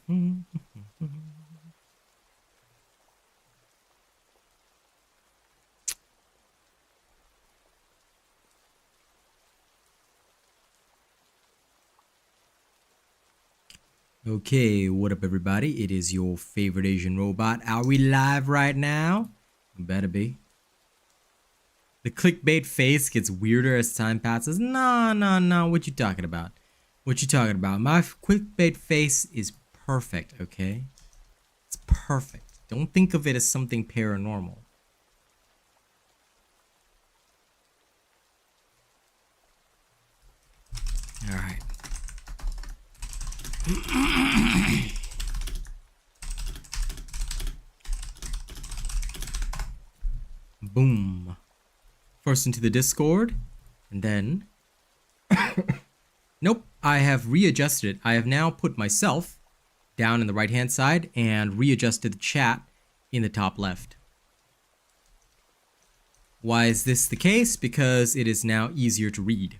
Okay, what up everybody? It is your favorite Asian robot. Are we live right now? Better be. The clickbait face gets weirder as time passes. No. What you talking about? What you talking about? My clickbait face is perfect, okay? It's perfect. Don't think of it as something paranormal. All right. Boom. First into the Discord, and then nope, I have readjusted it. I have now put myself down in the right hand side and readjusted the chat in the top left. Why is this the case? Because it is now easier to read.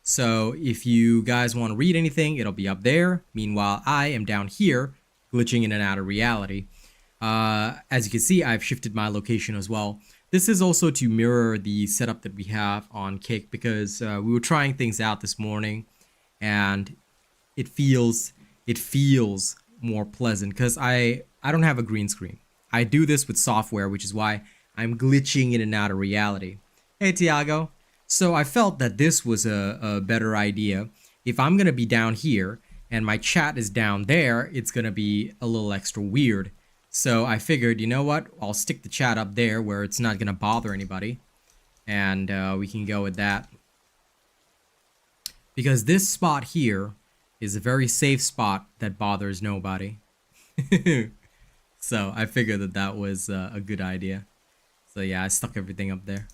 So if you guys want to read anything, it'll be up there. Meanwhile, I am down here glitching in and out of reality. As you can see, I've shifted my location as well. This is also to mirror the setup that we have on Kick, because we were trying things out this morning and it feels more pleasant because I don't have a green screen. I do this with software, which is why I'm glitching in and out of reality. Hey Tiago. So I felt that this was a better idea. If I'm gonna be down here and my chat is down there, it's gonna be a little extra weird. So I figured, you know what, I'll stick the chat up there where it's not gonna bother anybody, and we can go with that. Because this spot here is a very safe spot that bothers nobody. So I figured that that was a good idea. So yeah, I stuck everything up there.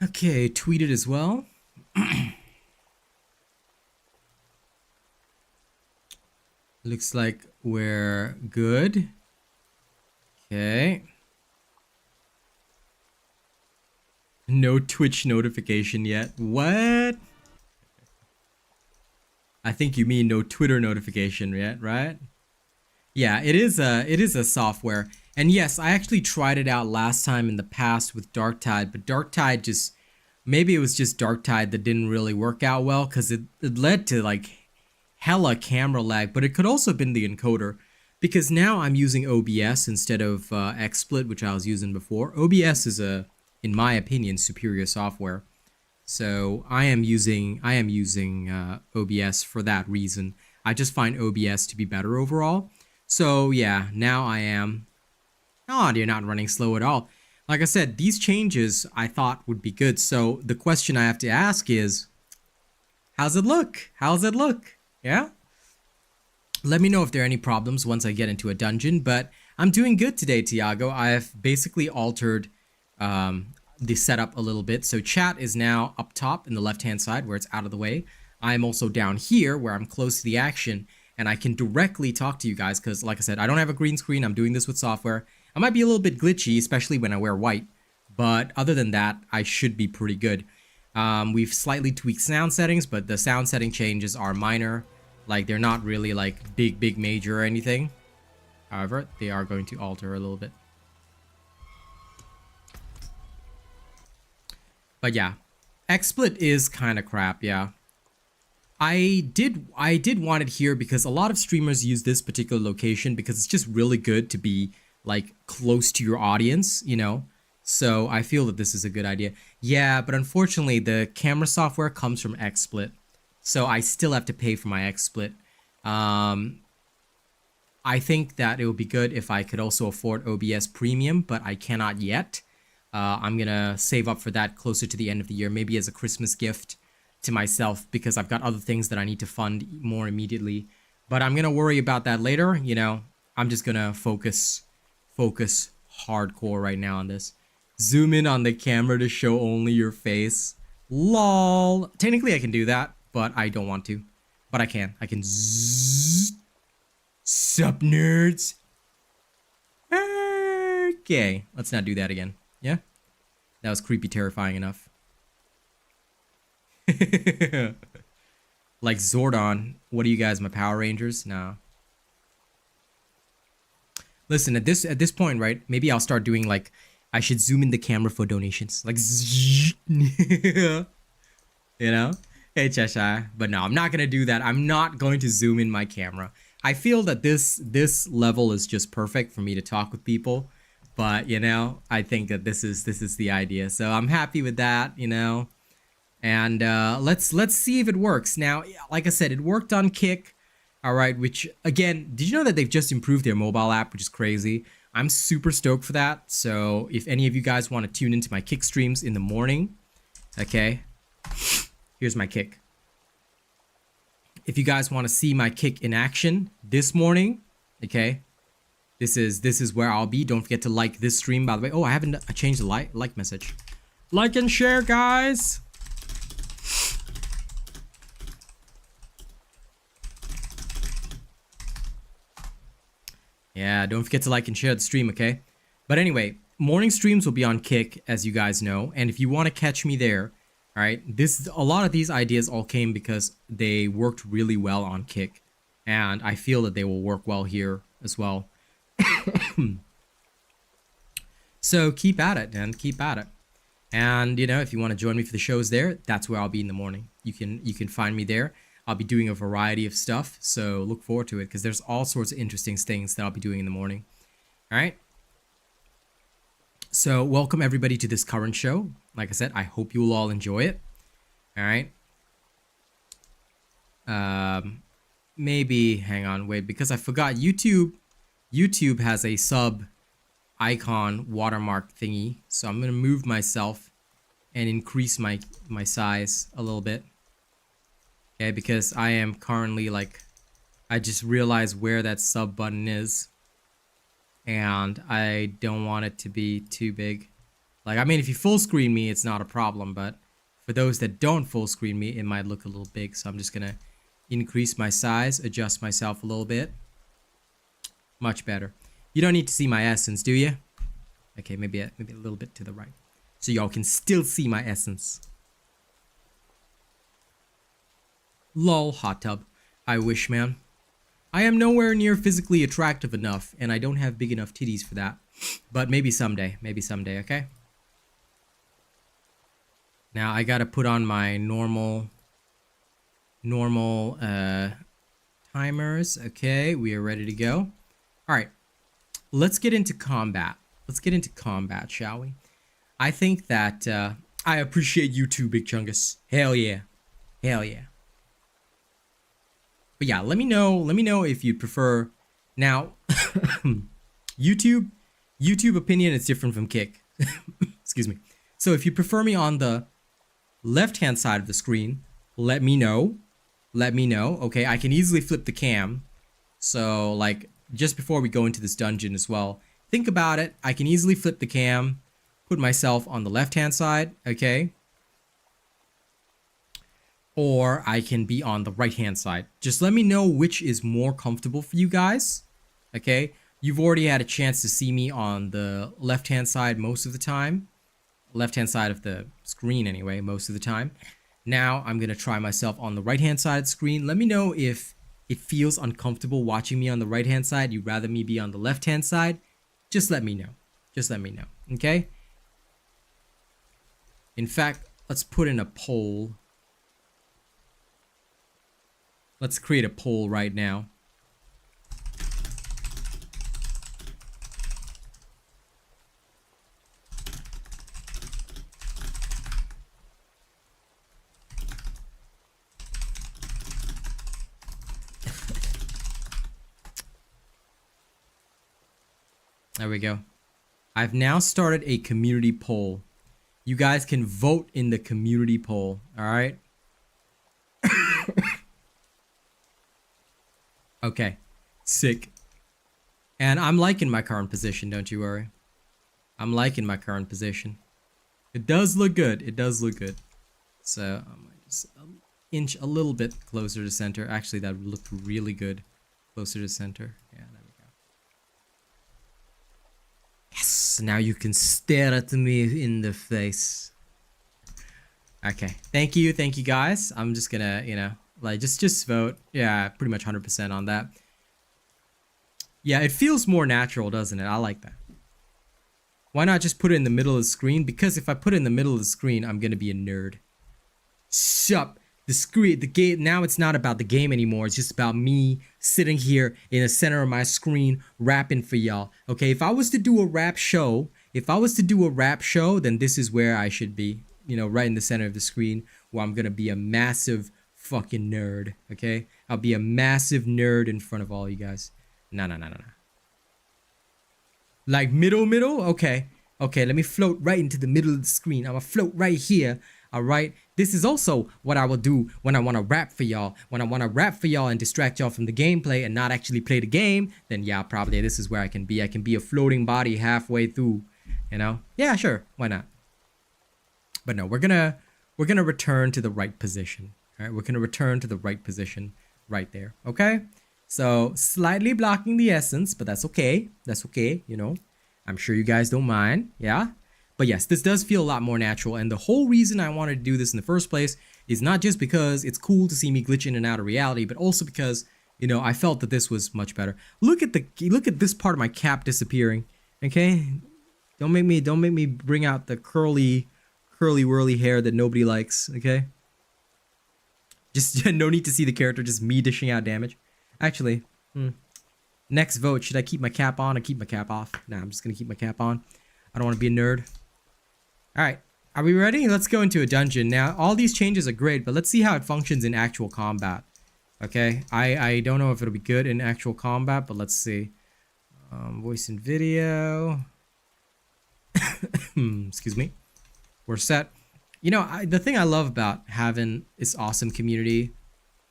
Okay, tweeted as well. Looks like we're good. Okay. No Twitch notification yet. What? I think you mean no Twitter notification yet, right? Yeah, it is a software. And yes, I actually tried it out last time in the past with Darktide, but Darktide just, maybe it was just Darktide that didn't really work out well, because it led to like hella camera lag, but it could also have been the encoder, because now I'm using OBS instead of XSplit, which I was using before. OBS is in my opinion, superior software. So I am using OBS for that reason. I just find OBS to be better overall. So yeah, now I am. Oh, you're not running slow at all. Like I said, these changes I thought would be good. So the question I have to ask is, how's it look? How's it look? Yeah? Let me know if there are any problems once I get into a dungeon, but I'm doing good today, Tiago. I have basically altered the setup a little bit. So chat is now up top in the left-hand side where it's out of the way. I'm also down here where I'm close to the action and I can directly talk to you guys because, like I said, I don't have a green screen. I'm doing this with software. I might be a little bit glitchy, especially when I wear white, but other than that, I should be pretty good. We've slightly tweaked sound settings, but the sound setting changes are minor. Like, they're not really like big major or anything. However, they are going to alter a little bit. But yeah, XSplit is kind of crap, yeah. I did want it here because a lot of streamers use this particular location because it's just really good to be like close to your audience, you know? So I feel that this is a good idea. Yeah, but unfortunately the camera software comes from XSplit. So I still have to pay for my XSplit. I think that it would be good if I could also afford OBS Premium, but I cannot yet. I'm gonna save up for that closer to the end of the year, maybe as a Christmas gift to myself, because I've got other things that I need to fund more immediately. But I'm gonna worry about that later, you know. I'm just gonna focus hardcore right now on this. Zoom in on the camera to show only your face. Lol. Technically I can do that, but I don't want to. But I can. I can zzz. Sup, nerds? Okay, let's not do that again. Yeah? That was creepy, terrifying enough. Like Zordon. What are you guys, my Power Rangers? No. Listen, at this point, right? Maybe I'll start doing like, I should zoom in the camera for donations. Like, you know? Hey, Cheshire. But no, I'm not going to do that. I'm not going to zoom in my camera. I feel that this level is just perfect for me to talk with people. But, you know, I think that this is the idea. So I'm happy with that, you know? And let's see if it works. Now, like I said, it worked on Kick. All right, which, again, did you know that they've just improved their mobile app, which is crazy? I'm super stoked for that. So if any of you guys want to tune into my Kick streams in the morning, okay, here's my Kick. If you guys want to see my Kick in action this morning, okay, this is where I'll be. Don't forget to like this stream, by the way. Oh, I changed the like message. Like and share, guys. Yeah, don't forget to like and share the stream, okay? But anyway, morning streams will be on Kick, as you guys know. And if you want to catch me there, all right, a lot of these ideas all came because they worked really well on Kick. And I feel that they will work well here as well. So keep at it, man. Keep at it. And, you know, if you want to join me for the shows there, that's where I'll be in the morning. You can find me there. I'll be doing a variety of stuff, so look forward to it because there's all sorts of interesting things that I'll be doing in the morning. All right. So welcome everybody to this current show. Like I said, I hope you will all enjoy it. All right. Maybe hang on, wait, because I forgot YouTube has a sub icon watermark thingy, so I'm gonna move myself and increase my size a little bit. Okay, because I am currently like, I just realized where that sub button is and I don't want it to be too big. Like, I mean, if you full screen me, it's not a problem, but for those that don't full screen me, it might look a little big. So I'm just gonna increase my size, adjust myself a little bit. Much better. You don't need to see my essence, do you? Okay, maybe a little bit to the right. So y'all can still see my essence. Lol, hot tub. I wish, man. I am nowhere near physically attractive enough, and I don't have big enough titties for that. But maybe someday, okay? Now, I gotta put on my normal timers. Okay, we are ready to go. All right, let's get into combat. Shall we? I think that, I appreciate you too, BigChungas. Hell yeah. Hell yeah. But yeah, let me know if you'd prefer. Now, YouTube opinion is different from Kick. Excuse me. So if you prefer me on the left-hand side of the screen, let me know. Okay, I can easily flip the cam. So like just before we go into this dungeon as well, think about it. I can easily flip the cam, put myself on the left-hand side, okay? Or I can be on the right-hand side. Just let me know which is more comfortable for you guys, okay? You've already had a chance to see me on the left-hand side most of the time. Left-hand side of the screen anyway, most of the time. Now I'm gonna try myself on the right-hand side of the screen. Let me know if it feels uncomfortable watching me on the right-hand side. You'd rather me be on the left-hand side. Just let me know. Okay? In fact, let's put in a poll. Let's create a poll right now. There we go. I've now started a community poll. You guys can vote in the community poll, all right? Okay, sick. And I'm liking my current position, don't you worry. I'm liking my current position. It does look good. So I might just inch a little bit closer to center. Actually, that would look really good closer to center. Yeah, there we go. Yes, now you can stare at me in the face. Okay, thank you guys. I'm just gonna, you know, like just vote. Yeah, pretty much 100% on that. Yeah, it feels more natural, doesn't it? I like that. Why not just put it in the middle of the screen? Because if I put it in the middle of the screen, I'm gonna be a nerd. Sup? The game, now it's not about the game anymore. It's just about me sitting here in the center of my screen rapping for y'all. Okay, if I was to do a rap show, then this is where I should be. You know, right in the center of the screen, where I'm gonna be a massive fucking nerd. Okay, I'll be a massive nerd in front of all you guys. No. Like middle. Okay, let me float right into the middle of the screen. I'm gonna float right here. All right, this is also what I will do when I want to rap for y'all. When I want to rap for y'all and distract y'all from the gameplay and not actually play the game, then yeah, probably this is where I can be. I can be a floating body halfway through, you know? Yeah, sure, why not? But no, we're gonna return to the right position. All right, we're gonna return to the right position right there. Okay, so slightly blocking the essence, but that's okay. That's okay. You know, I'm sure you guys don't mind. Yeah. But yes, this does feel a lot more natural, and the whole reason I wanted to do this in the first place is not just because it's cool to see me glitch in and out of reality, but also because, you know, I felt that this was much better. Look at this part of my cap disappearing. Okay, don't make me bring out the curly whirly hair that nobody likes. Okay, just no need to see the character, just me dishing out damage. Actually, next vote, should I keep my cap on or keep my cap off? Nah, I'm just gonna keep my cap on. I don't want to be a nerd. All right, are we ready? Let's go into a dungeon. Now, all these changes are great, but let's see how it functions in actual combat. Okay, I don't know if it'll be good in actual combat, but let's see. Voice and video. Excuse me. We're set. You know, the thing I love about having this awesome community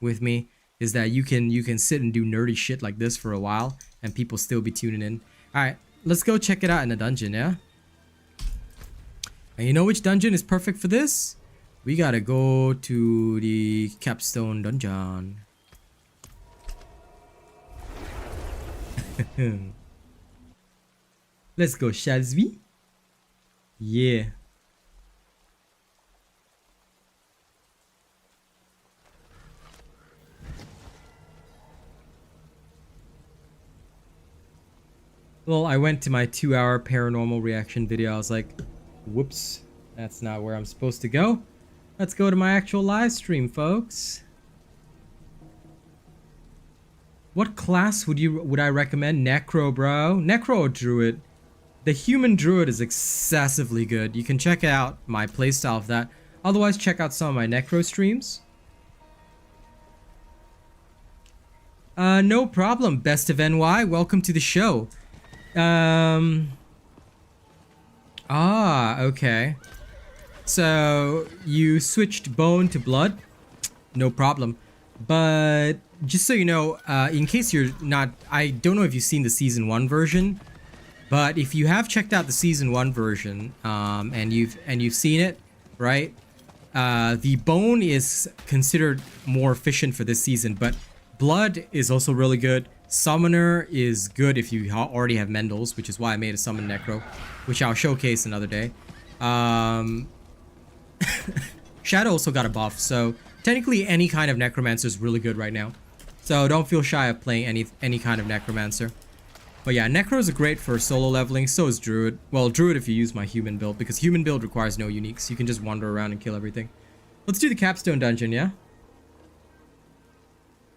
with me is that you can sit and do nerdy shit like this for a while, and people still be tuning in. All right, let's go check it out in the dungeon, yeah? And you know which dungeon is perfect for this? We gotta go to the capstone dungeon. Let's go, shall we? Yeah. Well, I went to my 2-hour paranormal reaction video. I was like, whoops, that's not where I'm supposed to go. Let's go to my actual live stream, folks. What class would I recommend? Necro, bro. Necro or Druid? The human Druid is excessively good. You can check out my playstyle of that. Otherwise, check out some of my Necro streams. No problem. Best of NY. Welcome to the show. Okay. So you switched bone to blood? No problem. But just so you know, in case you're not, I don't know if you've seen the season 1 version, but if you have checked out the season 1 version, and you've seen it, right? The bone is considered more efficient for this season, but blood is also really good. Summoner is good if you already have Mendels, which is why I made a summon Necro, which I'll showcase another day. Shadow also got a buff, so technically any kind of Necromancer is really good right now. So don't feel shy of playing any kind of Necromancer. But yeah, Necros are great for solo leveling, so is Druid. Well, Druid if you use my human build, because human build requires no uniques. You can just wander around and kill everything. Let's do the capstone dungeon, yeah?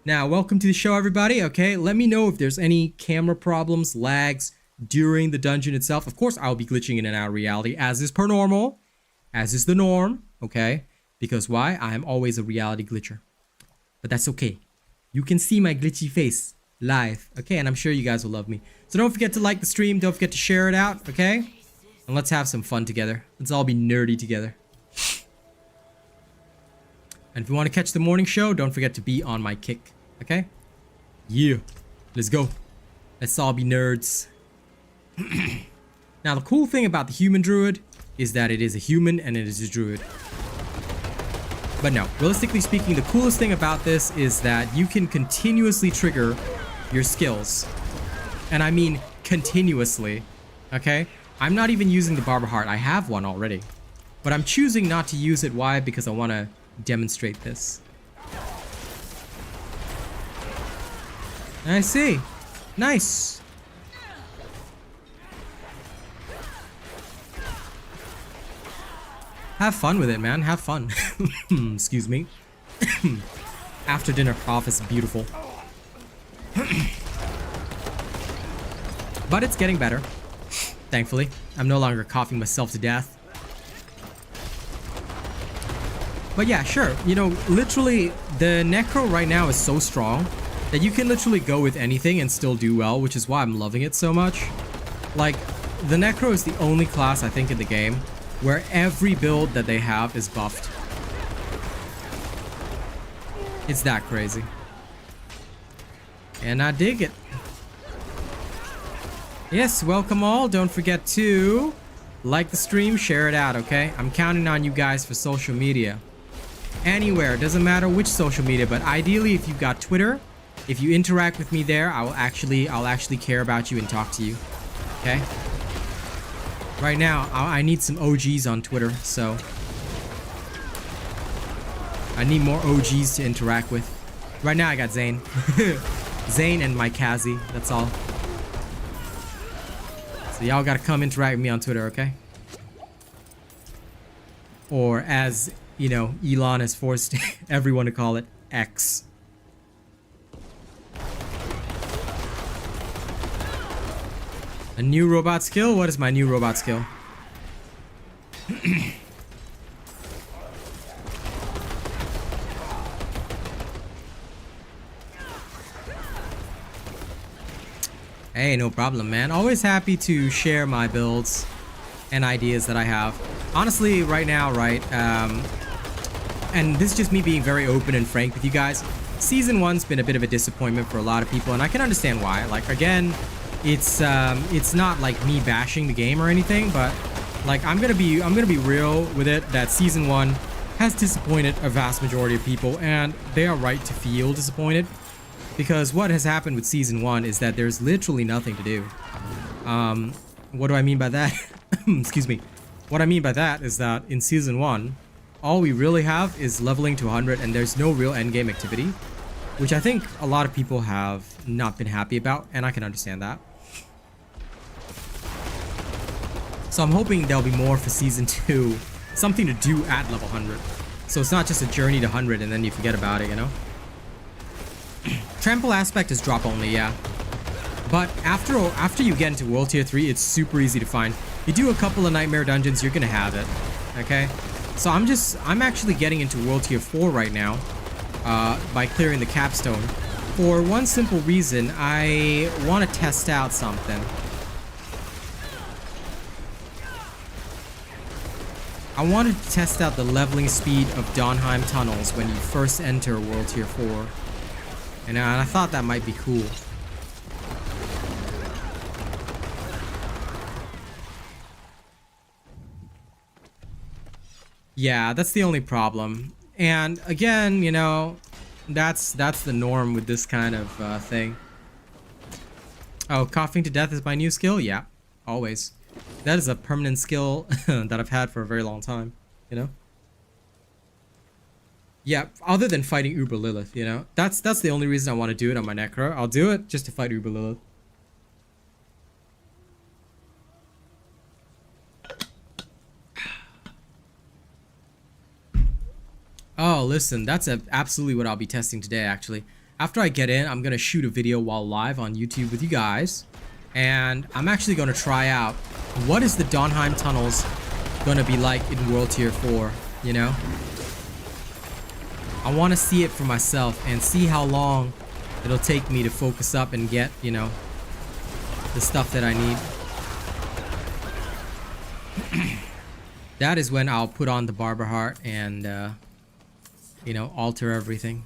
Now, welcome to the show, everybody. Okay, let me know if there's any camera problems, lags during the dungeon itself. Of course, I'll be glitching in and out of reality, as is per normal, as is the norm, okay? Because why? I am always a reality glitcher. But that's okay. You can see my glitchy face live, okay? And I'm sure you guys will love me. So don't forget to like the stream. Don't forget to share it out, okay? And let's have some fun together. Let's all be nerdy together. And if you want to catch the morning show, don't forget to be on my kick. Okay? Yeah. Let's go. Let's all be nerds. Now, the cool thing about the human druid is that it is a human and it is a druid. But no, realistically speaking, the coolest thing about this is that you can continuously trigger your skills. And I mean continuously, okay? I'm not even using the Barber Heart. I have one already. But I'm choosing not to use it. Why? Because I want to demonstrate this. I see. Nice. Have fun with it, man. Have fun. Excuse me. After dinner cough is beautiful. But it's getting better. Thankfully. I'm no longer coughing myself to death. But yeah, sure. You know, literally, the Necro right now is so strong that you can literally go with anything and still do well, which is why I'm loving it so much. Like, the Necro is the only class, I think, in the game where every build that they have is buffed. It's that crazy. And I dig it. Yes, welcome all. Don't forget to like the stream, share it out, okay? I'm counting on you guys for social media. Anywhere, doesn't matter which social media, but ideally if you've got Twitter, if you interact with me there, I'll actually care about you and talk to you. Okay? Right now, I need some OGs on Twitter, so I need more OGs to interact with. Right now I got Zane. Zane and my Kazi, that's all. So y'all gotta come interact with me on Twitter, okay? Or as, you know, Elon has forced everyone to call it, X. A new robot skill? What is my new robot skill? Hey, no problem, man. Always happy to share my builds and ideas that I have. Honestly, right now, right, and this is just me being very open and frank with you guys. Season 1's been a bit of a disappointment for a lot of people, and I can understand why. Like, again, it's not like me bashing the game or anything, but like I'm gonna be real with it that Season 1 has disappointed a vast majority of people, and they are right to feel disappointed. Because what has happened with Season 1 is that there's literally nothing to do. What do I mean by that? Excuse me. What I mean by that is that in Season 1, all we really have is leveling to 100 and there's no real endgame activity. Which I think a lot of people have not been happy about, and I can understand that. So I'm hoping there'll be more for Season 2. Something to do at level 100. So it's not just a journey to 100 and then you forget about it, you know? Trample aspect is drop only, yeah. But after you get into World Tier 3, it's super easy to find. You do a couple of Nightmare Dungeons, you're gonna have it. Okay? So I'm actually getting into World Tier 4 right now. By clearing the capstone. For one simple reason, I want to test out something. I wanted to test out the leveling speed of Donheim tunnels when you first enter World Tier 4. And I thought that might be cool. Yeah, that's the only problem. And again, you know, that's the norm with this kind of thing. Oh, coughing to death is my new skill? Yeah, always. That is a permanent skill that I've had for a very long time, you know? Yeah, other than fighting Uber Lilith, you know? That's the only reason I want to do it on my Necro. I'll do it just to fight Uber Lilith. Oh, listen, that's absolutely what I'll be testing today, actually. After I get in, I'm going to shoot a video while live on YouTube with you guys. And I'm actually going to try out what is the Donheim tunnels going to be like in World Tier 4, you know? I want to see it for myself and see how long it'll take me to focus up and get, you know, the stuff that I need. That is when I'll put on the Barber Heart and, you know, alter everything.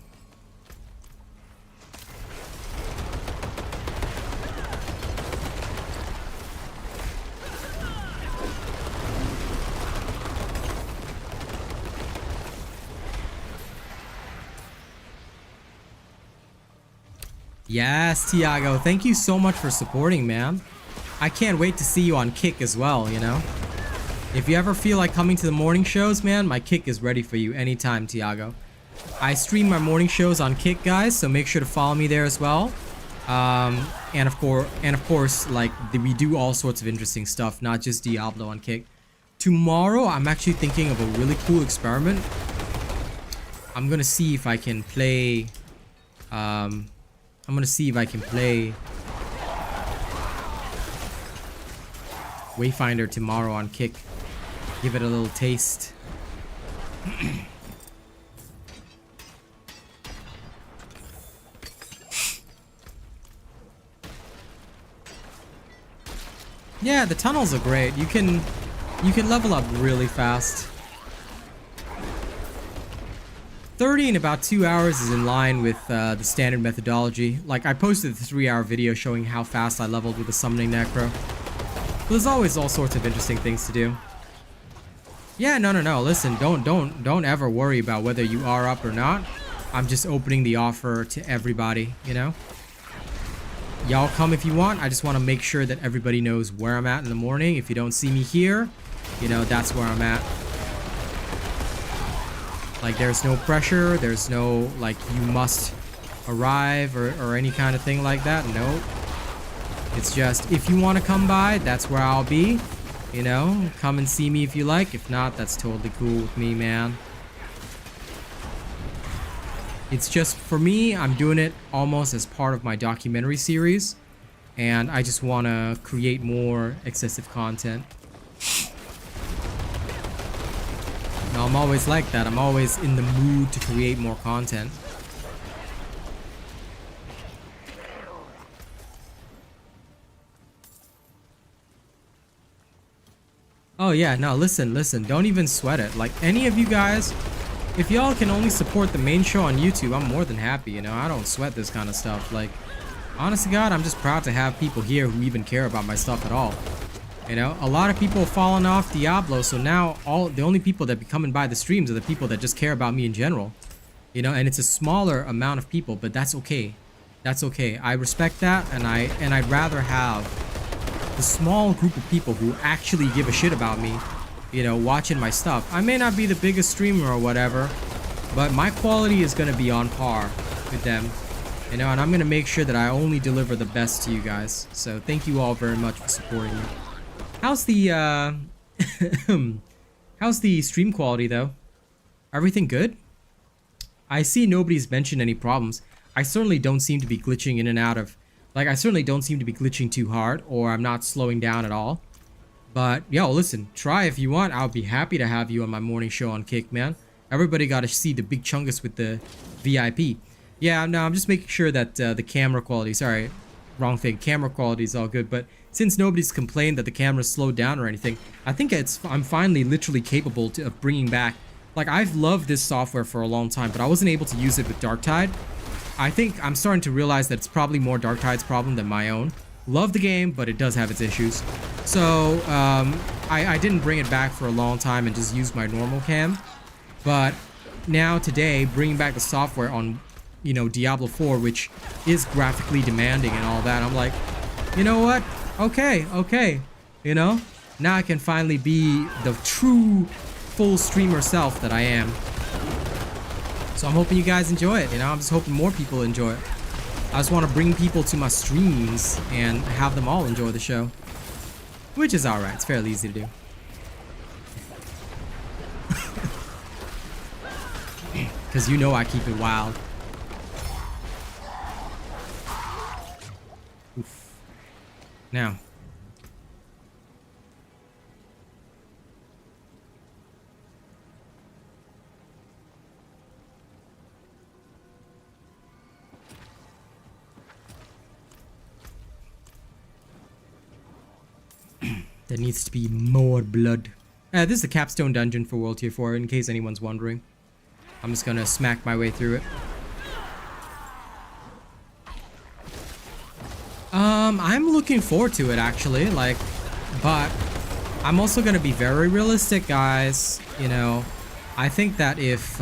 Yes, Tiago. Thank you so much for supporting, man. I can't wait to see you on Kick as well, you know? If you ever feel like coming to the morning shows, man, my Kick is ready for you anytime, Tiago. I stream my morning shows on Kick, guys, so make sure to follow me there as well. And of course, like, we do all sorts of interesting stuff, not just Diablo on Kick. Tomorrow, I'm actually thinking of a really cool experiment. I'm gonna see if I can play, Wayfinder tomorrow on Kick. Give it a little taste. Yeah, the tunnels are great. You can level up really fast. 30 in about 2 hours is in line with the standard methodology. Like, I posted the 3-hour video showing how fast I leveled with the summoning necro. But there's always all sorts of interesting things to do. Yeah, no. Listen, don't ever worry about whether you are up or not. I'm just opening the offer to everybody, you know? Y'all come if you want. I just want to make sure that everybody knows where I'm at in the morning. If you don't see me here, you know, that's where I'm at. Like, there's no pressure. There's no, like, you must arrive or any kind of thing like that. Nope. It's just, if you want to come by, that's where I'll be. You know, come and see me if you like. If not, that's totally cool with me, man. It's just, for me, I'm doing it almost as part of my documentary series. And I just want to create more excessive content. Now, I'm always like that. I'm always in the mood to create more content. Oh yeah, no, listen, don't even sweat it. Like, any of you guys, if y'all can only support the main show on YouTube, I'm more than happy, you know? I don't sweat this kind of stuff. Like, honest to God, I'm just proud to have people here who even care about my stuff at all. You know, a lot of people have fallen off Diablo, so now the only people that be coming by the streams are the people that just care about me in general. You know, and it's a smaller amount of people, but that's okay. That's okay. I respect that, and I'd rather have the small group of people who actually give a shit about me, you know, watching my stuff. I may not be the biggest streamer or whatever, but my quality is going to be on par with them, you know, and I'm going to make sure that I only deliver the best to you guys. So thank you all very much for supporting me. How's the how's the stream quality though? Everything good? I see nobody's mentioned any problems. I certainly don't seem to be glitching in and out of, like, I certainly don't seem to be glitching too hard, or I'm not slowing down at all. But, yo, listen, try if you want. I'll be happy to have you on my morning show on Kick, man. Everybody got to see the BigChungas with the VIP. Yeah, no, I'm just making sure that the camera quality, sorry, wrong thing, camera quality is all good. But since nobody's complained that the camera's slowed down or anything, I think I'm finally literally capable of bringing back, like, I've loved this software for a long time, but I wasn't able to use it with Darktide. I think I'm starting to realize that it's probably more Darktide's problem than my own. Love the game, but it does have its issues. So, I didn't bring it back for a long time and just used my normal cam. But now, today, bringing back the software on, you know, Diablo 4, which is graphically demanding and all that, I'm like, you know what? Okay. You know? Now I can finally be the true full streamer self that I am. So I'm hoping you guys enjoy it, you know? I'm just hoping more people enjoy it. I just want to bring people to my streams and have them all enjoy the show. Which is alright, it's fairly easy to do. Because you know I keep it wild. Oof. Now. There needs to be more blood. This is the capstone dungeon for World Tier 4, in case anyone's wondering. I'm just gonna smack my way through it. I'm looking forward to it, actually, like, but I'm also gonna be very realistic, guys. You know, I think that if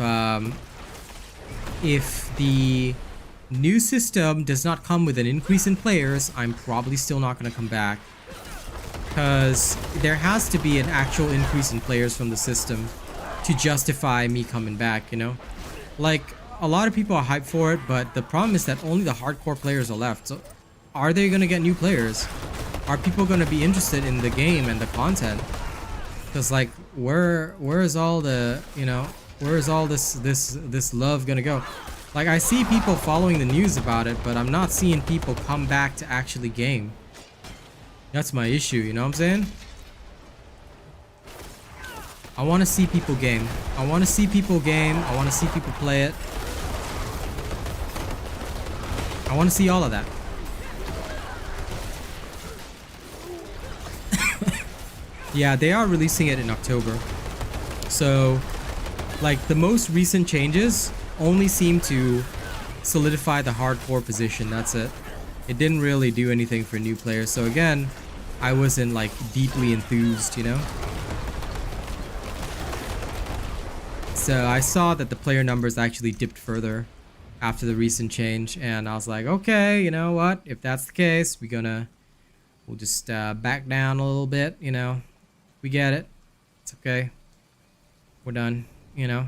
the new system does not come with an increase in players, I'm probably still not going to come back. Because there has to be an actual increase in players from the system to justify me coming back, you know? Like, a lot of people are hyped for it, but the problem is that only the hardcore players are left. So, are they going to get new players? Are people going to be interested in the game and the content? Because, like, where is all the, you know, where is all this love going to go? Like, I see people following the news about it, but I'm not seeing people come back to actually game. That's my issue, you know what I'm saying? I want to see people game. I want to see people game. I want to see people play it. I want to see all of that. Yeah, they are releasing it in October. So, like, the most recent changes only seem to solidify the hardcore position. That's it. It didn't really do anything for new players. So again, I wasn't like deeply enthused, you know? So I saw that the player numbers actually dipped further after the recent change, and I was like, okay, you know what? If that's the case, we'll just back down a little bit, you know? We get it. It's okay. We're done, you know?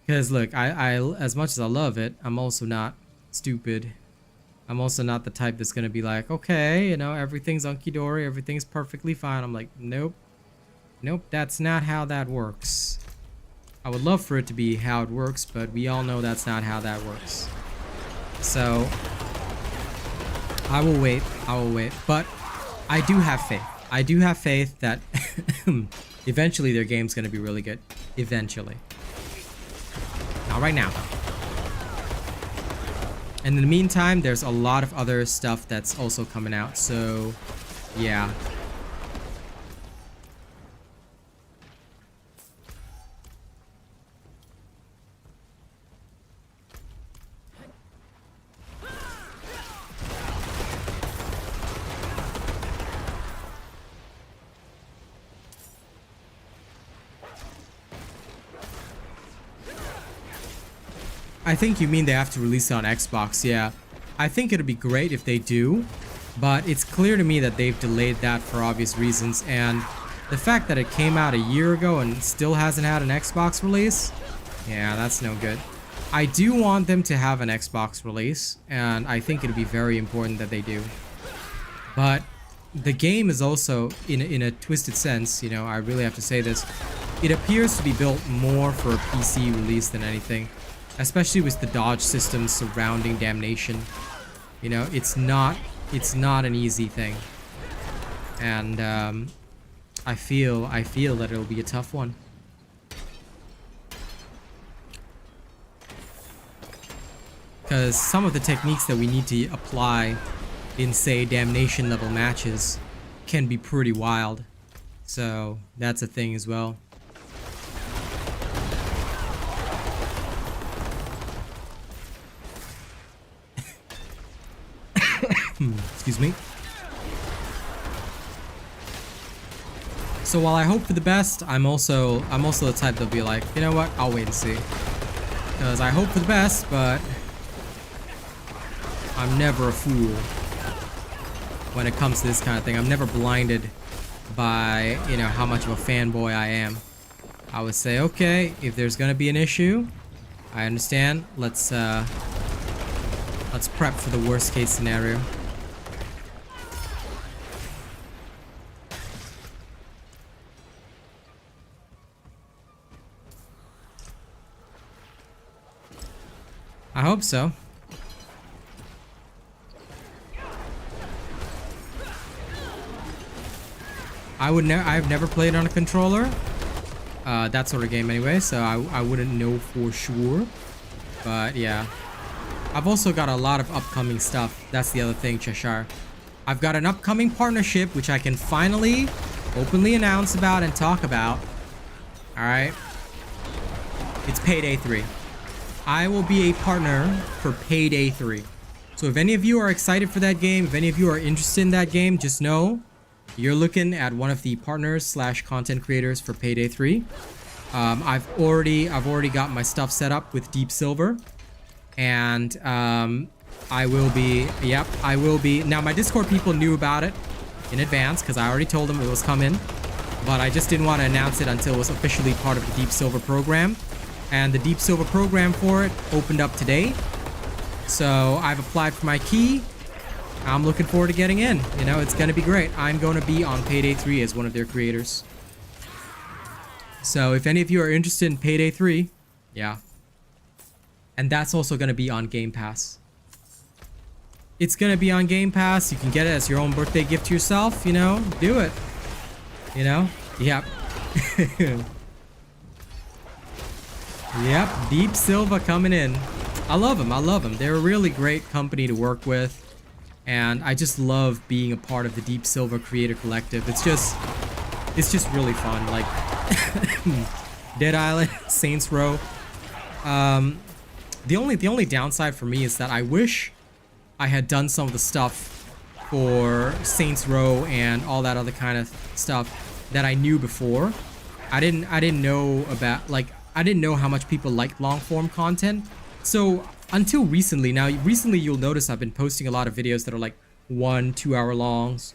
Because look, I as much as I love it, I'm also not stupid. I'm also not the type that's gonna be like, okay, you know, everything's hunky-dory, everything's perfectly fine. I'm like, nope. Nope, that's not how that works. I would love for it to be how it works, but we all know that's not how that works. So, I will wait. But I do have faith. I do have faith that eventually their game's gonna be really good. Eventually. Not right now. And in the meantime, there's a lot of other stuff that's also coming out. So, yeah. I think you mean they have to release it on Xbox, yeah. I think it'd be great if they do, but it's clear to me that they've delayed that for obvious reasons, and the fact that it came out a year ago and still hasn't had an Xbox release, yeah, that's no good. I do want them to have an Xbox release, and I think it'd be very important that they do. But the game is also, in a twisted sense, you know, I really have to say this, it appears to be built more for a PC release than anything. Especially with the dodge system surrounding Damnation. You know, it's not an easy thing. And I feel that it'll be a tough one. Because some of the techniques that we need to apply in, say, Damnation level matches can be pretty wild. So that's a thing as well. Excuse me. So while I hope for the best, I'm also the type that'll be like, you know what, I'll wait and see. Because I hope for the best, but I'm never a fool when it comes to this kind of thing. I'm never blinded by, you know, how much of a fanboy I am. I would say, okay, if there's gonna be an issue, I understand. Let's prep for the worst case scenario. I hope so. I've never played on a controller. That sort of game anyway, so I wouldn't know for sure. But yeah. I've also got a lot of upcoming stuff. That's the other thing, Cheshire. I've got an upcoming partnership which I can finally openly announce about and talk about. Alright. It's Payday 3. I will be a partner for Payday 3. So if any of you are excited for that game, if any of you are interested in that game, just know you're looking at one of the partners / content creators for Payday 3. I've already got my stuff set up with Deep Silver. And I will be, I will be. Now, my Discord people knew about it in advance because I already told them it was coming. But I just didn't want to announce it until it was officially part of the Deep Silver program. And the Deep Silver program for it opened up today. So I've applied for my key. I'm looking forward to getting in. You know, it's going to be great. I'm going to be on Payday 3 as one of their creators. So if any of you are interested in Payday 3, yeah. And that's also going to be on Game Pass. It's going to be on Game Pass. You can get it as your own birthday gift to yourself, you know. Do it. You know? Yep. Yep, Deep Silver coming in. I love them. I love them. They're a really great company to work with. And I just love being a part of the Deep Silver Creator Collective. It's just really fun. Like, Dead Island, Saints Row. The only downside for me is that I wish I had done some of the stuff for Saints Row and all that other kind of stuff that I knew before. I didn't know about, like, I didn't know how much people like long form content. So until recently, now recently you'll notice I've been posting a lot of videos that are like 1-2 hour longs.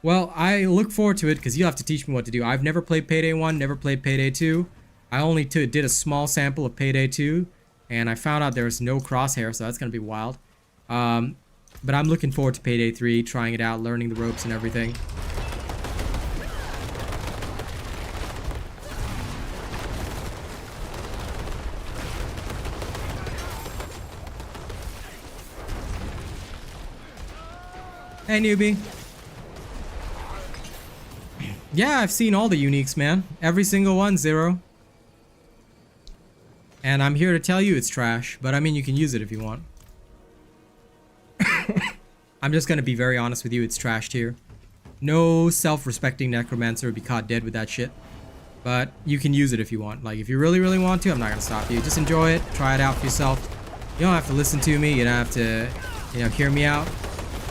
Well, I look forward to it because you'll have to teach me what to do. I've never played Payday 1, never played Payday 2. I only did a small sample of Payday 2, and I found out there's no crosshair, so that's going to be wild. But I'm looking forward to Payday 3, trying it out, learning the ropes and everything. Hey, newbie. Yeah, I've seen all the uniques, man. Every single one, 0. And I'm here to tell you it's trash, but I mean, you can use it if you want. I'm just gonna be very honest with you, it's trash tier. No self-respecting necromancer would be caught dead with that shit. But you can use it if you want. Like, if you really, really want to, I'm not gonna stop you. Just enjoy it, try it out for yourself. You don't have to listen to me, you don't have to, you know, hear me out.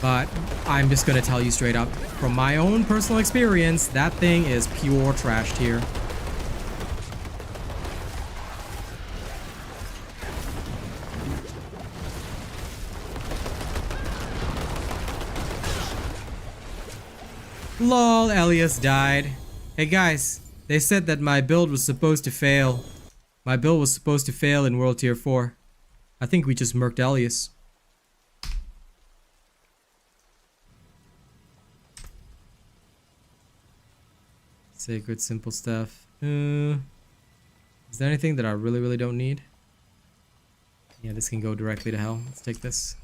But I'm just gonna tell you straight up, from my own personal experience, that thing is pure trash tier. Lol, Elias died. Hey guys, they said that my build was supposed to fail. My build was supposed to fail in World Tier 4. I think we just murked Elias. Sacred, simple stuff. Is there anything that I really, really don't need? Yeah, this can go directly to hell. Let's take this.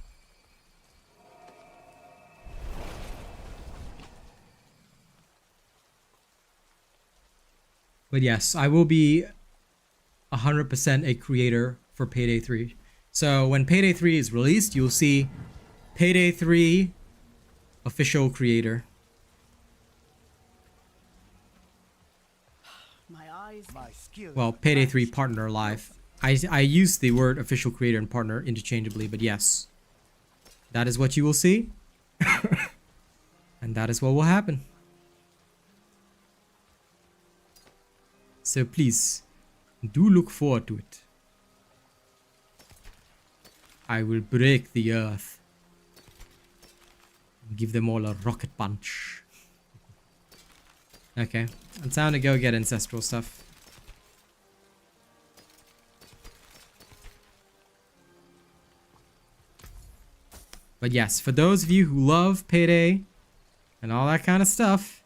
But yes, I will be 100% a creator for Payday 3. So when Payday 3 is released, you'll see Payday 3 official creator. Well, Payday 3 partner live. I use the word official creator and partner interchangeably, but yes. That is what you will see. And that is what will happen. So please, do look forward to it. I will break the earth. Give them all a rocket punch. Okay, it's time to go get ancestral stuff. But yes, for those of you who love Payday and all that kind of stuff,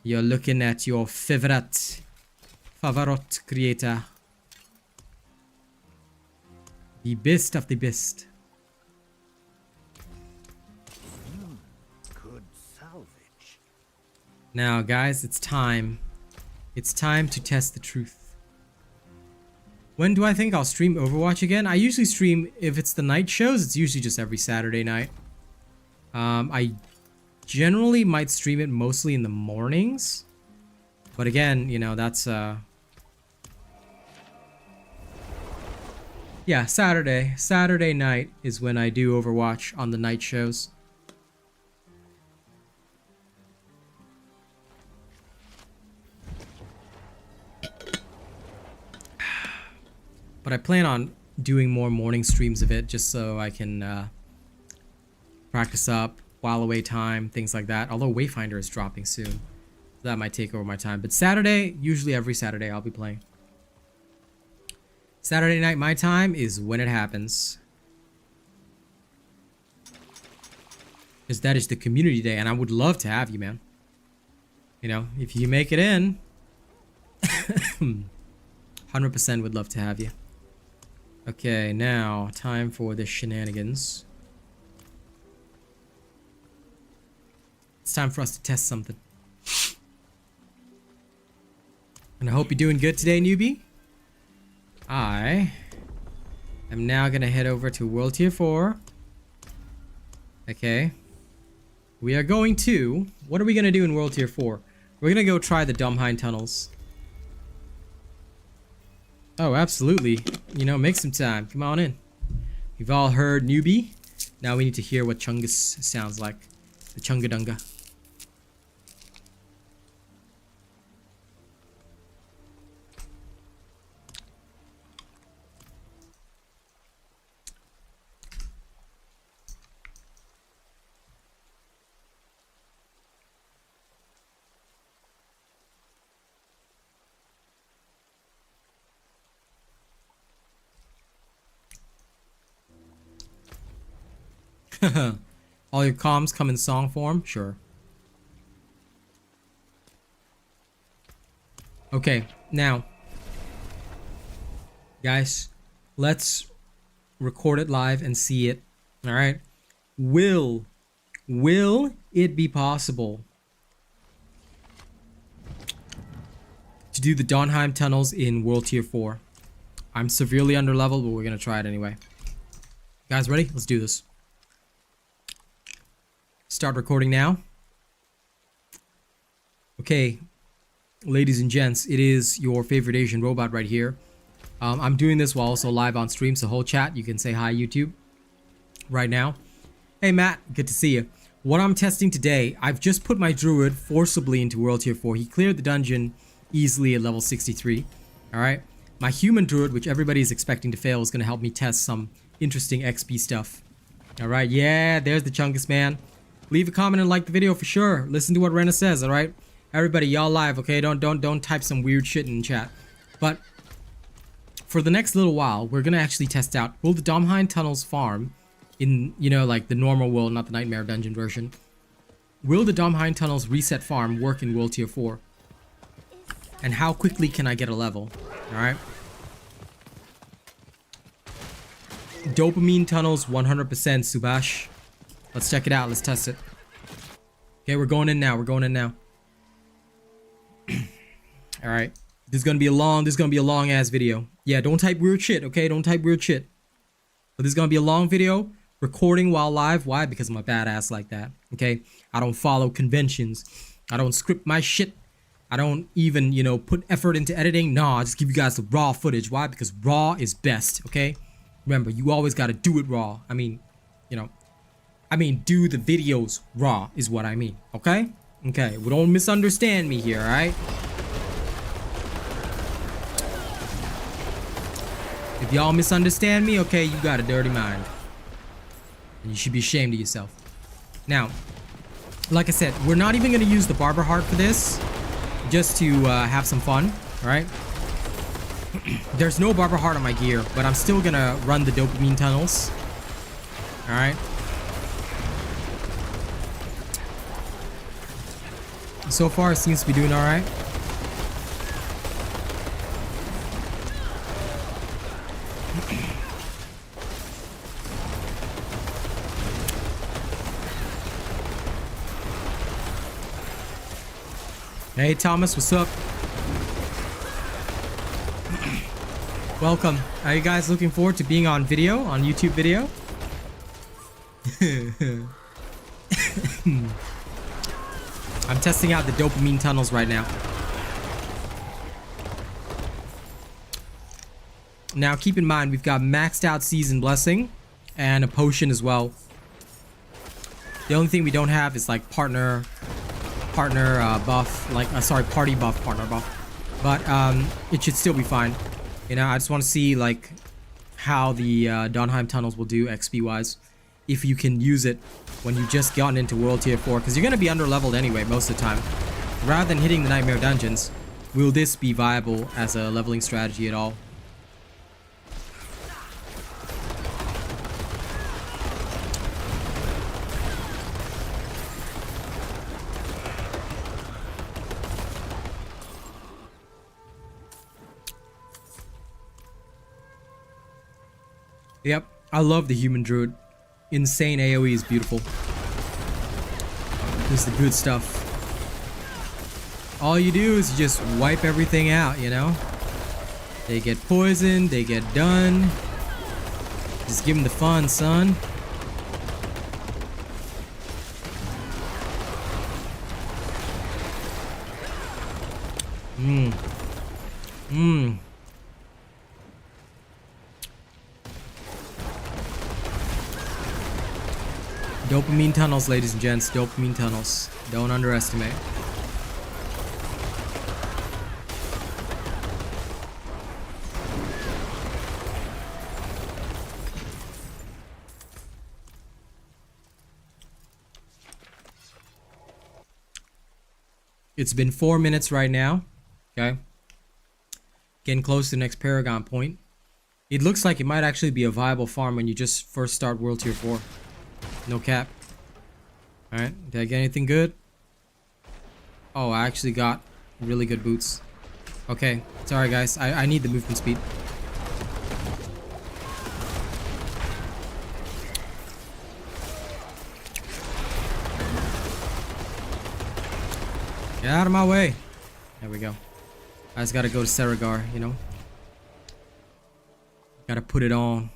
you're looking at your favorite creator. The best of the best. Good salvage. Now, guys, it's time. It's time to test the truth. When do I think I'll stream Overwatch again? I usually stream, if it's the night shows, it's usually just every Saturday night. I generally might stream it mostly in the mornings. But again, you know, that's yeah, Saturday. Saturday night is when I do Overwatch on the night shows. But I plan on doing more morning streams of it just so I can practice up, while away time, things like that. Although Wayfinder is dropping soon, so that might take over my time. But Saturday, usually every Saturday, I'll be playing. Saturday night, my time is when it happens. Because that is the community day, and I would love to have you, man. You know, if you make it in, 100% would love to have you. Okay, now, time for the shenanigans. It's time for us to test something. And I hope you're doing good today, newbie. I am now gonna head over to World Tier 4. Okay. We are going to... What are we gonna do in World Tier 4? We're gonna go try the Domhind tunnels. Oh, absolutely. You know, make some time. Come on in. We've all heard newbie. Now we need to hear what Chungus sounds like. The Chungadunga. All your comms come in song form? Sure. Okay, now, guys, let's record it live and see it. All right. Will it be possible to do the Donheim tunnels in World Tier 4? I'm severely underleveled, but we're gonna try it anyway. Guys, ready? Let's do this. Start recording now. Okay, ladies and gents, it is your favorite Asian robot right here. I'm doing this while also live on stream, so whole chat, you can say hi YouTube right now. Hey Matt, good to see you. What I'm testing today, I've just put my druid forcibly into World Tier 4. He cleared the dungeon easily at level 63. Alright, my human druid, which everybody is expecting to fail, is going to help me test some interesting XP stuff. Alright, yeah, there's the Chungus man. Leave a comment and like the video for sure. Listen to what Rena says, alright? Everybody, y'all live, okay? Don't type some weird shit in chat. But for the next little while, we're gonna actually test out, will the Domhind tunnels farm in, you know, like the normal world, not the Nightmare Dungeon version? Will the Domhind tunnels reset farm work in World Tier 4? And how quickly can I get a level? Alright? Dopamine tunnels 100% Subash. Let's check it out. Let's test it. Okay, we're going in now. We're going in now. All right. This is gonna be a long ass video. Yeah, don't type weird shit. Okay, don't type weird shit. But this is gonna be a long video. Recording while live. Why? Because I'm a badass like that. Okay. I don't follow conventions. I don't script my shit. I don't even, you know, put effort into editing. Nah, I just give you guys the raw footage. Why? Because raw is best. Okay. Remember, you always gotta do it raw. I mean, you know. Do the videos raw is what I mean, okay? Okay, well, don't misunderstand me here, alright? If y'all misunderstand me, okay, you got a dirty mind. And you should be ashamed of yourself. Now, like I said, we're not even going to use the Barber heart for this. Just to have some fun, alright? There's no Barber heart on my gear, but I'm still going to run the dopamine tunnels. Alright? So far, it seems to be doing all right. Hey, Thomas, what's up? Welcome. Are you guys looking forward to being on video, on YouTube video? I'm testing out the dopamine tunnels right now. Now, keep in mind, we've got maxed out Season Blessing and a potion as well. The only thing we don't have is like partner buff, like sorry, party buff, partner buff. But it should still be fine. You know, I just want to see like how the Donheim tunnels will do XP wise if you can use it when you just gotten into World Tier 4, because you're going to be under leveled anyway most of the time. Rather than hitting the Nightmare Dungeons, will this be viable as a leveling strategy at all? Yep, I love the Human Druid. Insane AoE is beautiful. This is the good stuff. All you do is you just wipe everything out, you know? They get poisoned, they get done. Just give them the fun, son. Dopamine tunnels, ladies and gents. Dopamine tunnels. Don't underestimate. It's been 4 minutes right now. Okay. Getting close to the next Paragon point. It looks like it might actually be a viable farm when you just first start World Tier 4. No cap. Alright, did I get anything good? Oh, I actually got really good boots. Okay, sorry guys, I need the movement speed. Get out of my way. There we go. I just gotta go to Saragar, you know? Gotta put it on.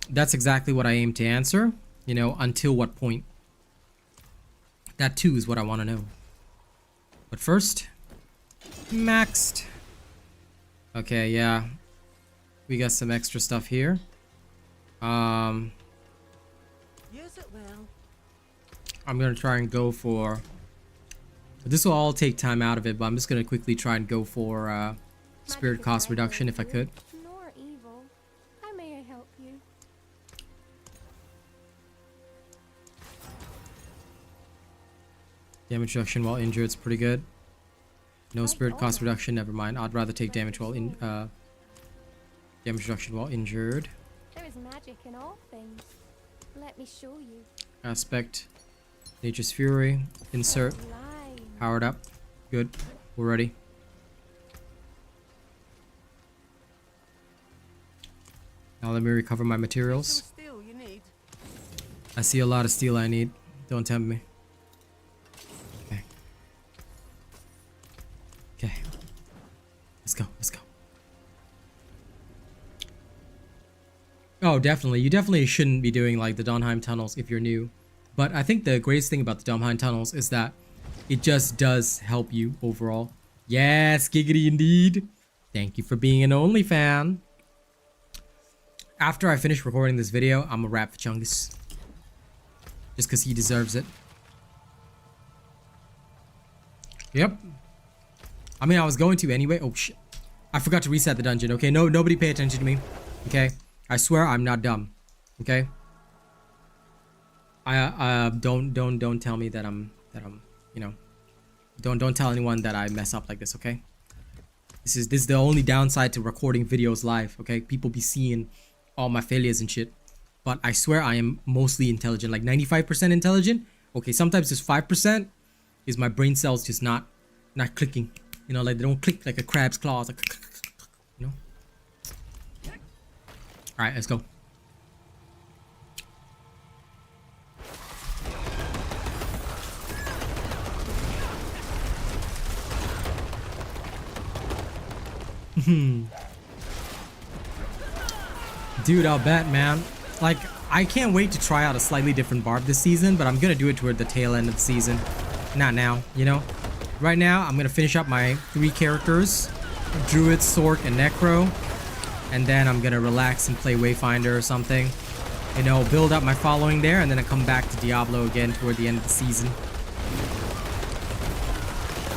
That's exactly what I aim to answer. You know, until what point? That too is what I want to know. But first, maxed. Okay, yeah. We got some extra stuff here. Use it well. I'm gonna try and go for. This will all take time out of it, but I'm just gonna quickly try and go for spirit cost reduction if I could. Damage reduction while injured is pretty good. No spirit cost reduction, never mind. I'd rather take damage while damage reduction while injured. There is magic in all things. Let me show you. Aspect, Nature's Fury, insert, powered up. Good, we're ready. Now let me recover my materials. I see a lot of steel I need. Don't tempt me. Okay. Let's go. Let's go. Oh, definitely. You definitely shouldn't be doing like the Donheim tunnels if you're new. But I think the greatest thing about the Donheim tunnels is that it just does help you overall. Yes, giggity indeed. Thank you for being an only fan. After I finish recording this video, I'm gonna rap for Chungus. Just because he deserves it. Yep. I mean, I was going to anyway. Oh, shit. I forgot to reset the dungeon, okay? No, nobody pay attention to me, okay? I swear I'm not dumb, okay? Don't tell me that I'm, you know, don't tell anyone that I mess up like this, okay? This is the only downside to recording videos live, okay? People be seeing all my failures and shit. But I swear I am mostly intelligent, like 95% intelligent. Okay, sometimes just 5% is my brain cells just not clicking. You know, like they don't click like a crab's claws, like, you know. All right, let's go. Dude, I'll bet, man. Like, I can't wait to try out a slightly different Barb this season, but I'm gonna do it toward the tail end of the season. Not now, you know? Right now, I'm gonna finish up my 3 characters. Druid, Sork, and Necro. And then I'm gonna relax and play Wayfinder or something. You know, build up my following there, and then I come back to Diablo again toward the end of the season.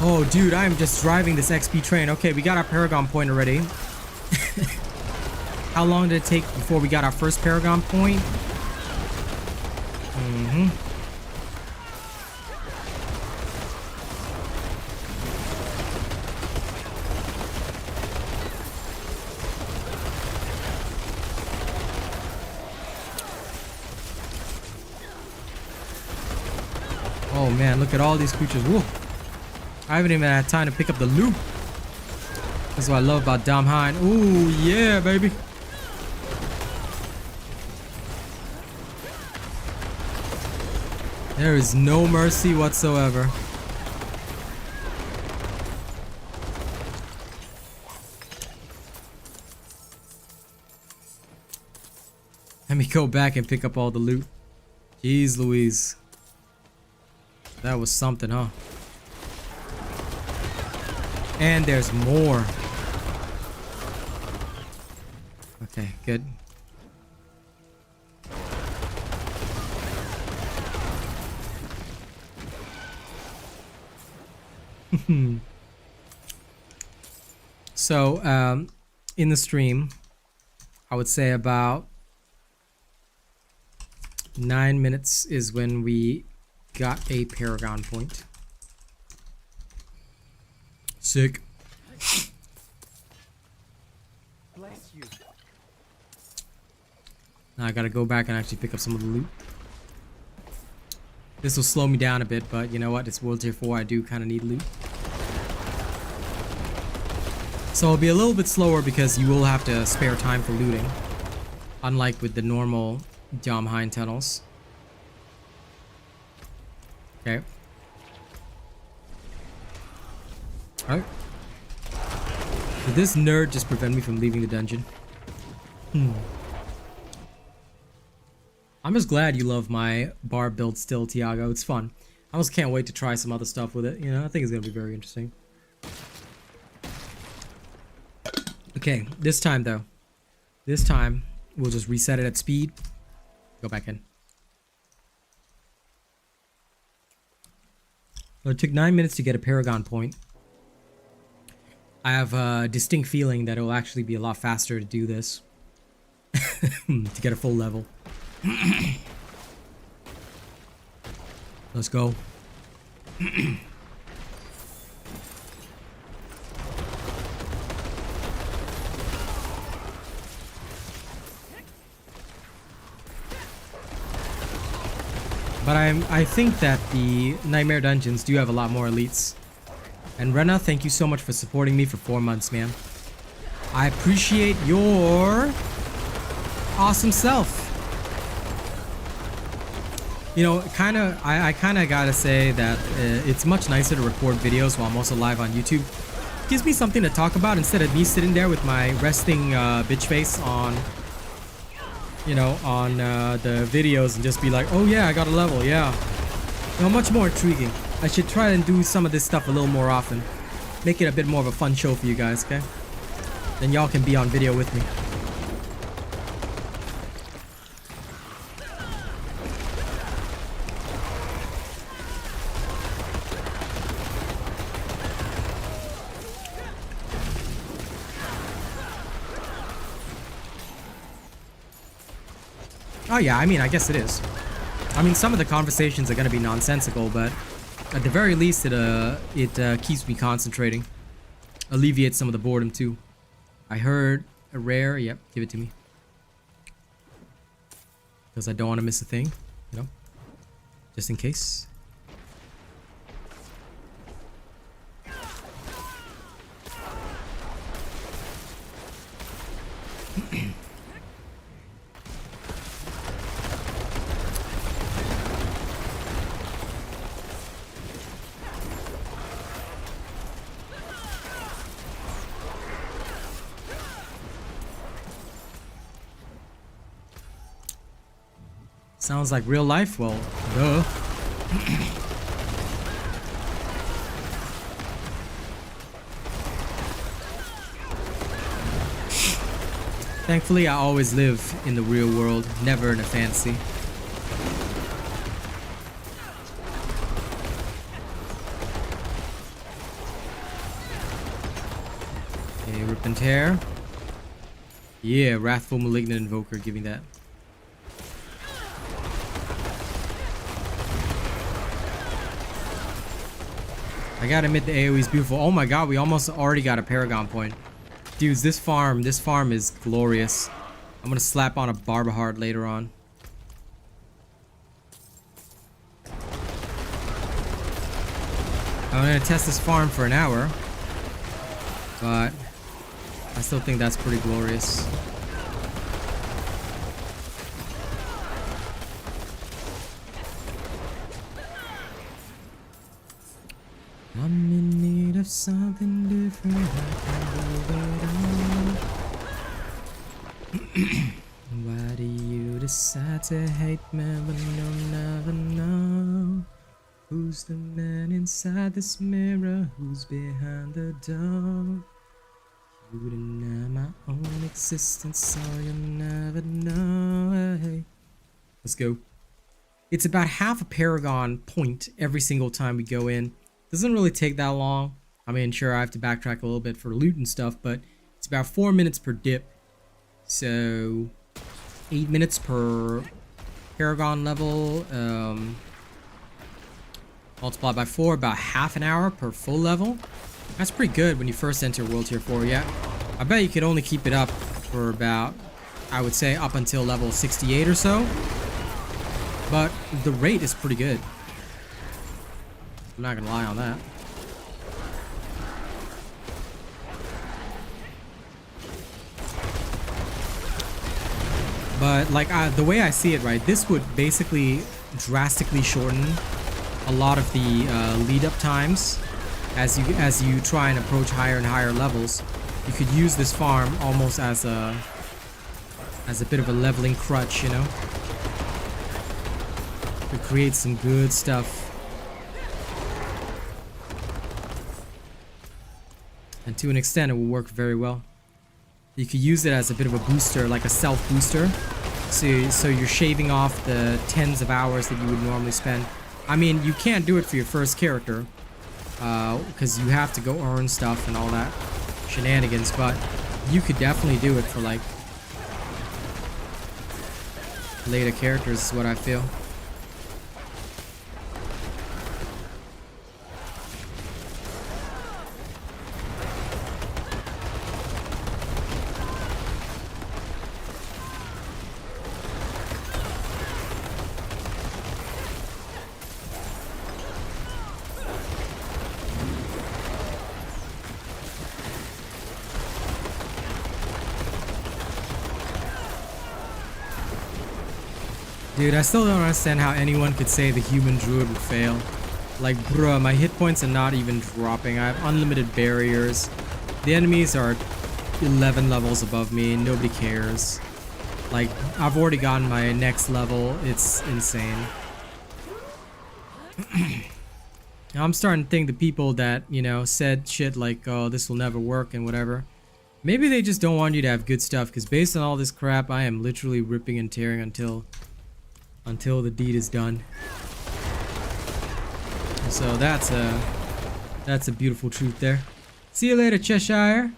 Oh, dude, I am just driving this XP train. Okay, we got our Paragon point already. How long did it take before we got our first Paragon point? Oh man, look at all these creatures. Whoa. I haven't even had time to pick up the loot. That's what I love about Dom Hine. Ooh, yeah, baby. There is no mercy whatsoever. Let me go back and pick up all the loot. Jeez Louise. That was something, huh? And there's more. Okay, good. So, in the stream, I would say about 9 minutes is when we got a Paragon point. Sick. Bless you. Now I gotta go back and actually pick up some of the loot. This will slow me down a bit, but you know what? It's World Tier 4. I do kind of need loot. So it'll be a little bit slower because you will have to spare time for looting. Unlike with the normal Dom Hine tunnels. Okay. Alright. Did this nerd just prevent me from leaving the dungeon? I'm just glad you love my bar build still, Tiago. It's fun. I just can't wait to try some other stuff with it. You know, I think it's gonna be very interesting. Okay, this time though. This time, we'll just reset it at speed. Go back in. Well, it took 9 minutes to get a Paragon point. I have a distinct feeling that it will actually be a lot faster to do this. To get a full level. Let's go. But I think that the Nightmare Dungeons do have a lot more elites. And Rena, thank you so much for supporting me for 4 months, man. I appreciate your awesome self. You know, I kind of gotta say that it's much nicer to record videos while I'm also live on YouTube. It gives me something to talk about instead of me sitting there with my resting bitch face on, you know, on the videos and just be like, oh yeah, I got a level, yeah. You know, much more intriguing. I should try and do some of this stuff a little more often. Make it a bit more of a fun show for you guys, okay? Then y'all can be on video with me. Oh yeah, I mean, I guess it is. I mean, some of the conversations are gonna be nonsensical, but at the very least, it keeps me concentrating. Alleviates some of the boredom too. I heard a rare. Yep, give it to me. Because I don't want to miss a thing, you know, just in case. Sounds like real life. Well, duh. Thankfully, I always live in the real world, never in a fantasy. Rip and tear. Yeah, Wrathful Malignant Invoker, giving that. I gotta admit the AoE is beautiful. Oh my god, we almost already got a Paragon point. Dudes, this farm is glorious. I'm gonna slap on a Barber Heart later on. I'm gonna test this farm for an hour, but I still think that's pretty glorious. I'm in need of something different. Why do you decide to hate me when you'll never know? Who's the man inside this mirror? Who's behind the door? You deny my own existence, so you'll never know. Hey. Let's go. It's about half a Paragon point every single time we go in. Doesn't really take that long. I mean, sure, I have to backtrack a little bit for loot and stuff, but it's about 4 minutes per dip. So 8 minutes per Paragon level. Multiplied by 4, about half an hour per full level. That's pretty good when you first enter World Tier 4, yeah. I bet you could only keep it up for about, I would say, up until level 68 or so. But the rate is pretty good. I'm not gonna lie on that. But like the way I see it, right, this would basically drastically shorten a lot of the lead up times as you try and approach higher and higher levels. You could use this farm almost as a bit of a leveling crutch, you know, to create some good stuff. And to an extent, it will work very well. You could use it as a bit of a booster, like a self booster. So you're shaving off the tens of hours that you would normally spend. I mean, you can't do it for your first character, because you have to go earn stuff and all that shenanigans, but you could definitely do it for like later characters is what I feel. Dude, I still don't understand how anyone could say the human druid would fail. Like, bruh, my hit points are not even dropping. I have unlimited barriers. The enemies are 11 levels above me. Nobody cares. Like, I've already gotten my next level. It's insane. I'm starting to think the people that, you know, said shit like, oh, this will never work and whatever. Maybe they just don't want you to have good stuff, because based on all this crap, I am literally ripping and tearing until the deed is done. So that's a beautiful truth there. See you later, Cheshire.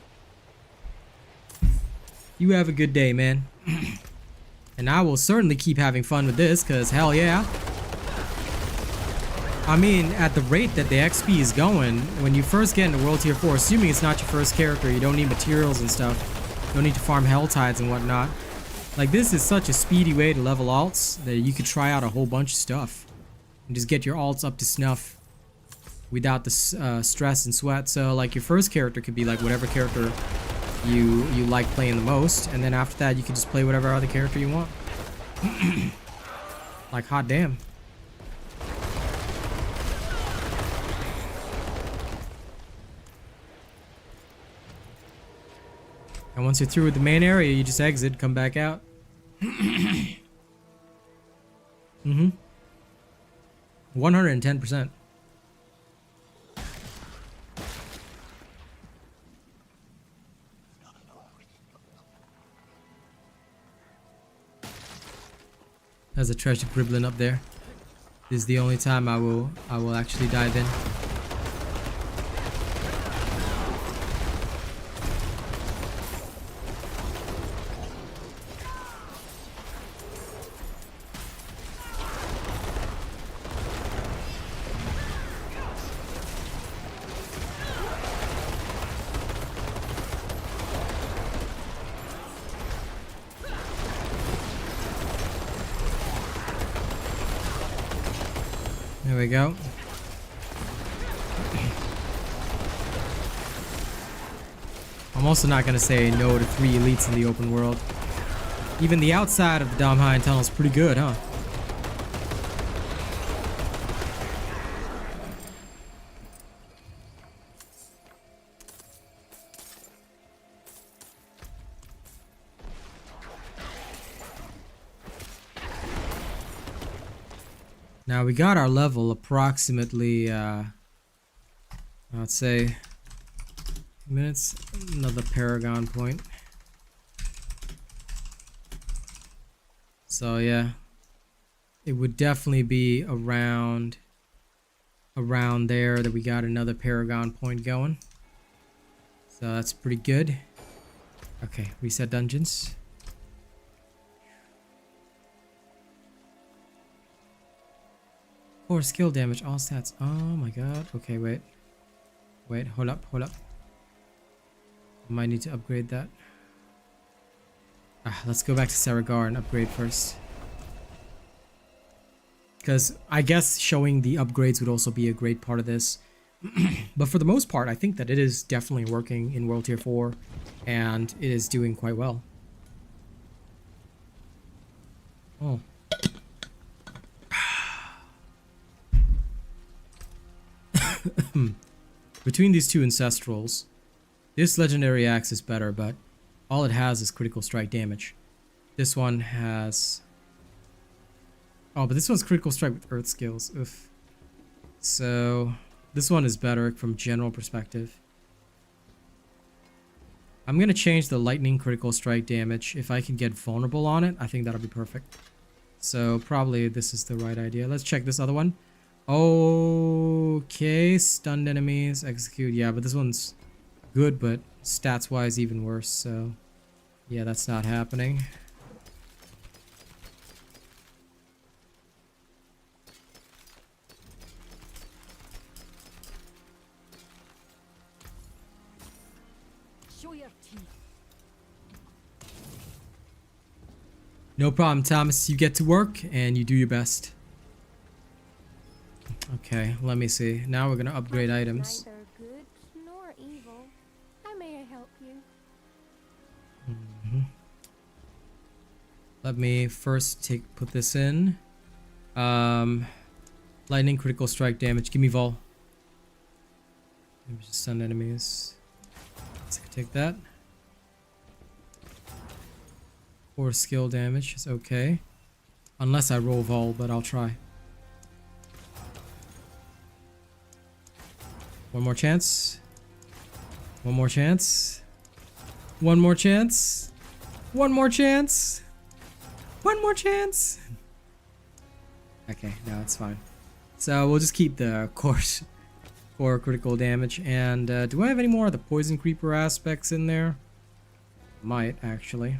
You have a good day, man. And I will certainly keep having fun with this, because hell yeah. I mean, at the rate that the XP is going, when you first get into World Tier 4, assuming it's not your first character, you don't need materials and stuff. You don't need to farm hell tides and whatnot. Like, this is such a speedy way to level alts that you could try out a whole bunch of stuff and just get your alts up to snuff without the stress and sweat. So like, your first character could be like whatever character you like playing the most, and then after that you can just play whatever other character you want. Like, hot damn. And once you're through with the main area, you just exit, come back out. 110%. There's a treasure gribbling up there. This is the only time I will actually dive in. There we go. I'm also not going to say no to 3 elites in the open world. Even the outside of the Domheim tunnel is pretty good, huh? Now we got our level approximately, I'd say minutes, another Paragon point. So yeah, it would definitely be around there that we got another Paragon point going. So that's pretty good. Okay, reset dungeons. Or skill damage, all stats. Oh my god. Okay, wait. Wait, hold up. I might need to upgrade that. Let's go back to Saragar and upgrade first. Because I guess showing the upgrades would also be a great part of this. But for the most part, I think that it is definitely working in World Tier 4. And it is doing quite well. Oh. Between these two Ancestrals, this Legendary Axe is better, but all it has is critical strike damage. This one has... Oh, but this one's critical strike with Earth skills. Oof. So, this one is better from general perspective. I'm going to change the lightning critical strike damage. If I can get vulnerable on it, I think that'll be perfect. So, probably this is the right idea. Let's check this other one. Okay, stunned enemies, execute. Yeah, but this one's good, but stats-wise even worse, so... Yeah, that's not happening. Show your teeth. No problem, Thomas. You get to work, and you do your best. Okay, let me see. Now we're gonna upgrade items. Neither good nor evil. How may I help you? Let me first put this in. Lightning critical strike damage. Give me Vol. Let me just stun enemies. So I can take that. 4 skill damage is okay. Unless I roll Vol, but I'll try. One more chance. One more chance. One more chance. One more chance. One more chance. Okay, no, it's fine. So we'll just keep the core critical damage. And do I have any more of the poison creeper aspects in there? Might, actually.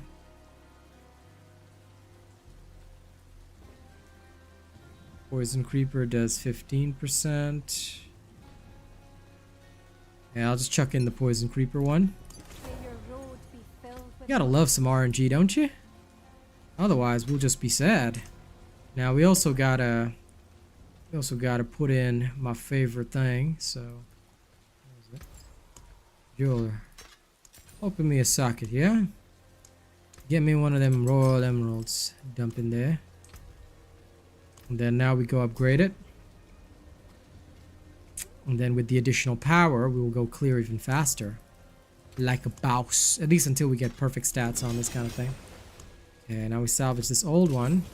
Poison creeper does 15%. Yeah, I'll just chuck in the poison creeper one. You gotta love some RNG, don't you? Otherwise, we'll just be sad. Now we also gotta put in my favorite thing. So, what is it? Jeweler, open me a socket, yeah. Get me one of them royal emeralds. Dump in there. And then now we go upgrade it. And then with the additional power, we will go clear even faster. Like a boss. At least until we get perfect stats on this kind of thing. Okay, now we salvage this old one.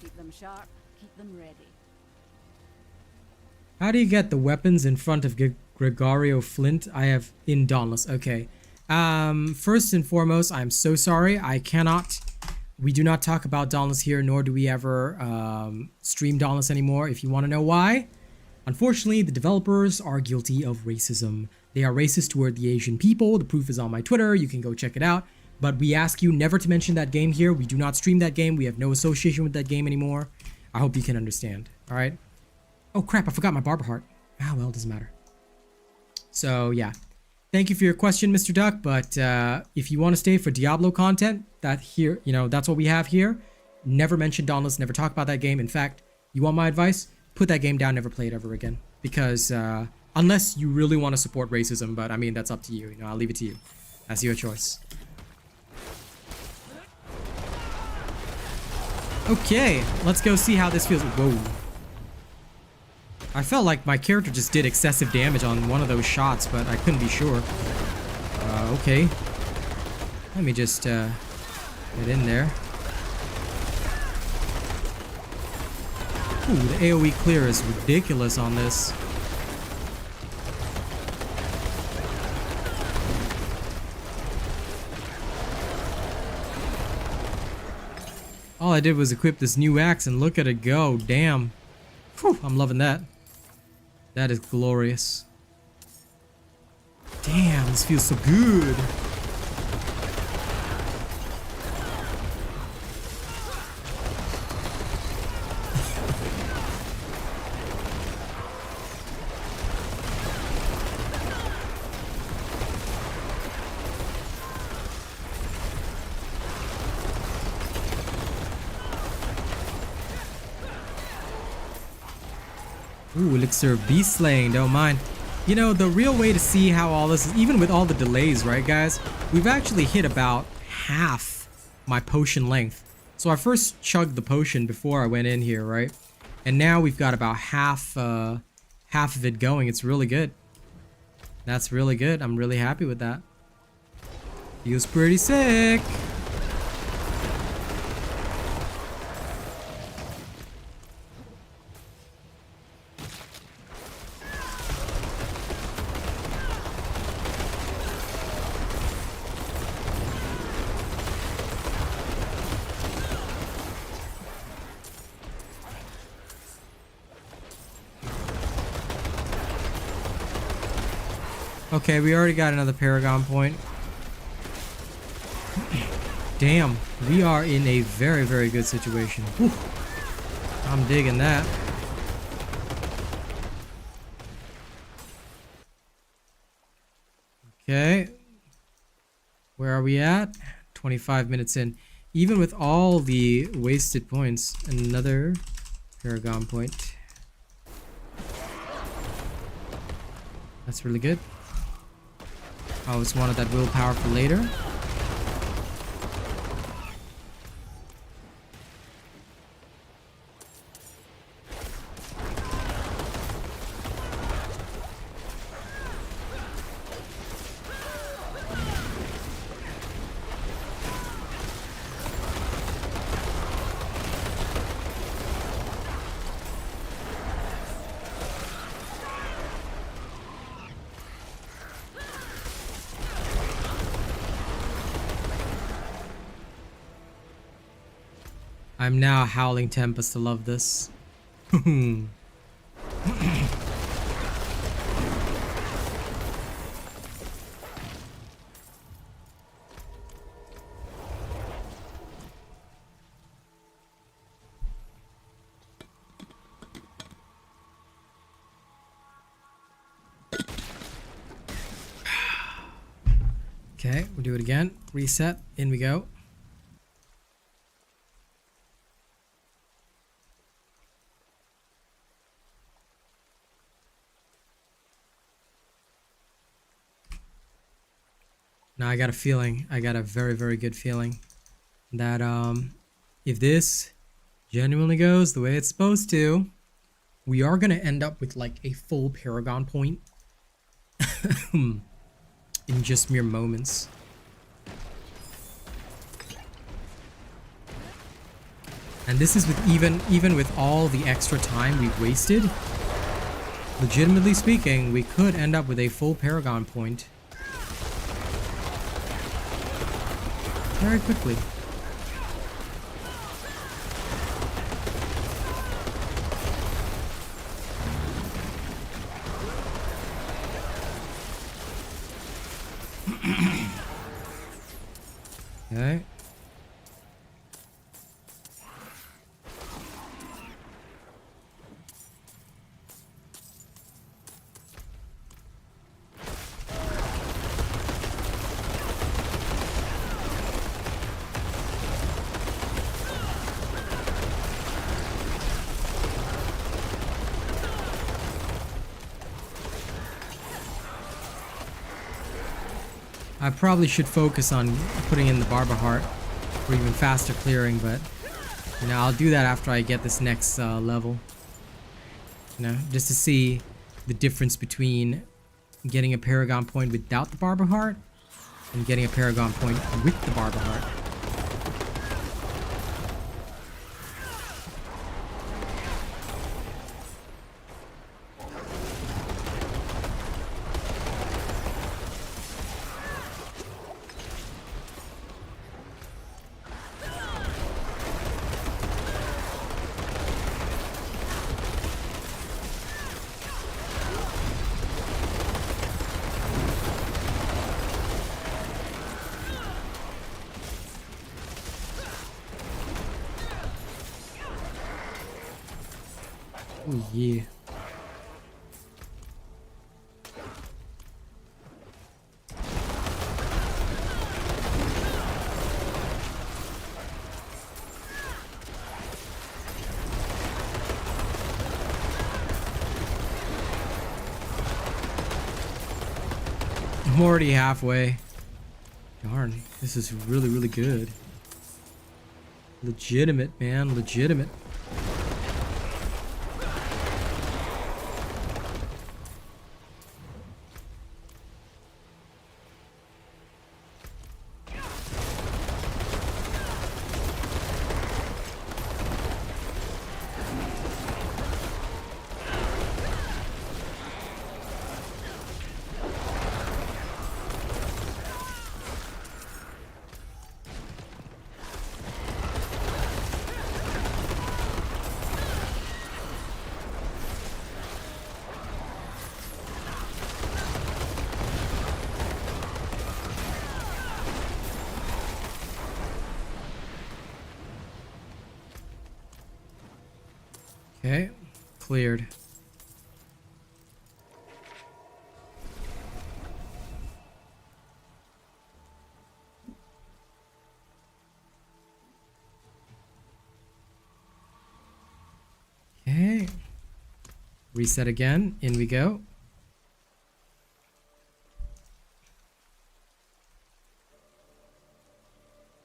Keep them sharp, keep them ready. How do you get the weapons in front of Gregorio Flint? I have in Dauntless. Okay. First and foremost, I'm so sorry. I cannot... We do not talk about Dauntless here, nor do we ever stream Dauntless anymore. If you want to know why, unfortunately, the developers are guilty of racism. They are racist toward the Asian people. The proof is on my Twitter. You can go check it out. But we ask you never to mention that game here. We do not stream that game. We have no association with that game anymore. I hope you can understand. All right. Oh, crap. I forgot my Barber heart. Ah, well, it doesn't matter. So, yeah. Thank you for your question, Mr. Duck, but if you want to stay for Diablo content, that's what we have here. Never mention Dauntless, never talk about that game. In fact, You want my advice? Put that game down, never play it ever again. Because unless you really want to support racism, but I mean, that's up to you. You know, I'll leave it to you. That's your choice. Okay, let's go see how this feels. Whoa. I felt like my character just did excessive damage on one of those shots, but I couldn't be sure. Okay. Let me just get in there. Ooh, the AoE clear is ridiculous on this. All I did was equip this new axe and look at it go. Damn. Whew, I'm loving that. That is glorious. Damn, this feels so good. Ooh, elixir of beast slaying, don't mind. You know, the real way to see how all this is, even with all the delays, right guys? We've actually hit about half my potion length. So I first chugged the potion before I went in here, right? And now we've got about half of it going. It's really good. That's really good. I'm really happy with that. Feels pretty sick. Okay, we already got another Paragon point. Damn, we are in a very, very good situation. Whew. I'm digging that. Okay. Where are we at? 25 minutes in. Even with all the wasted points, another Paragon point. That's really good. I always wanted that willpower for later. I'm now howling Tempest to love this. Okay, we'll do it again. Reset. In we go. Now I got a feeling, I got a very, very good feeling that if this genuinely goes the way it's supposed to, we are going to end up with like a full Paragon point in just mere moments. And this is with even with all the extra time we've wasted. Legitimately speaking, we could end up with a full Paragon point very quickly. Okay. I probably should focus on putting in the Barber Heart for even faster clearing, but you know, I'll do that after I get this next level. You know, just to see the difference between getting a Paragon point without the Barber Heart and getting a Paragon point with the Barber Heart. Oh yeah. I'm already halfway. Darn, this is really, really good. Legitimate, man, legitimate. Okay, cleared. Okay. Reset again. In we go.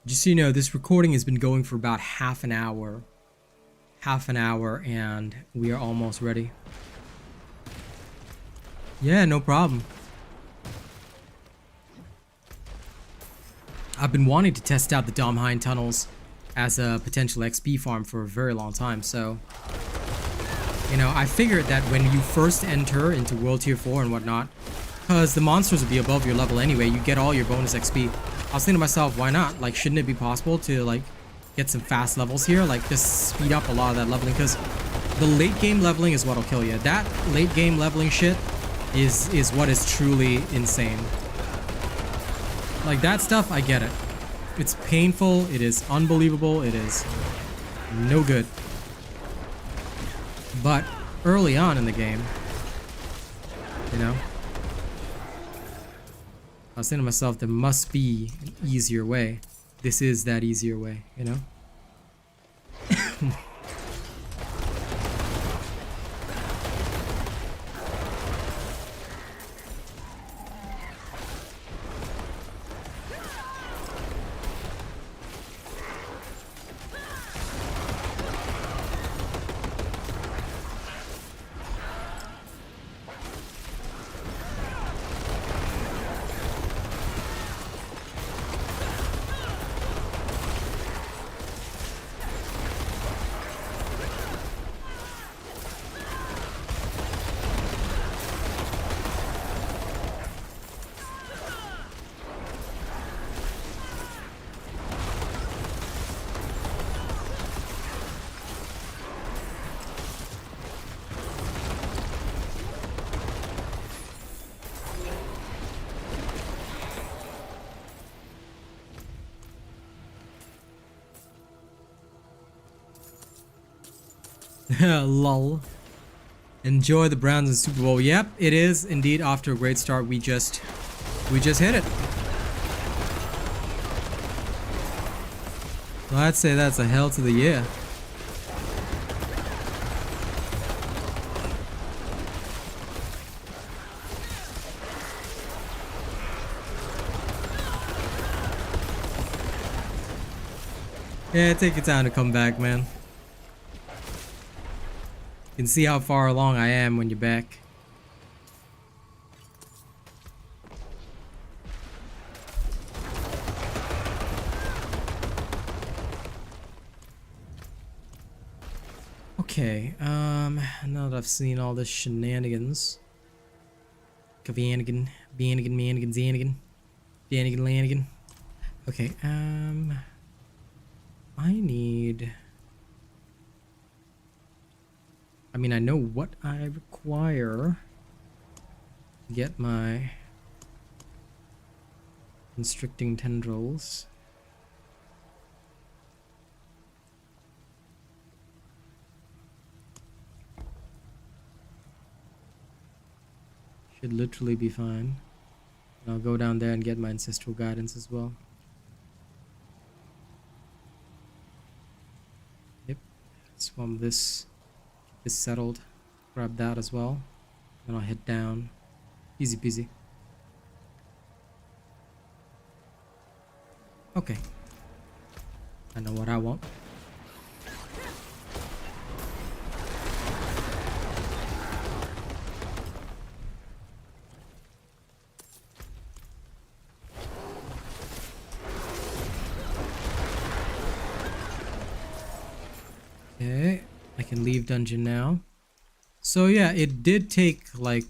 Just so you know, this recording has been going for about half an hour. And we are almost ready. Yeah, no problem. I've been wanting to test out the Domheim tunnels as a potential XP farm for a very long time, so you know, I figured that when you first enter into World Tier 4 and whatnot, because the monsters will be above your level anyway, you get all your bonus XP. I was thinking to myself, why not? Like, shouldn't it be possible to like get some fast levels here, like just speed up a lot of that leveling, because the late game leveling is what'll kill you. That late game leveling shit is what is truly insane. Like that stuff, I get it. It's painful, it is unbelievable, it is no good. But early on in the game, you know, I was saying to myself, there must be an easier way. This is that easier way, you know? Lol. Enjoy the Browns in Super Bowl. Yep, it is indeed off to a great start. We just hit it. Well, I'd say that's a hell to the yeah. Yeah, take your time to come back, man. You can see how far along I am when you're back. Okay, now that I've seen all this shenanigans. Kavanigan, Banigan, Manigan, Zanigan, Danigan, Lanigan. Okay, I need... I mean, I know what I require to get my constricting tendrils. Should literally be fine. And I'll go down there and get my ancestral guidance as well. Yep. Swamp this. Get this settled. Grab that as well. Then I'll head down. Easy peasy. Okay. I know what I want. Okay, I can leave dungeon now. So yeah, it did take like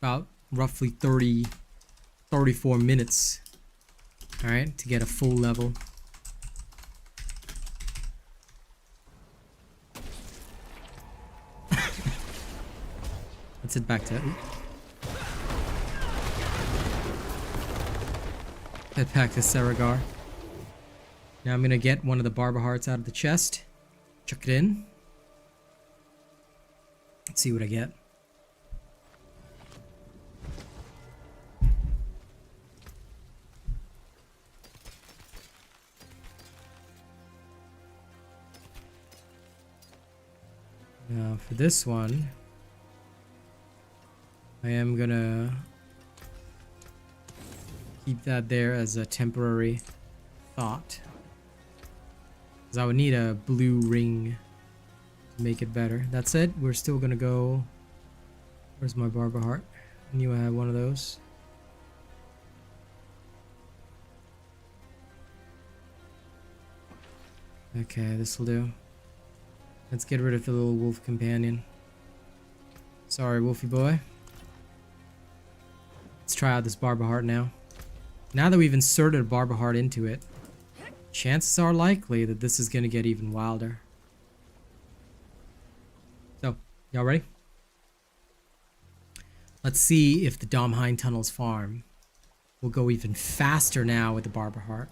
about roughly 34 minutes, all right, to get a full level. Let's head back to Saragar. Now I'm gonna get one of the Barber hearts out of the chest. Chuck it in. Let's see what I get. Now for this one, I am gonna keep that there as a temporary thought. Because I would need a blue ring to make it better. That said, we're still gonna go... Where's my Barber heart? I knew I had one of those. Okay, this'll do. Let's get rid of the little wolf companion. Sorry, wolfy boy. Let's try out this Barber heart now. Now that we've inserted a Barber heart into it, chances are likely that this is going to get even wilder. So, y'all ready? Let's see if the Domheim Tunnels farm will go even faster now with the Barber heart.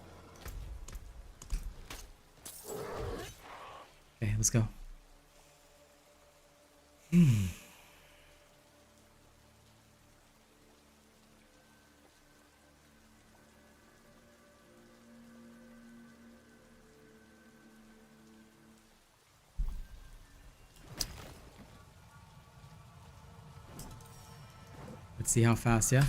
Okay, let's go. Let's see how fast, yeah?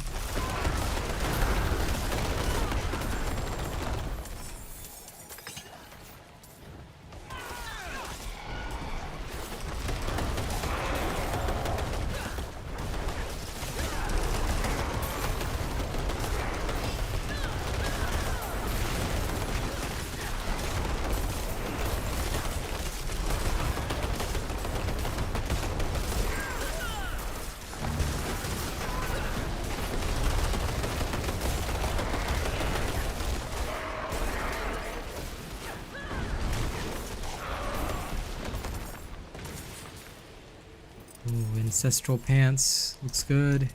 Ooh, ancestral pants. Looks good.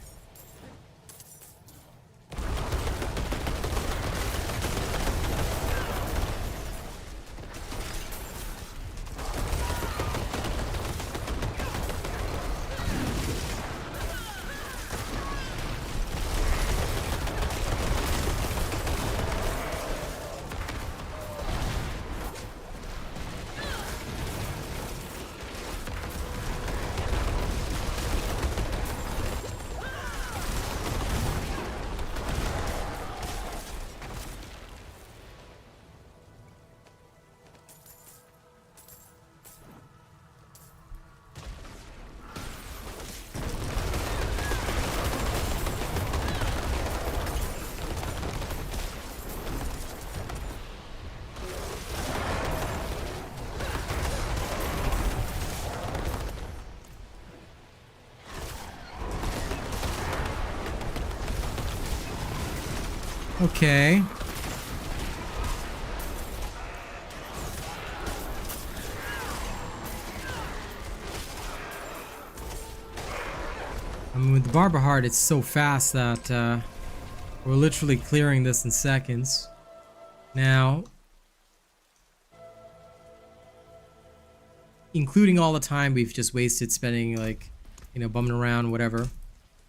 Okay. I mean, with the Barber Heart, it's so fast that we're literally clearing this in seconds. Now, including all the time we've just wasted spending, like, you know, bumming around, whatever,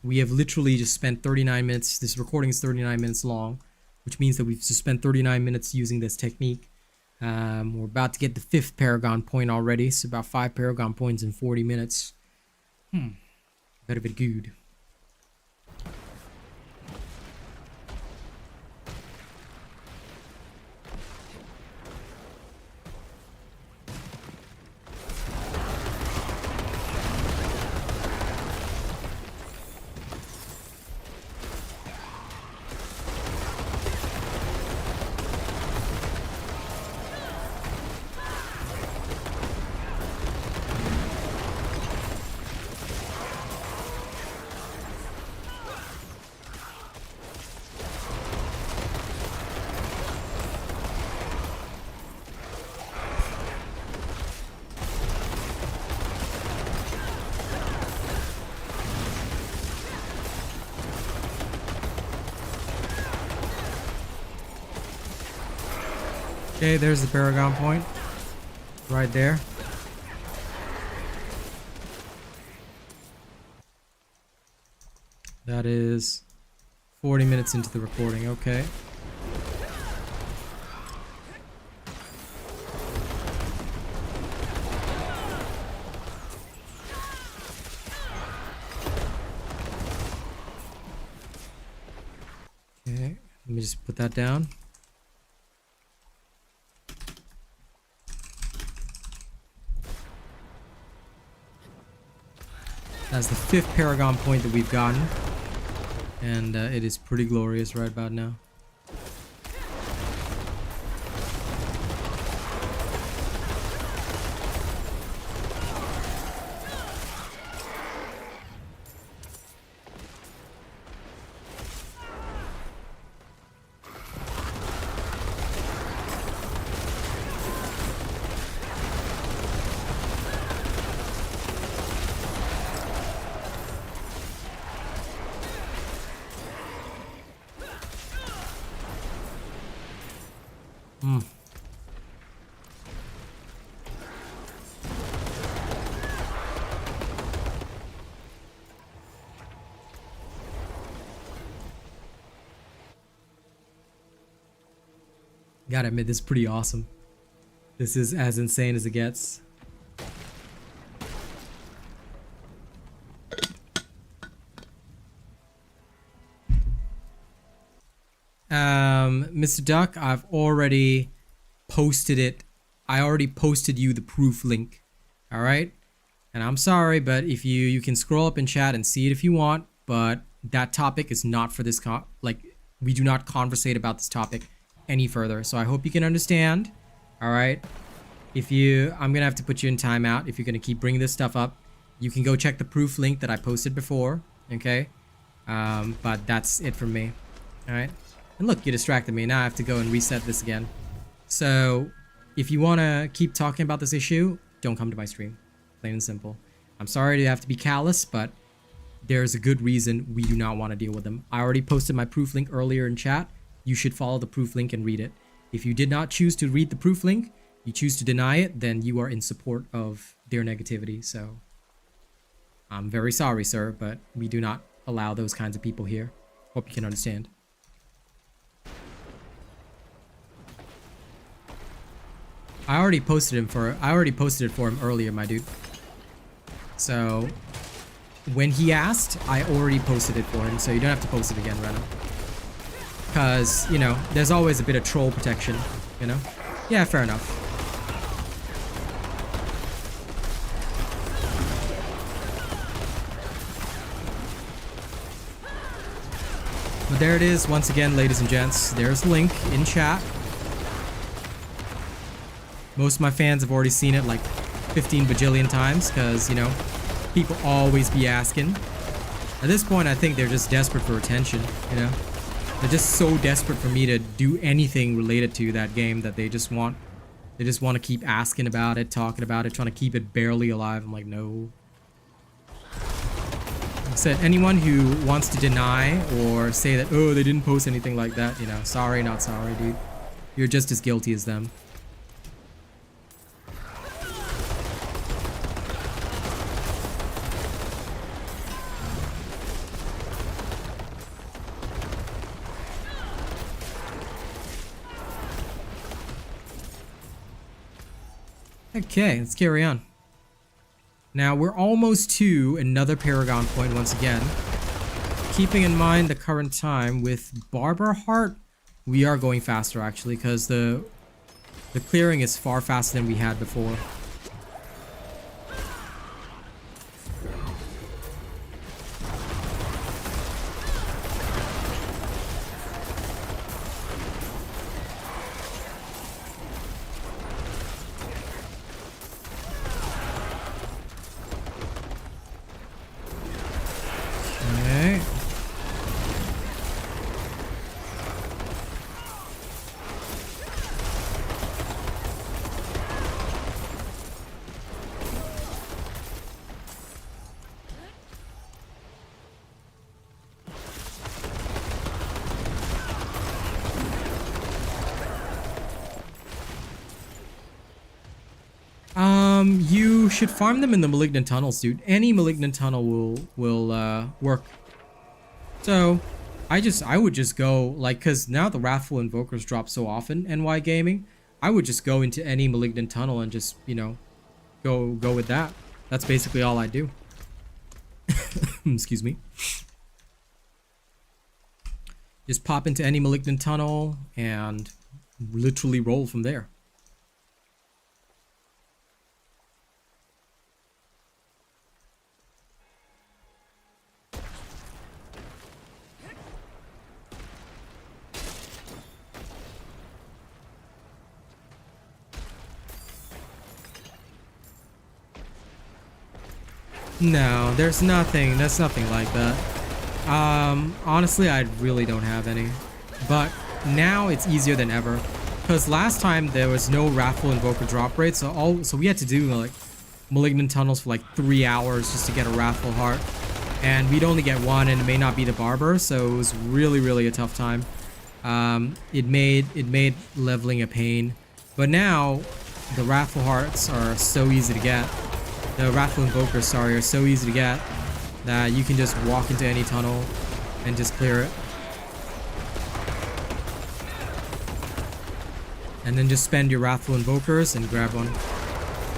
we have literally just spent 39 minutes. This recording is 39 minutes long, which means that we've just spent 39 minutes using this technique. We're about to get the 5th Paragon point already, so about 5 Paragon points in 40 minutes. Better be good. Okay, there's the Paragon point. Right there. That is 40 minutes into the recording, okay. Okay, let me just put that down. That's the 5th Paragon point that we've gotten. And it is pretty glorious right about now. Gotta admit, this is pretty awesome. This is as insane as it gets. Mr. Duck, I've already posted it. I already posted you the proof link. All right? And I'm sorry, but if you can scroll up in chat and see it if you want, but that topic is not for this we do not conversate about this topic any further. So I hope you can understand. All right? I'm gonna have to put you in timeout if you're gonna keep bringing this stuff up. You can go check the proof link that I posted before, okay? But that's it from me. All right? And look, you distracted me. Now I have to go and reset this again. So if you want to keep talking about this issue, don't come to my stream. Plain and simple. I'm sorry to have to be callous, but there's a good reason we do not want to deal with them. I already posted my proof link earlier in chat. You should follow the proof link and read it. If you did not choose to read the proof link, you choose to deny it, then you are in support of their negativity. So I'm very sorry, sir, but we do not allow those kinds of people here. Hope you can understand. I already posted it for him earlier, my dude. So when he asked, I already posted it for him, so you don't have to post it again, Rena. Because, you know, there's always a bit of troll protection, you know? Yeah, fair enough. But there it is, once again, ladies and gents. There's the link in chat. Most of my fans have already seen it like 15 bajillion times because, you know, people always be asking. At this point, I think they're just desperate for attention, you know? They're just so desperate for me to do anything related to that game that they just want to keep asking about it, talking about it, trying to keep it barely alive. I'm like, no. Like I said, anyone who wants to deny or say that, oh, they didn't post anything like that, you know, sorry, not sorry, dude. You're just as guilty as them. Okay, let's carry on. Now we're almost to another Paragon point once again. Keeping in mind the current time with Barber Heart, we are going faster actually because the clearing is far faster than we had before. You should farm them in the Malignant Tunnels, dude. Any Malignant Tunnel will work. So, I would just go, like, cause now the Wrathful Invokers drop so often, NY Gaming, I would just go into any Malignant Tunnel and just, you know, go with that. That's basically all I do. Excuse me. Just pop into any Malignant Tunnel and literally roll from there. No, there's nothing like that. Honestly, I really don't have any. But now it's easier than ever. Because last time there was no Wrathful Invoker drop rate, so we had to do like Malignant Tunnels for like 3 hours just to get a Wrathful Heart. And we'd only get one and it may not be the Barber, so it was really a tough time. It made leveling a pain. But now the Wrathful Hearts are so easy to get. The Wrathful Invokers, sorry, are so easy to get that you can just walk into any tunnel and just clear it. And then just spend your Wrathful Invokers and grab one.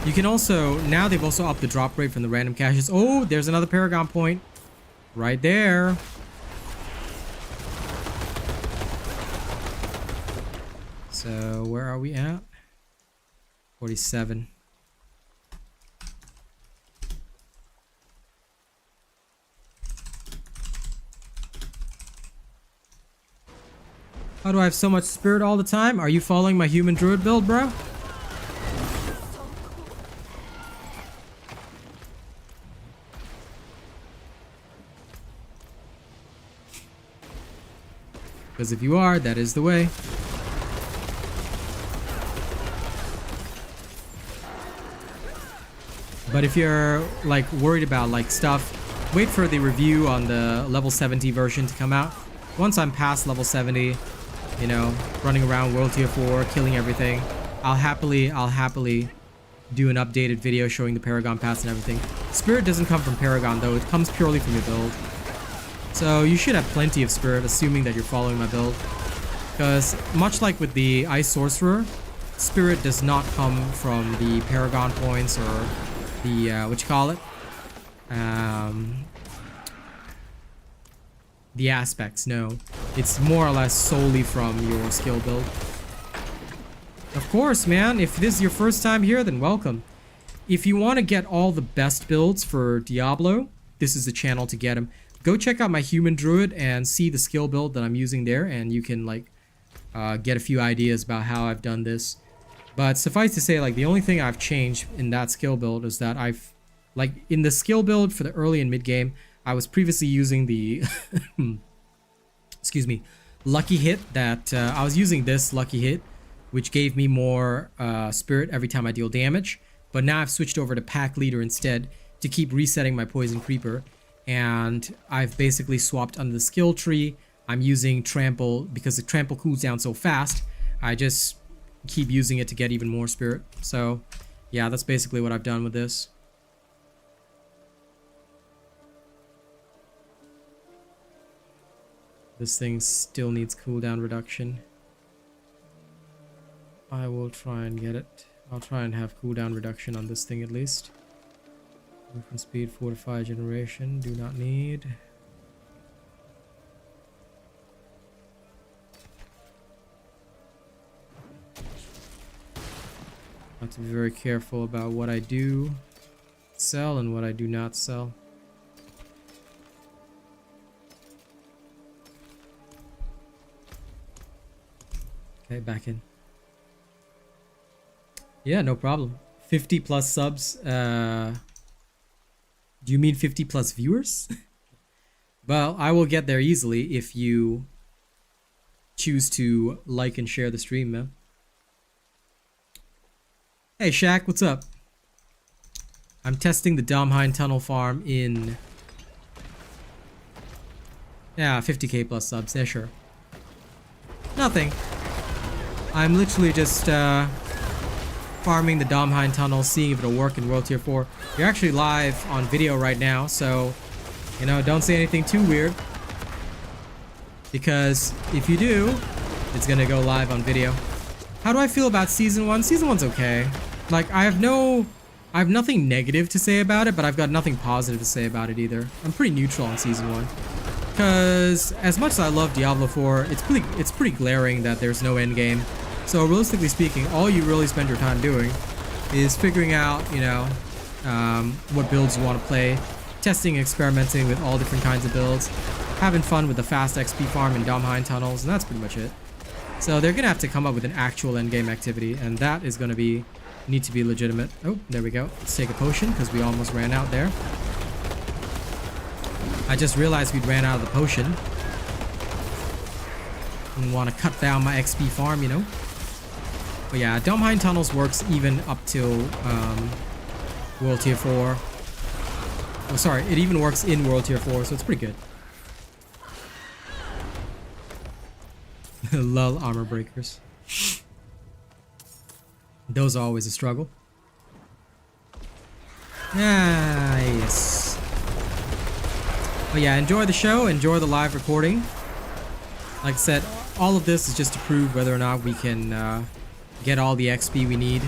You can also, now they've also upped the drop rate from the random caches. Oh, there's another Paragon point. Right there. So, where are we at? 47. How do I have so much spirit all the time? Are you following my human druid build, bro? Because if you are, that is the way. But if you're like worried about like stuff, wait for the review on the level 70 version to come out. Once I'm past level 70, you know, running around World Tier 4, killing everything, I'll happily do an updated video showing the Paragon Pass and everything. Spirit doesn't come from Paragon though, it comes purely from your build. So you should have plenty of Spirit, assuming that you're following my build. Because much like with the Ice Sorcerer, Spirit does not come from the Paragon points or the, what you call it? The aspects, no. It's more or less solely from your skill build. Of course, man. If this is your first time here, then welcome. If you want to get all the best builds for Diablo, this is the channel to get them. Go check out my human druid and see the skill build that I'm using there, and you can like get a few ideas about how I've done this. But suffice to say, like the only thing I've changed in that skill build is that I've, like in the skill build for the early and mid game, I was previously using the excuse me, lucky hit that I was using this lucky hit, which gave me more spirit every time I deal damage. But now I've switched over to pack leader instead to keep resetting my poison creeper. And I've basically swapped under the skill tree. I'm using trample because the trample cools down so fast. I just keep using it to get even more spirit. So yeah, that's basically what I've done with this. This thing still needs cooldown reduction. I will try and get it. I'll try and have cooldown reduction on this thing at least. Movement speed, fortify generation, do not need. I have to be very careful about what I do sell and what I do not sell. Okay, back in. Yeah, no problem. 50 plus subs. Do you mean 50 plus viewers? Well, I will get there easily if you choose to like and share the stream, man. Hey, Shaq, what's up? I'm testing the Domhind Tunnel farm in... Yeah, 50k plus subs. Yeah, sure. Nothing. I'm literally just farming the Domhind Tunnel, seeing if it'll work in World Tier 4. You're actually live on video right now, so, you know, don't say anything too weird. Because if you do, it's gonna go live on video. How do I feel about Season 1? Season 1's okay. Like, I have nothing negative to say about it, but I've got nothing positive to say about it either. I'm pretty neutral on Season 1. Because as much as I love Diablo 4, it's pretty glaring that there's no end game. So realistically speaking, all you really spend your time doing is figuring out, you know, what builds you want to play, testing and experimenting with all different kinds of builds, having fun with the fast XP farm and Domhind tunnels, and that's pretty much it. So they're gonna have to come up with an actual endgame activity, and that is gonna need to be legitimate. Oh, there we go. Let's take a potion because we almost ran out there. I just realized we'd ran out of the potion. And want to cut down my XP farm, you know. But yeah, Domhind tunnels works even up till World Tier 4. Oh, sorry, it even works in World Tier 4, so it's pretty good. Lull armor breakers. Those are always a struggle. Ah, yes. But yeah, enjoy the show, enjoy the live recording. Like I said, all of this is just to prove whether or not we can get all the XP we need.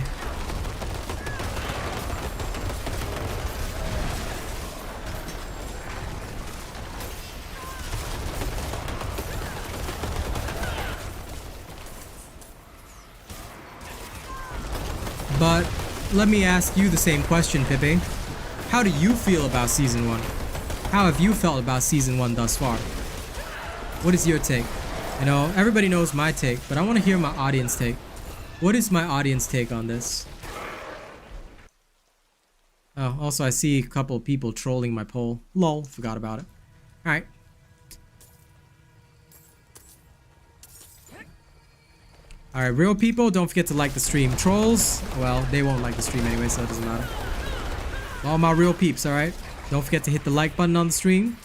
But let me ask you the same question, Pippe. How do you feel about Season 1? How have you felt about Season 1 thus far? What is your take? You know, everybody knows my take, but I want to hear my audience take. What is my audience take on this? Oh, also I see a couple of people trolling my poll. Lol, forgot about it. Alright. Alright, real people, don't forget to like the stream. Trolls, well, they won't like the stream anyway, so it doesn't matter. All my real peeps, alright? Don't forget to hit the like button on the stream.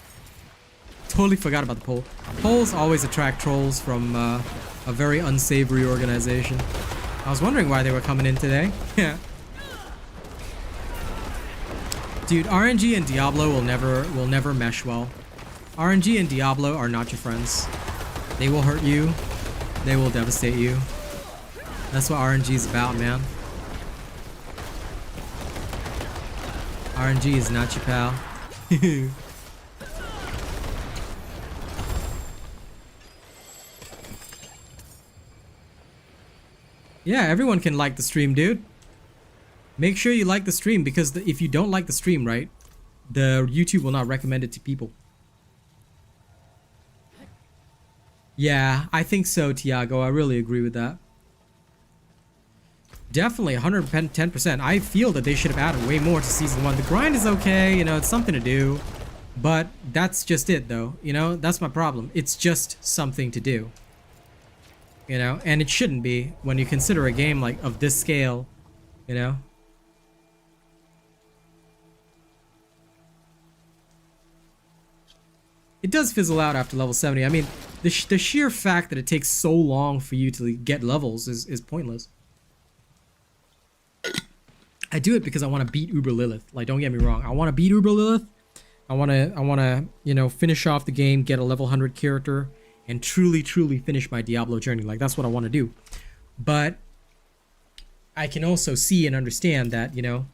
Totally forgot about the poll. Polls always attract trolls from a very unsavory organization. I was wondering why they were coming in today. Yeah. Dude, RNG and Diablo will never mesh well. RNG and Diablo are not your friends. They will hurt you. They will devastate you. That's what RNG is about, man. RNG is not your pal. Yeah, everyone can like the stream, dude. Make sure you like the stream because if you don't like the stream, right, the YouTube will not recommend it to people. Yeah, I think so, Tiago. I really agree with that. Definitely 110%. I feel that they should have added way more to Season 1. The grind is okay, you know, it's something to do. But that's just it though, you know, that's my problem. It's just something to do. You know, and it shouldn't be when you consider a game like of this scale, you know. It does fizzle out after level 70. I mean, the sheer fact that it takes so long for you to get levels is pointless. I do it because I want to beat Uber Lilith. Like, don't get me wrong. I want to beat Uber Lilith. I want to, you know, finish off the game, get a level 100 character, and truly finish my Diablo journey. Like, that's what I want to do. But I can also see and understand that, you know,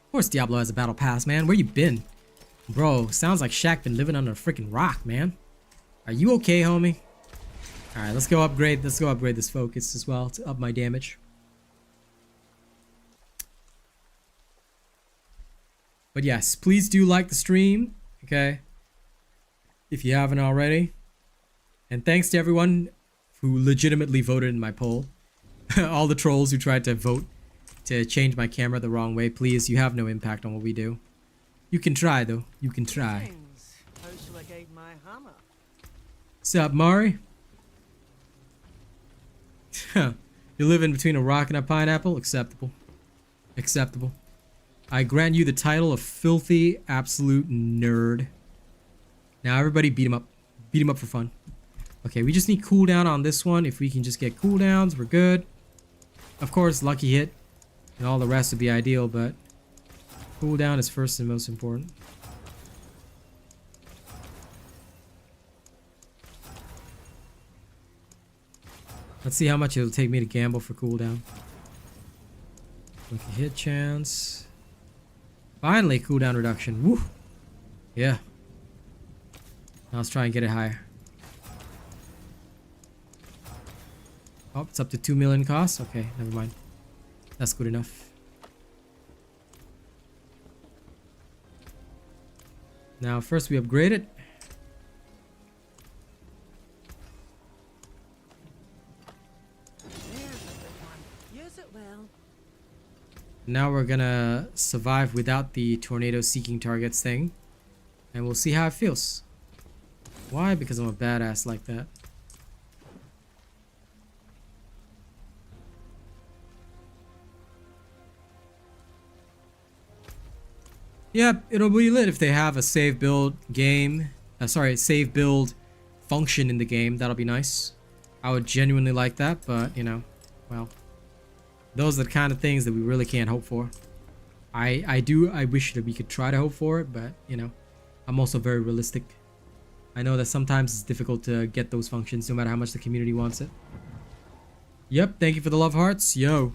of course Diablo has a battle pass, man. Where you been? Bro, sounds like Shaq been living under a freaking rock, man. Are you okay, homie? Alright, let's go upgrade. Let's go upgrade this focus as well to up my damage. But yes, please do like the stream, okay? If you haven't already. And thanks to everyone who legitimately voted in my poll. All the trolls who tried to vote to change my camera the wrong way. Please, you have no impact on what we do. You can try, though. You can try. How shall I guide my hammer? Sup, Mari? You're living between a rock and a pineapple? Acceptable. Acceptable. I grant you the title of filthy absolute nerd. Now everybody beat him up. Beat him up for fun. Okay, we just need cooldown on this one. If we can just get cooldowns, we're good. Of course, lucky hit. And all the rest would be ideal, but cooldown is first and most important. Let's see how much it'll take me to gamble for cooldown. Lucky hit chance. Finally, cooldown reduction. Woo! Yeah. Now let's try and get it higher. Oh, it's up to 2 million cost? Okay, never mind. That's good enough. Now, first we upgrade it. Use it well. Now we're gonna survive without the tornado seeking targets thing. And we'll see how it feels. Why? Because I'm a badass like that. Yep, it'll be lit if they have a save build game. Save build function in the game. That'll be nice. I would genuinely like that, but, you know, well, those are the kind of things that we really can't hope for. I wish that we could try to hope for it, but, you know, I'm also very realistic. I know that sometimes it's difficult to get those functions no matter how much the community wants it. Yep, thank you for the love hearts. Yo.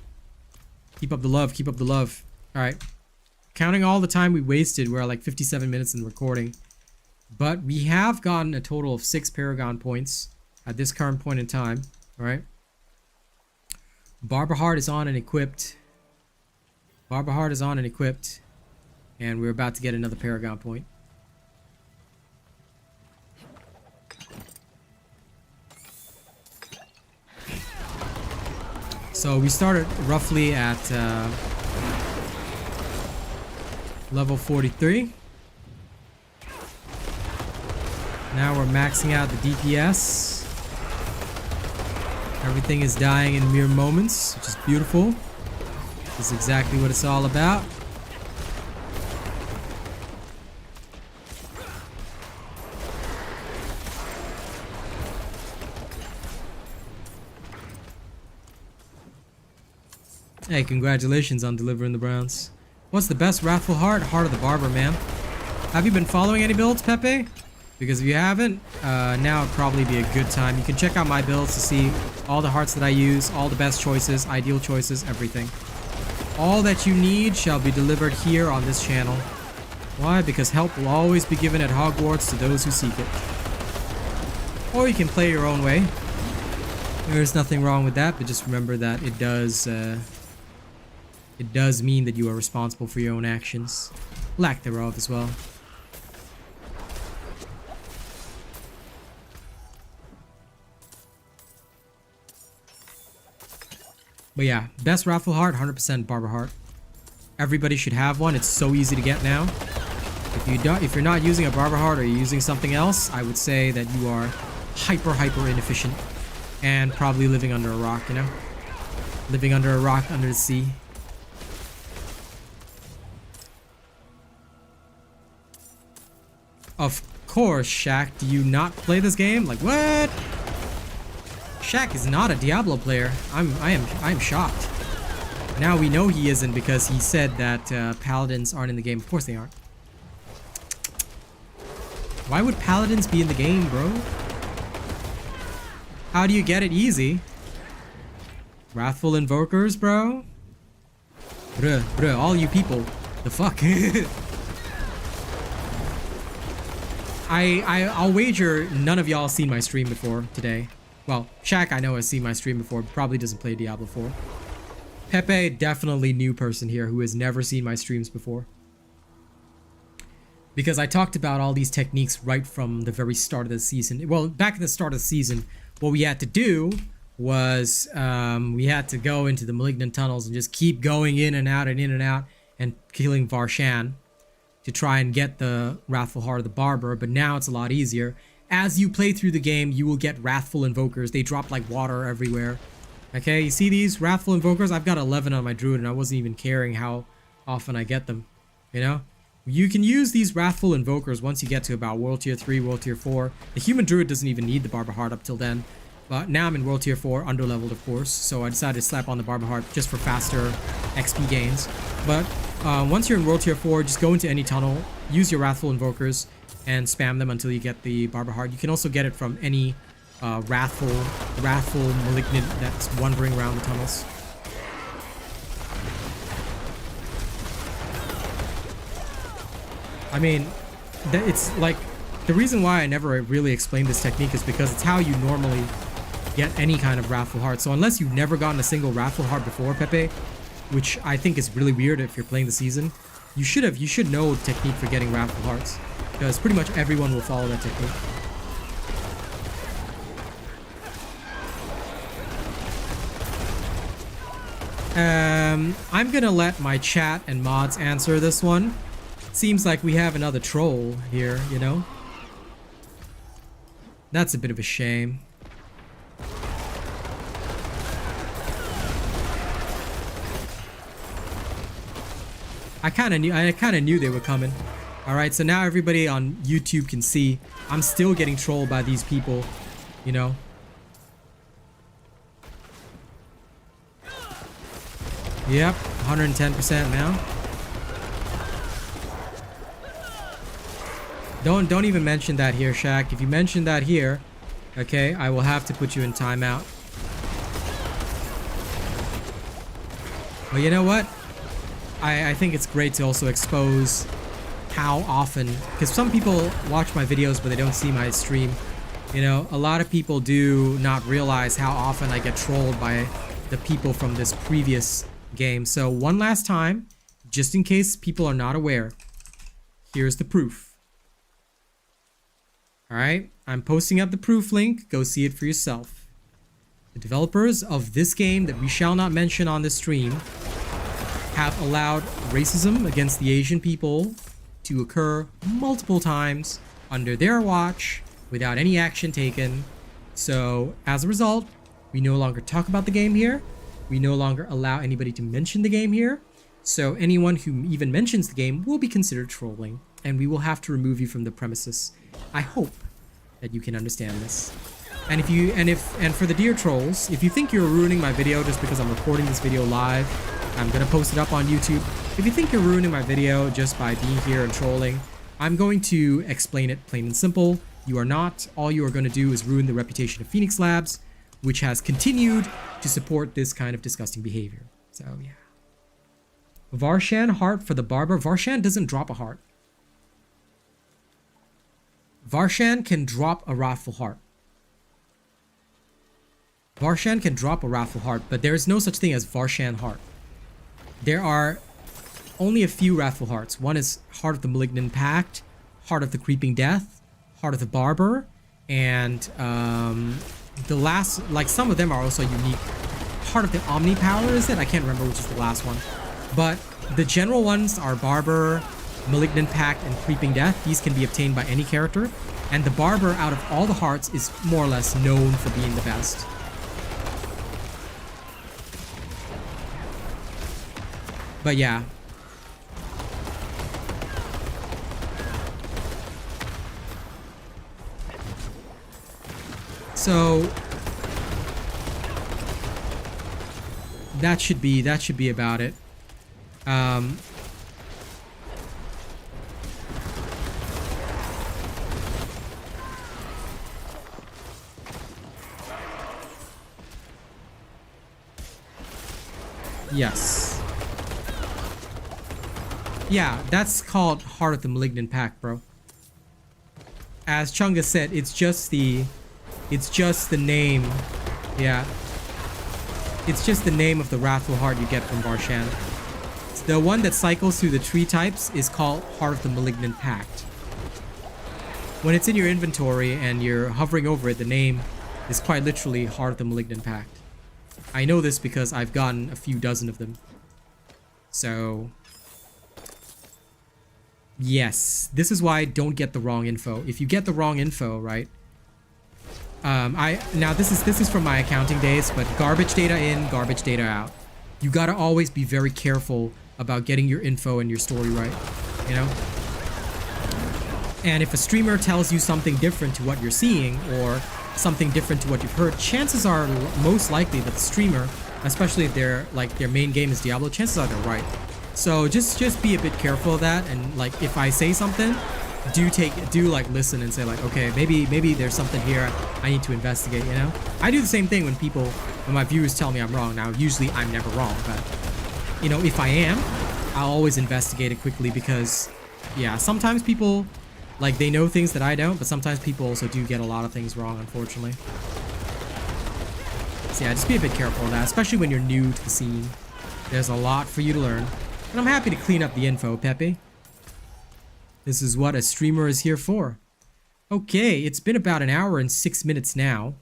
Keep up the love, keep up the love. Alright. Counting all the time we wasted, we're at like 57 minutes in recording. But we have gotten a total of 6 Paragon points at this current point in time. Alright. Barber Heart is on and equipped. Barber Heart is on and equipped. And we're about to get another Paragon point. So we started roughly at level 43. Now we're maxing out the DPS. Everything is dying in mere moments, which is beautiful. This is exactly what it's all about. Hey, congratulations on delivering the Browns. What's the best Wrathful Heart? Heart of the Barber, man. Have you been following any builds, Pepe? Because if you haven't, now would probably be a good time. You can check out my builds to see all the hearts that I use, all the best choices, ideal choices, everything. All that you need shall be delivered here on this channel. Why? Because help will always be given at Hogwarts to those who seek it. Or you can play your own way. There's nothing wrong with that, but just remember that it does mean that you are responsible for your own actions. Lack thereof as well. But yeah, best Raffle Heart, 100% Barber Heart. Everybody should have one. It's so easy to get now. If you're not using a Barber Heart or you're using something else, I would say that you are hyper inefficient and probably living under a rock, you know? Living under a rock under the sea. Of course, Shaq, do you not play this game? Like, what? Shaq is not a Diablo player. I am shocked. Now we know he isn't because he said that paladins aren't in the game. Of course they aren't. Why would paladins be in the game, bro? How do you get it easy? Wrathful Invokers, bro? Bruh, all you people. The fuck? I'll wager none of y'all seen my stream before today. Well, Shaq I know has seen my stream before, probably doesn't play Diablo 4. Pepe, definitely new person here who has never seen my streams before. Because I talked about all these techniques right from the very start of the season. Well, back at the start of the season, what we had to do was we had to go into the Malignant Tunnels and just keep going in and out and killing Varshan to try and get the Wrathful Heart of the Barber, but now it's a lot easier. As you play through the game, you will get Wrathful Invokers. They drop like water everywhere. Okay, you see these Wrathful Invokers? I've got 11 on my Druid and I wasn't even caring how often I get them, you know? You can use these Wrathful Invokers once you get to about World Tier 3, World Tier 4. The Human Druid doesn't even need the Barber Heart up till then. But now I'm in World Tier 4, underleveled of course, so I decided to slap on the Barber Heart just for faster XP gains. But once you're in World Tier 4, just go into any tunnel, use your Wrathful Invokers, and spam them until you get the Barber Heart. You can also get it from any Wrathful Malignant that's wandering around the tunnels. I mean, it's like, the reason why I never really explained this technique is because it's how you normally get any kind of Wrathful Heart. So unless you've never gotten a single Wrathful Heart before, Pepe, which I think is really weird if you're playing the season, you should know the technique for getting Wrathful Hearts, because pretty much everyone will follow that technique. I'm gonna let my chat and mods answer this one. Seems like we have another troll here, you know? That's a bit of a shame. I kind of knew they were coming. All right, so now everybody on YouTube can see I'm still getting trolled by these people, you know? Yep, 110% now. Don't even mention that here, Shaq. If you mention that here, okay, I will have to put you in timeout. Well, you know what? I think it's great to also expose how often, because some people watch my videos but they don't see my stream. You know, a lot of people do not realize how often I get trolled by the people from this previous game. So one last time, just in case people are not aware, here's the proof. Alright, I'm posting up the proof link. Go see it for yourself. The developers of this game that we shall not mention on this stream have allowed racism against the Asian people to occur multiple times under their watch without any action taken. So as a result, we no longer talk about the game here. We no longer allow anybody to mention the game here. So anyone who even mentions the game will be considered trolling, and we will have to remove you from the premises. I hope that you can understand this. And for the dear trolls, if you think you're ruining my video just because I'm recording this video live, I'm gonna post it up on YouTube. If you think you're ruining my video just by being here and trolling, I'm going to explain it plain and simple. You are not. All you are going to do is ruin the reputation of Phoenix Labs, which has continued to support this kind of disgusting behavior. So yeah. Varshan heart for the Barber. Varshan doesn't drop a heart. Varshan can drop a Wrathful Heart. Varshan can drop a Wrathful Heart, but there is no such thing as Varshan Heart. There are only a few Wrathful Hearts. One is Heart of the Malignant Pact, Heart of the Creeping Death, Heart of the Barber, and the last, like some of them are also unique. Heart of the Omni Power, is it? I can't remember which is the last one. But the general ones are Barber, Malignant Pact, and Creeping Death. These can be obtained by any character. And the Barber, out of all the hearts, is more or less known for being the best. But yeah. So that should be about it. Yes. Yeah, that's called Heart of the Malignant Pact, bro. As Chunga said, it's just the name. Yeah. It's just the name of the Wrathful Heart you get from Barshan. The one that cycles through the tree types is called Heart of the Malignant Pact. When it's in your inventory and you're hovering over it, the name is quite literally Heart of the Malignant Pact. I know this because I've gotten a few dozen of them. So yes, this is why don't get the wrong info. If you get the wrong info, right? Now this is from my accounting days, but garbage data in, garbage data out. You gotta always be very careful about getting your info and your story right, you know? And if a streamer tells you something different to what you're seeing, or something different to what you've heard, chances are most likely that the streamer, especially if their main game is Diablo, chances are they're right. So just be a bit careful of that, and like if I say something, do like listen and say like, okay, maybe there's something here I need to investigate, you know? I do the same thing when my viewers tell me I'm wrong. Now usually I'm never wrong, but you know, if I am, I'll always investigate it quickly, because yeah, sometimes people like they know things that I don't, but sometimes people also do get a lot of things wrong, unfortunately. So yeah, just be a bit careful of that, especially when you're new to the scene. There's a lot for you to learn. And I'm happy to clean up the info, Pepe. This is what a streamer is here for. Okay, it's been about an hour and 6 minutes now.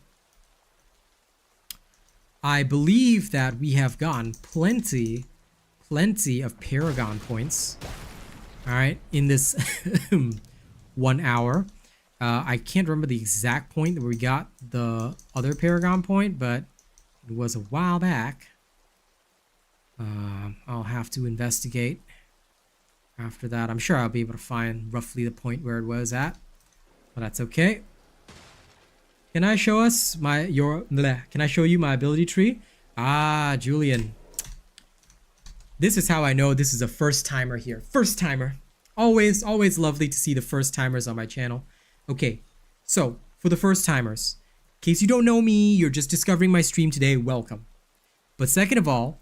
I believe that we have gotten plenty of Paragon points. Alright, in this 1 hour. I can't remember the exact point where we got the other Paragon point, but it was a while back. I'll have to investigate after that. I'm sure I'll be able to find roughly the point where it was at, but that's okay. Can I show us can I show you my ability tree? Ah, Julian. This is how I know this is a first timer here. First timer. Always lovely to see the first timers on my channel. Okay, so for the first timers, in case you don't know me, you're just discovering my stream today, welcome. But second of all,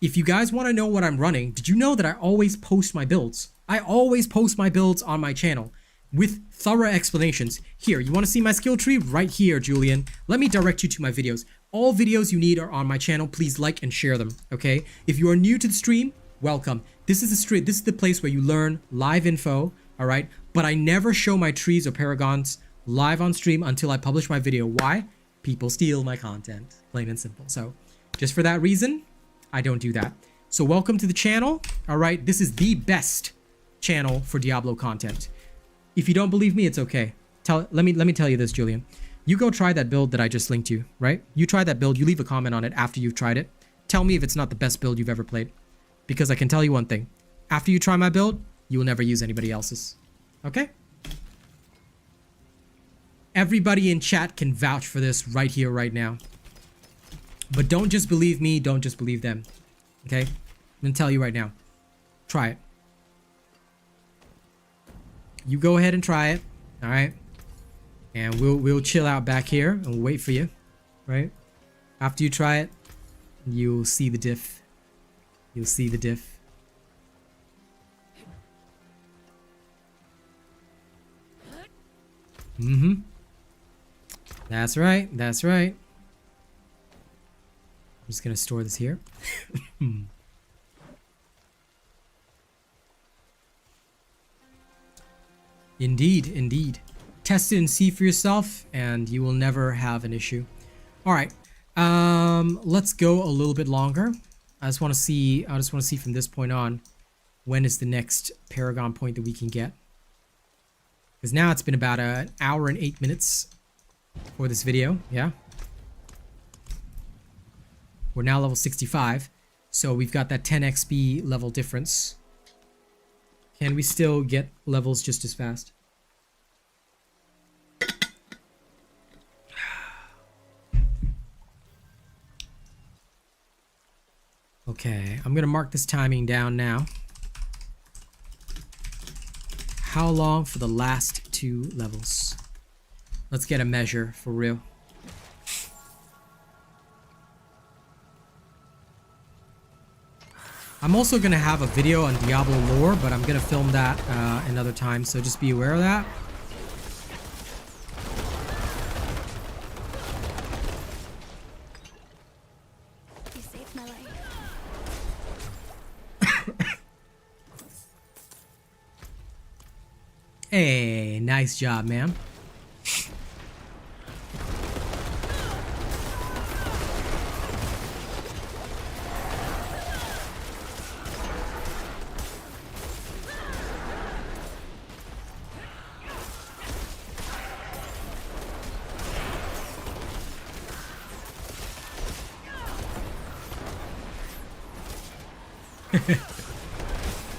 if you guys want to know what I'm running, did you know that I always post my builds? I always post my builds on my channel with thorough explanations. Here, you want to see my skill tree? Right here, Julian. Let me direct you to my videos. All videos you need are on my channel. Please like and share them, okay? If you are new to the stream, welcome. This is the place where you learn live info, all right? But I never show my trees or paragons live on stream until I publish my video. Why? People steal my content, plain and simple. So just for that reason, I don't do that. So welcome to the channel. All right, this is the best channel for Diablo content. If you don't believe me, it's okay. Let me tell you this, Julian. You go try that build that I just linked you, right? You try that build, you leave a comment on it after you've tried it. Tell me if it's not the best build you've ever played. Because I can tell you one thing. After you try my build, you will never use anybody else's. Okay? Everybody in chat can vouch for this right here, right now. But don't just believe me, don't just believe them. Okay? I'm gonna tell you right now. Try it. You go ahead and try it. Alright? And we'll chill out back here and we'll wait for you. Right? After you try it, you'll see the diff. You'll see the diff. Mm-hmm. That's right. That's right. I'm just gonna store this here. Indeed, indeed. Test it and see for yourself, and you will never have an issue. All right. Let's go a little bit longer. I just want to see from this point on when is the next Paragon point that we can get. Because now it's been about an hour and 8 minutes for this video. Yeah. We're now level 65. So we've got that 10 XP level difference. Can we still get levels just as fast? Okay, I'm gonna mark this timing down now. How long for the last 2 levels? Let's get a measure for real. I'm also gonna have a video on Diablo lore, but I'm gonna film that another time, so just be aware of that. You saved my life. Hey, nice job, man.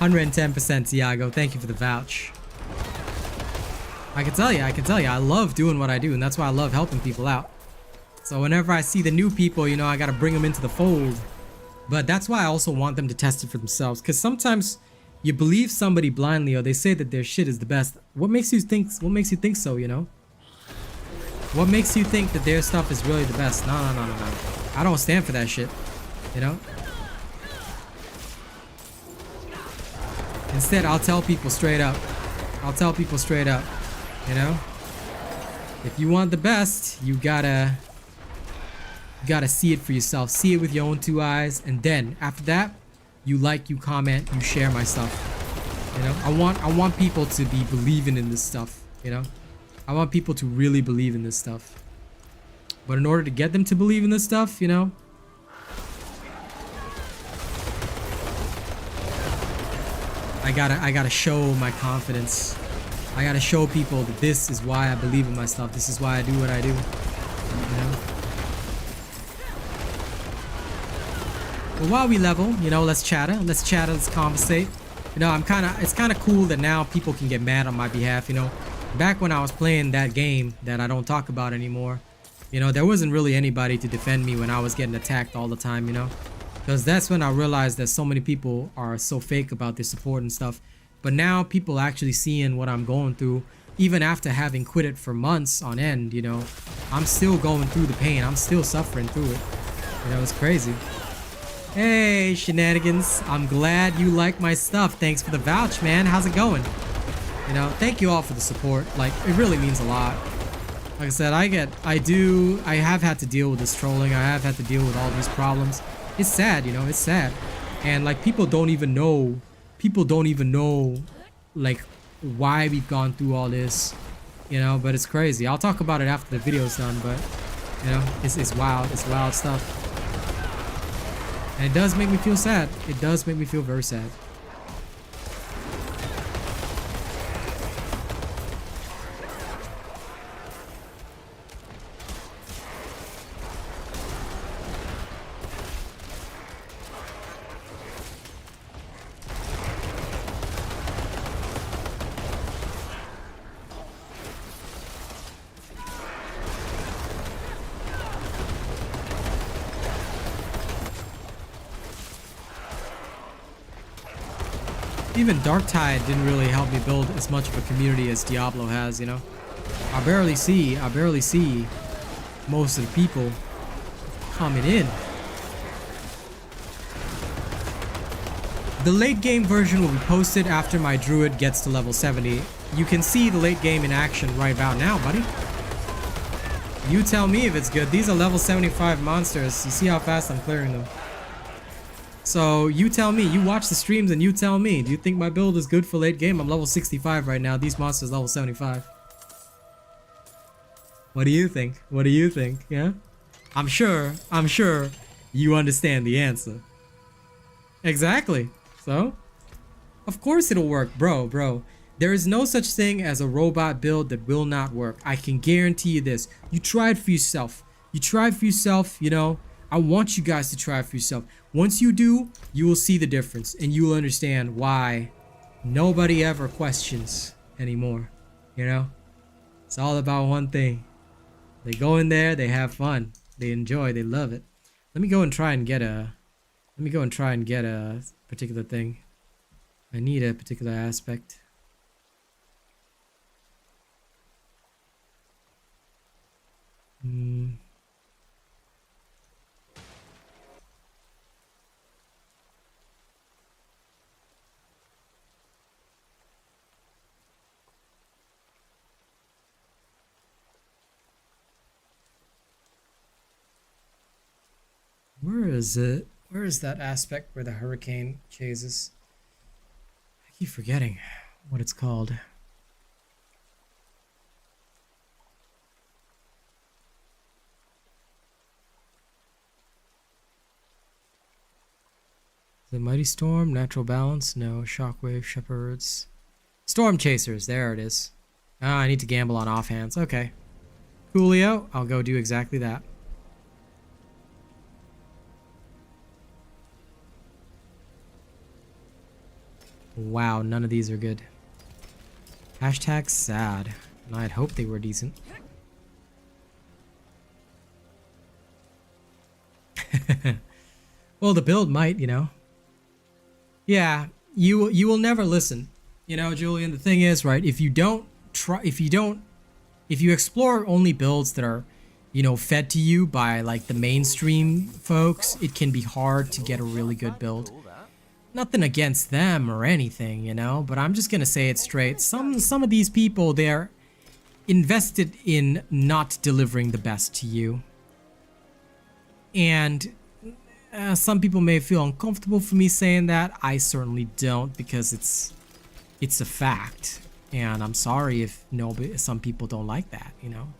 %, Tiago. Thank you for the vouch. I can tell you, I love doing what I do, and that's why I love helping people out. So whenever I see the new people, you know, I gotta bring them into the fold. But that's why I also want them to test it for themselves, because sometimes you believe somebody blindly, or they say that their shit is the best. What makes you think so, you know? What makes you think that their stuff is really the best? No. I don't stand for that shit, you know? Instead, I'll tell people straight up. You know, if you want the best, you gotta see it for yourself. See it with your own 2 eyes, and then after that, you like, you comment, you share my stuff. You know, I want people to be believing in this stuff. You know, I want people to really believe in this stuff. But in order to get them to believe in this stuff, you know, I gotta show my confidence. I gotta show people that this is why I believe in my stuff. This is why I do what I do. You know? But while we level, you know, let's chatter, let's conversate. You know, it's kind of cool that now people can get mad on my behalf, you know. Back when I was playing that game that I don't talk about anymore, you know, there wasn't really anybody to defend me when I was getting attacked all the time, you know. Because that's when I realized that so many people are so fake about their support and stuff. But now people actually seeing what I'm going through, even after having quit it for months on end, you know, I'm still going through the pain. I'm still suffering through it. You know, it's crazy. Hey, Shenanigans. I'm glad you like my stuff. Thanks for the vouch, man. How's it going? You know, thank you all for the support. Like, it really means a lot. Like I said, I have had to deal with this trolling. I have had to deal with all these problems. It's sad, you know, it's sad. And like, people don't even know like why we've gone through all this, you know. But it's crazy. I'll talk about it after the video's done, but you know, it's wild stuff, and it does make me feel sad. It does make me feel very sad. Even Darktide didn't really help me build as much of a community as Diablo has, you know. I barely see most of the people coming in. The late game version will be posted after my druid gets to level 70. You can see the late game in action right about now, buddy. You tell me if it's good. These are level 75 monsters. You see how fast I'm clearing them. So you tell me, you watch the streams and you tell me, do you think my build is good for late game? I'm level 65 right now. These monsters level 75. What do you think? What do you think? Yeah? I'm sure you understand the answer. Exactly. So, Of course it'll work, bro. There is no such thing as a robot build that will not work. I can guarantee you this. You try it for yourself. You know. I want you guys to try it for yourself. Once you do, you will see the difference and you will understand why nobody ever questions anymore. You know? It's all about one thing. They go in there, they have fun. They enjoy, they love it. Let me go and try and get a particular thing. I need a particular aspect. Where is it? Where is that aspect where the hurricane chases? I keep forgetting what it's called. The Mighty Storm, Natural Balance, no. Shockwave, Shepherds. Storm Chasers, there it is. Ah, I need to gamble on offhands. Okay. Coolio, I'll go do exactly that. Wow, none of these are good. Hashtag sad. And I'd hope they were decent. Well, the build might, you know. Yeah, you will never listen. You know, Julian, the thing is, right, if you explore only builds that are, you know, fed to you by like the mainstream folks, it can be hard to get a really good build. Nothing against them or anything, you know, but I'm just gonna say it straight. Some of these people, they're invested in not delivering the best to you. And some people may feel uncomfortable for me saying that. I certainly don't, because it's a fact. And I'm sorry if some people don't like that, you know.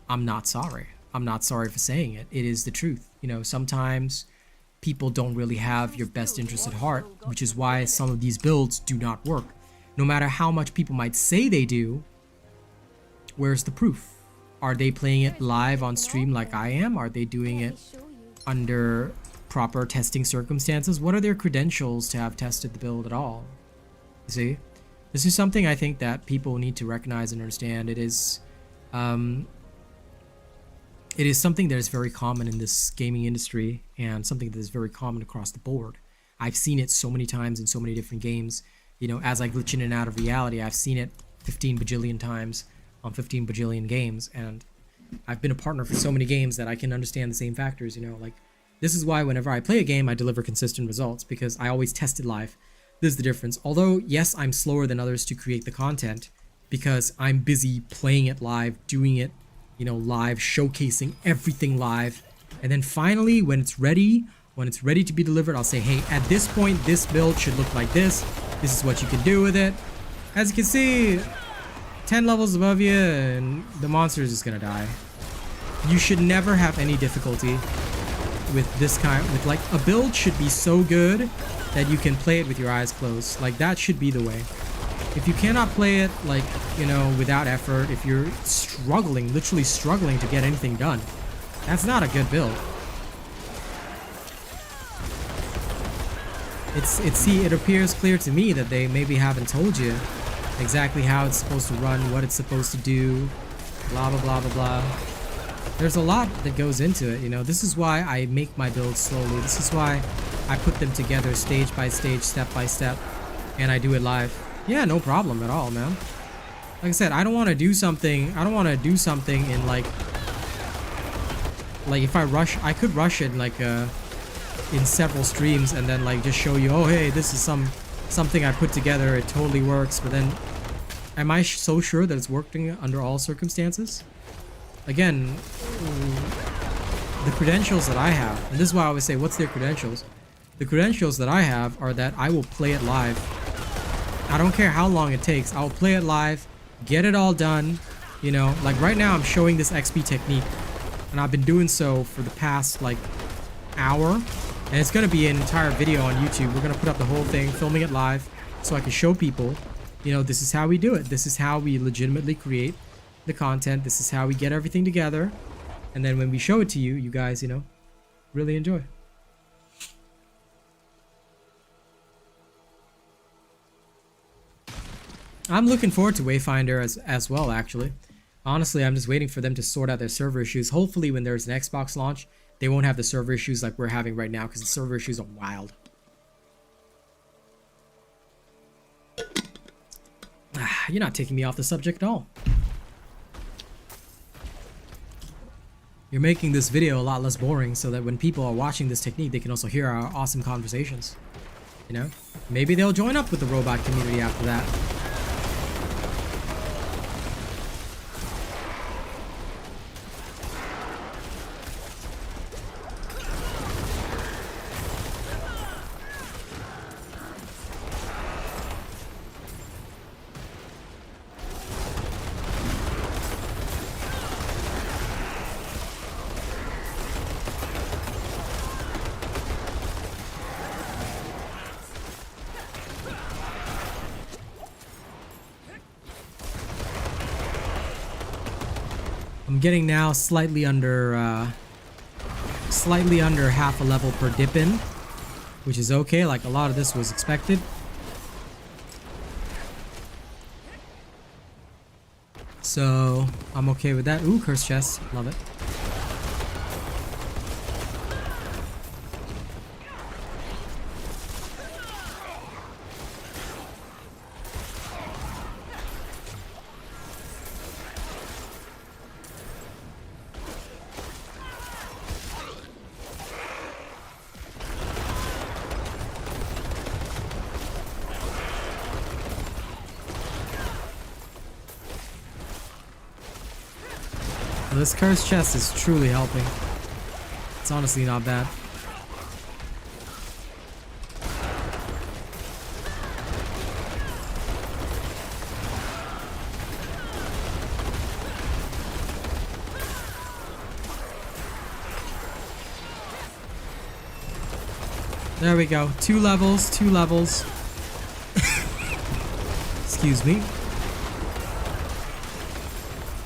I'm not sorry. I'm not sorry for saying it. It is the truth. You know, sometimes people don't really have your best interest at heart, which is why some of these builds do not work. No matter how much people might say they do, where's the proof? Are they playing it live on stream like I am? Are they doing it under proper testing circumstances? What are their credentials to have tested the build at all? You see? This is something I think that people need to recognize and understand. It is something that is very common in this gaming industry, and something that is very common across the board. I've seen it so many times in so many different games. You know, as I glitch in and out of reality, I've seen it 15 bajillion times on 15 bajillion games, and I've been a partner for so many games that I can understand the same factors, you know, like this is why whenever I play a game, I deliver consistent results, because I always test it live. This is the difference. Although, yes, I'm slower than others to create the content because I'm busy playing it live, doing it, you know, live, showcasing everything live. And then finally, when it's ready to be delivered, I'll say, hey, at this point, this build should look like this. This is what you can do with it. As you can see, 10 levels above you and the monster is just gonna die. You should never have any difficulty with this kind, with like a build should be so good that you can play it with your eyes closed. Like that should be the way. If you cannot play it, like, you know, without effort, if you're struggling, literally struggling to get anything done, that's not a good build. It appears clear to me that they maybe haven't told you exactly how it's supposed to run, what it's supposed to do, blah blah blah blah blah. There's a lot that goes into it, you know. This is why I make my builds slowly. This is why I put them together stage by stage, step by step, and I do it live. Yeah, no problem at all, man. Like I said, I don't want to do something in like if I rush, I could rush it like in several streams and then like just show you, oh hey, this is something I put together, it totally works. But then, am I so sure that it's working under all circumstances? Again, the credentials that I have, and this is why I always say, what's their credentials? The credentials that I have are that I will play it live. I don't care how long it takes. I will play it live, get it all done. You know, like right now I'm showing this XP technique, and I've been doing so for the past like hour, and it's gonna be an entire video on YouTube. We're gonna put up the whole thing, filming it live, so I can show people, you know, this is how we do it. This is how we legitimately create the content. This is how we get everything together. And then when we show it to you, you guys, you know, really enjoy. I'm looking forward to Wayfinder as well, actually. Honestly, I'm just waiting for them to sort out their server issues. Hopefully when there's an Xbox launch, they won't have the server issues like we're having right now, because the server issues are wild. You're not taking me off the subject at all. You're making this video a lot less boring so that when people are watching this technique, they can also hear our awesome conversations. You know? Maybe they'll join up with the robot community after that. I'm getting now slightly under half a level per dip in, which is okay. Like a lot of this was expected. So I'm okay with that. Ooh, curse chest, love it. This cursed chest is truly helping. It's honestly not bad. There we go. 2 levels, 2 levels. Excuse me.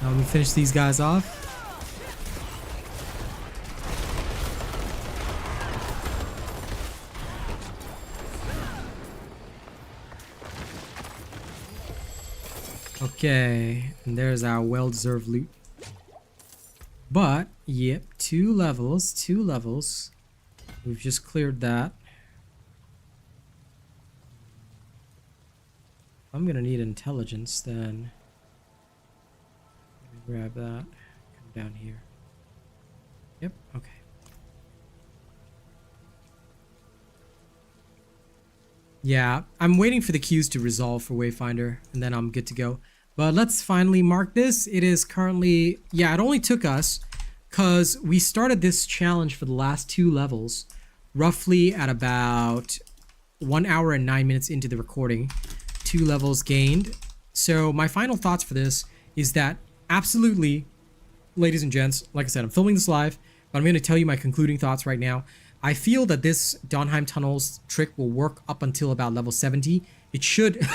Now let me finish these guys off. Okay, and there's our well-deserved loot. But, yep, 2 levels, 2 levels. We've just cleared that. I'm gonna need intelligence then. Let me grab that. Come down here. Yep, okay. Yeah, I'm waiting for the queues to resolve for Wayfinder, and then I'm good to go. But let's finally mark this. It is currently, yeah, it only took us, because we started this challenge for the last 2 levels, roughly at about 1 hour and 9 minutes into the recording. 2 levels gained. So my final thoughts for this is that absolutely, ladies and gents, like I said, I'm filming this live, but I'm going to tell you my concluding thoughts right now. I feel that this Donheim Tunnels trick will work up until about level 70. It should,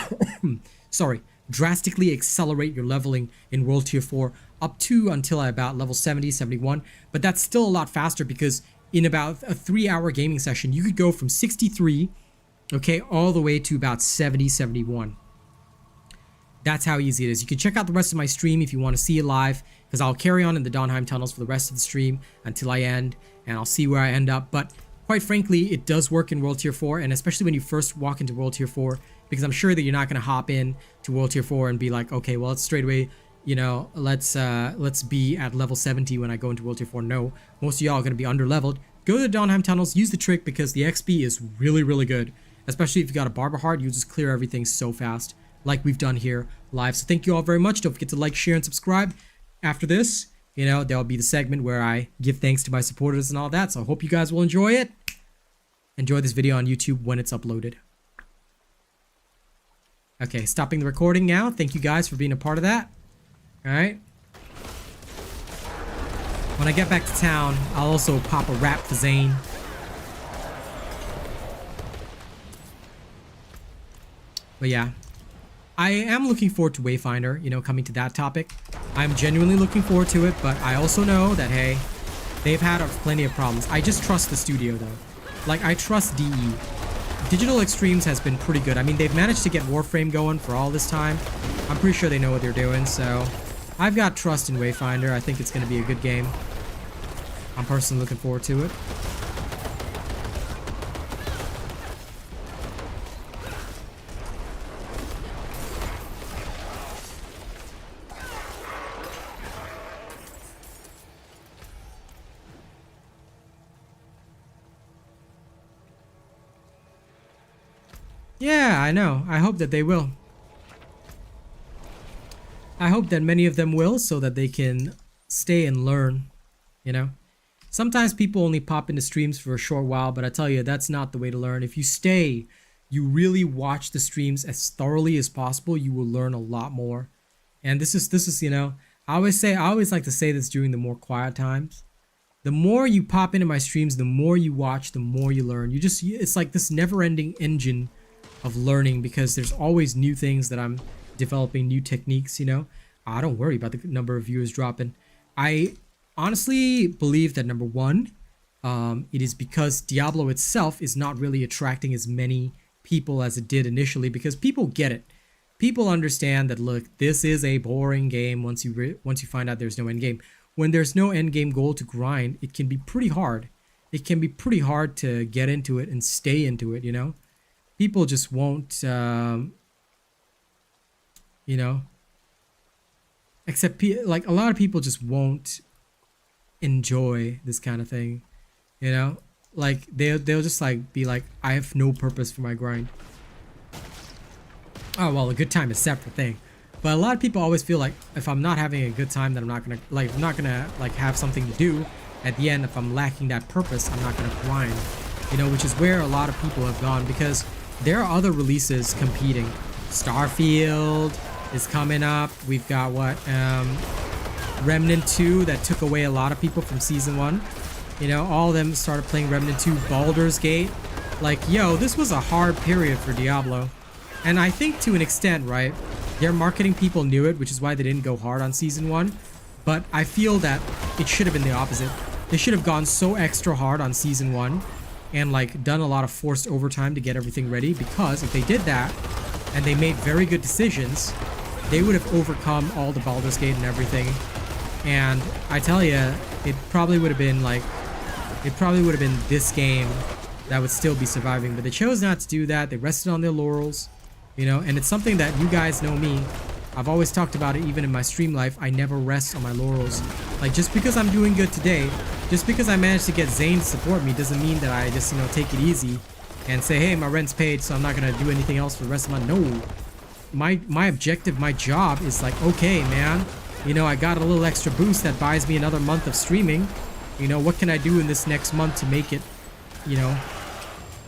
sorry, drastically accelerate your leveling in World Tier 4 up to until about level 70, 71. But that's still a lot faster because in about a 3-hour gaming session, you could go from 63, okay, all the way to about 70, 71. That's how easy it is. You can check out the rest of my stream if you want to see it live, because I'll carry on in the Donheim Tunnels for the rest of the stream until I end, and I'll see where I end up. But quite frankly, it does work in World Tier 4, and especially when you first walk into World Tier 4, because I'm sure that you're not going to hop in to World Tier 4 and be like, okay, well, it's straight away, you know, let's be at level 70 when I go into World Tier 4. No, most of y'all are going to be under leveled. Go to the Donheim Tunnels, use the trick, because the XP is really, really good. Especially if you got a Barber heart, you just clear everything so fast, like we've done here live. So thank you all very much. Don't forget to like, share, and subscribe. After this, you know, there'll be the segment where I give thanks to my supporters and all that. So I hope you guys will enjoy it. Enjoy this video on YouTube when it's uploaded. Okay, stopping the recording now. Thank you guys for being a part of that. All right. When I get back to town, I'll also pop a rap for Zane. But yeah, I am looking forward to Wayfinder, you know, coming to that topic. I'm genuinely looking forward to it, but I also know that, hey, they've had plenty of problems. I just trust the studio, though. Like, I trust DE. Digital Extremes has been pretty good. I mean, they've managed to get Warframe going for all this time. I'm pretty sure they know what they're doing, so I've got trust in Wayfinder. I think it's going to be a good game. I'm personally looking forward to it. Yeah, I know. I hope that they will. I hope that many of them will so that they can stay and learn, you know? Sometimes people only pop into streams for a short while, but I tell you, that's not the way to learn. If you stay, you really watch the streams as thoroughly as possible, you will learn a lot more. And this is, you know, I always like to say this during the more quiet times. The more you pop into my streams, the more you watch, the more you learn. It's like this never-ending engine of learning because there's always new things that I'm developing, new techniques, you know. I don't worry about the number of viewers dropping. I honestly believe that number one, it is because Diablo itself is not really attracting as many people as it did initially because people get it. People understand that, look, this is a boring game once you find out there's no end game. When there's no end game goal to grind, it can be pretty hard. It can be pretty hard to get into it and stay into it, you know. People just won't, you know, like a lot of people just won't enjoy this kind of thing, you know, like they'll just like be like, I have no purpose for my grind. Oh, well, a good time is a separate thing. But a lot of people always feel like if I'm not having a good time, then I'm not gonna have something to do at the end. If I'm lacking that purpose, I'm not gonna grind, you know, which is where a lot of people have gone because there are other releases competing. Starfield is coming up. We've got what, Remnant 2 that took away a lot of people from Season 1. You know, all of them started playing Remnant 2. Baldur's Gate. Like, yo, this was a hard period for Diablo. And I think to an extent, right, their marketing people knew it, which is why they didn't go hard on Season 1. But I feel that it should have been the opposite. They should have gone so extra hard on Season 1 and like done a lot of forced overtime to get everything ready, because if they did that and they made very good decisions, they would have overcome all the Baldur's Gate and everything. And I tell you, it probably would have been this game that would still be surviving, but they chose not to do that. They rested on their laurels, you know, and it's something that you guys know me. I've always talked about it even in my stream life. I never rest on my laurels. Like, just because I'm doing good today, just because I managed to get Zane to support me doesn't mean that I just, you know, take it easy and say, hey, my rent's paid, so I'm not gonna do anything else for the rest of my... No. My objective, my job is like, okay, man, you know, I got a little extra boost that buys me another month of streaming. You know, what can I do in this next month to make it, you know,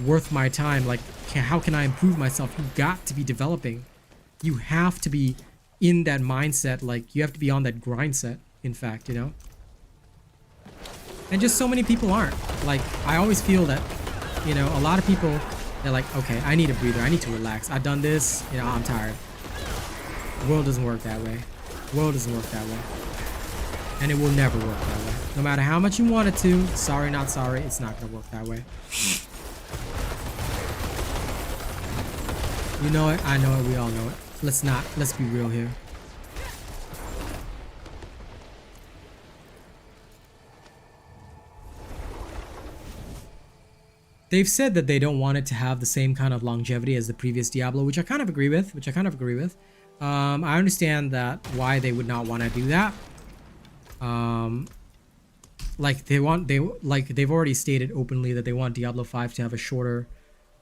worth my time? Like, how can I improve myself? You got to be developing. You have to be in that mindset. Like, you have to be on that grind set, in fact, you know. And just so many people aren't. Like, I always feel that, you know, a lot of people, they're like, okay, I need a breather, I need to relax, I've done this, you know, I'm tired. The world doesn't work that way. The world doesn't work that way. And it will never work that way. No matter how much you want it to, sorry not sorry, it's not gonna work that way. You know it, I know it, we all know it. Let's be real here. They've said that they don't want it to have the same kind of longevity as the previous Diablo, which I kind of agree with. I understand that why they would not want to do that. Like they've already stated openly that they want Diablo 5 to have a shorter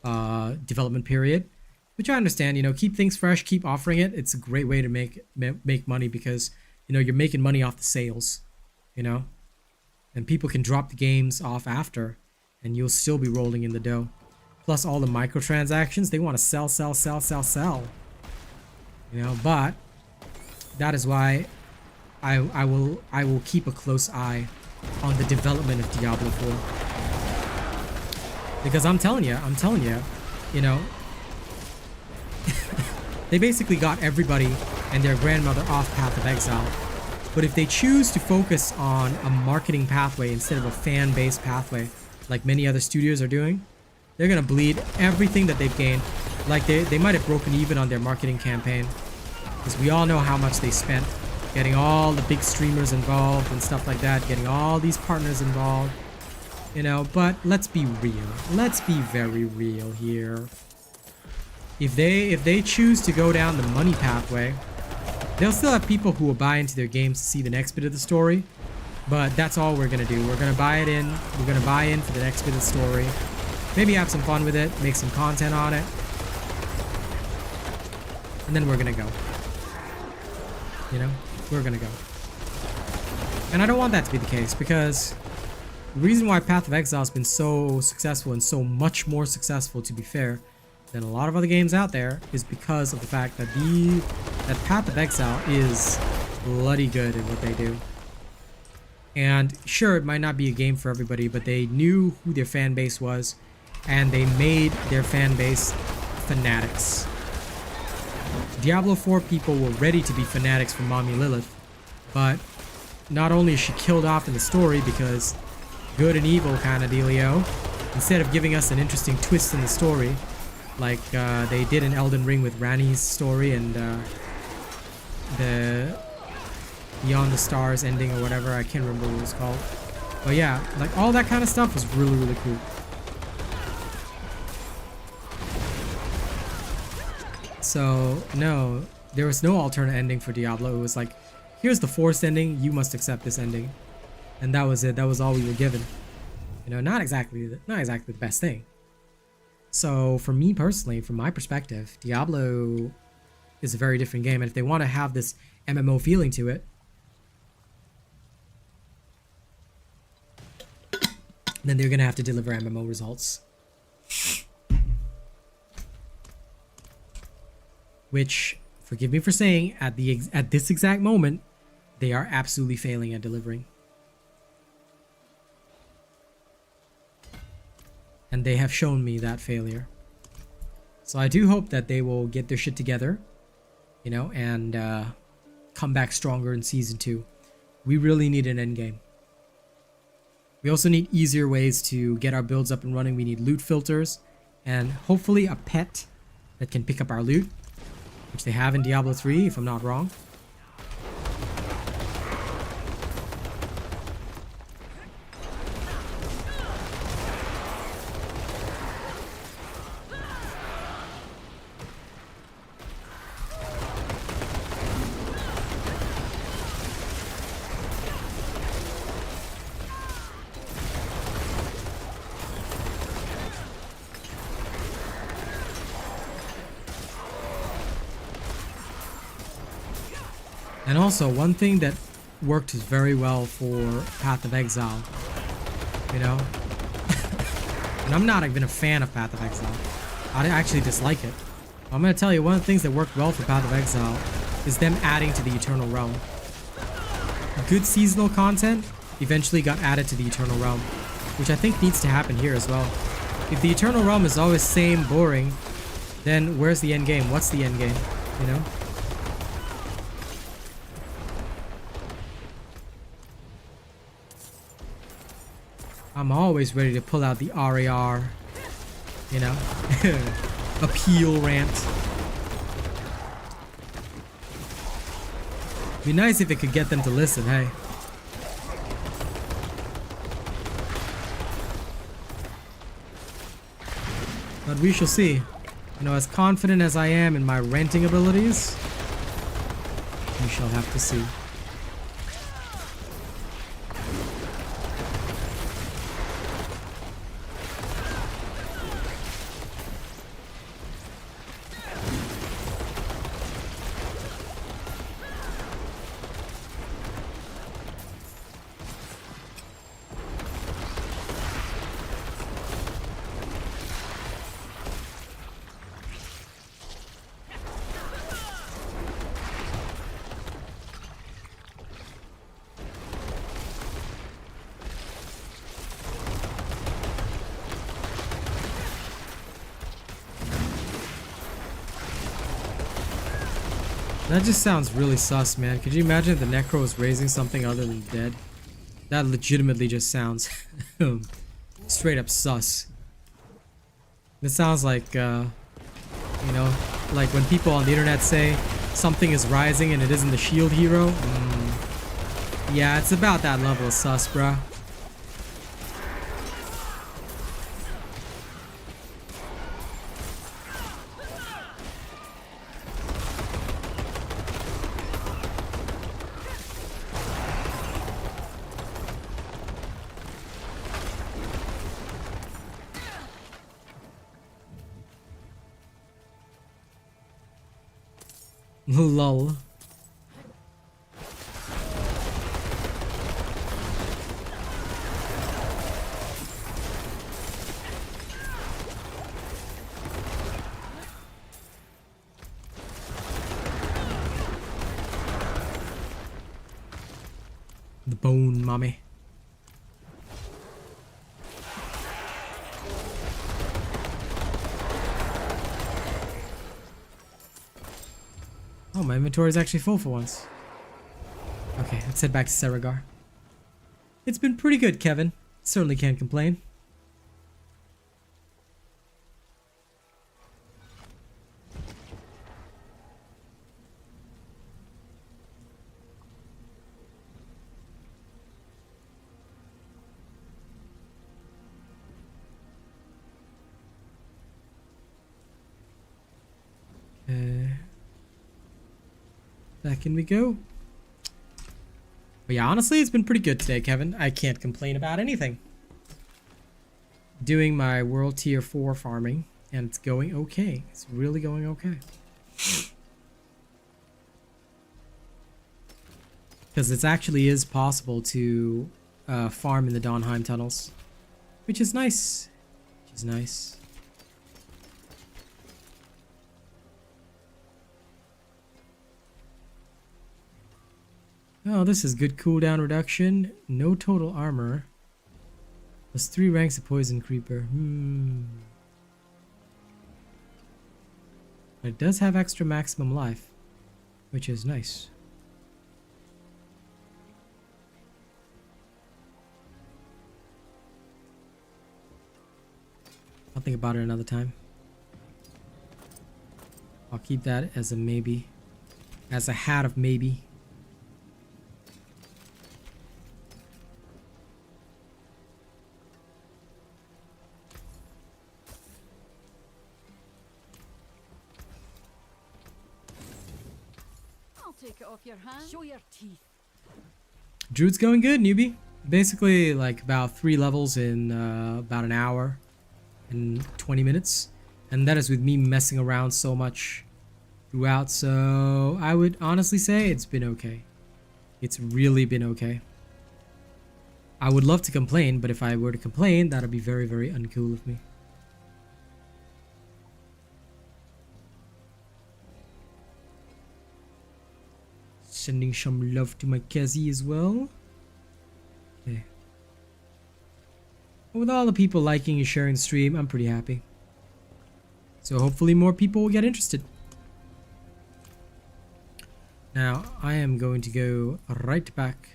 development period, which I understand. You know, keep things fresh, keep offering it. It's a great way to make money because, you know, you're making money off the sales, you know, and people can drop the games off after, and you'll still be rolling in the dough. Plus all the microtransactions, they want to sell. You know, but that is why I will keep a close eye on the development of Diablo 4. Because I'm telling you, you know, They basically got everybody and their grandmother off Path of Exile. But if they choose to focus on a marketing pathway instead of a fan-based pathway, like many other studios are doing, they're gonna bleed everything that they've gained. Like they might have broken even on their marketing campaign, because we all know how much they spent getting all the big streamers involved and stuff like that, getting all these partners involved, you know. But let's be real. Let's be very real here. If they choose to go down the money pathway, they'll still have people who will buy into their games to see the next bit of the story. But that's all we're gonna do. We're gonna buy it in. We're gonna buy in for the next bit of the story. Maybe have some fun with it, make some content on it, and then we're gonna go. You know, we're gonna go. And I don't want that to be the case, because the reason why Path of Exile has been so successful, and so much more successful, to be fair, than a lot of other games out there, is because of the fact that that Path of Exile is bloody good at what they do. And sure, it might not be a game for everybody, but they knew who their fan base was, and they made their fan base fanatics. Diablo 4 people were ready to be fanatics for Mommy Lilith, but not only is she killed off in the story because good and evil kind of dealio, instead of giving us an interesting twist in the story, like they did in Elden Ring with Rani's story and the Beyond the Stars ending or whatever, I can't remember what it was called. But yeah, like all that kind of stuff was really, really cool. So no, there was no alternate ending for Diablo. It was like, here's the forced ending, you must accept this ending. And that was it. That was all we were given. You know, not exactly the best thing. So for me personally, from my perspective, Diablo is a very different game. And if they want to have this MMO feeling to it, then they're going to have to deliver MMO results. Which, forgive me for saying, at this exact moment, they are absolutely failing at delivering. And they have shown me that failure. So I do hope that they will get their shit together, you know, and come back stronger in Season 2. We really need an endgame. We also need easier ways to get our builds up and running. We need loot filters, and hopefully a pet that can pick up our loot, which they have in Diablo 3, if I'm not wrong. And also, one thing that worked very well for Path of Exile, you know, and I'm not even a fan of Path of Exile. I actually dislike it. I'm going to tell you, one of the things that worked well for Path of Exile is them adding to the Eternal Realm. Good seasonal content eventually got added to the Eternal Realm, which I think needs to happen here as well. If the Eternal Realm is always same boring, then where's the end game? What's the end game, you know? I'm always ready to pull out the RAR, you know, appeal rant. Be nice if it could get them to listen, hey. But we shall see. You know, as confident as I am in my ranting abilities, we shall have to see. That just sounds really sus, man. Could you imagine if the Necro was raising something other than dead? That legitimately just sounds straight up sus. It sounds like, you know, like when people on the internet say something is rising and it isn't the shield hero. Yeah, it's about that level of sus, bruh. Lol. The bone, mommy. Oh, my inventory is actually full for once. Okay, let's head back to Saragar. It's been pretty good, Kevin. Certainly can't complain. Back in we go. But yeah, honestly, it's been pretty good today, Kevin. I can't complain about anything. Doing my world tier 4 farming, and it's going okay. It's really going okay. Because it actually is possible to farm in the Donheim tunnels, which is nice. Which is nice. Oh, this is good cooldown reduction. No total armor. Plus 3 ranks of poison creeper. It does have extra maximum life, which is nice. I'll think about it another time. I'll keep that as a maybe. As a hat of maybe. Take it off your hand. Show your teeth. Druid's going good, newbie. Basically, like about 3 levels in about an hour and 20 minutes. And that is with me messing around so much throughout. So I would honestly say it's been okay. It's really been okay. I would love to complain, but if I were to complain, that would be very, very uncool of me. Sending some love to my Kezi as well. Okay. With all the people liking and sharing the stream, I'm pretty happy. So hopefully more people will get interested. Now, I am going to go right back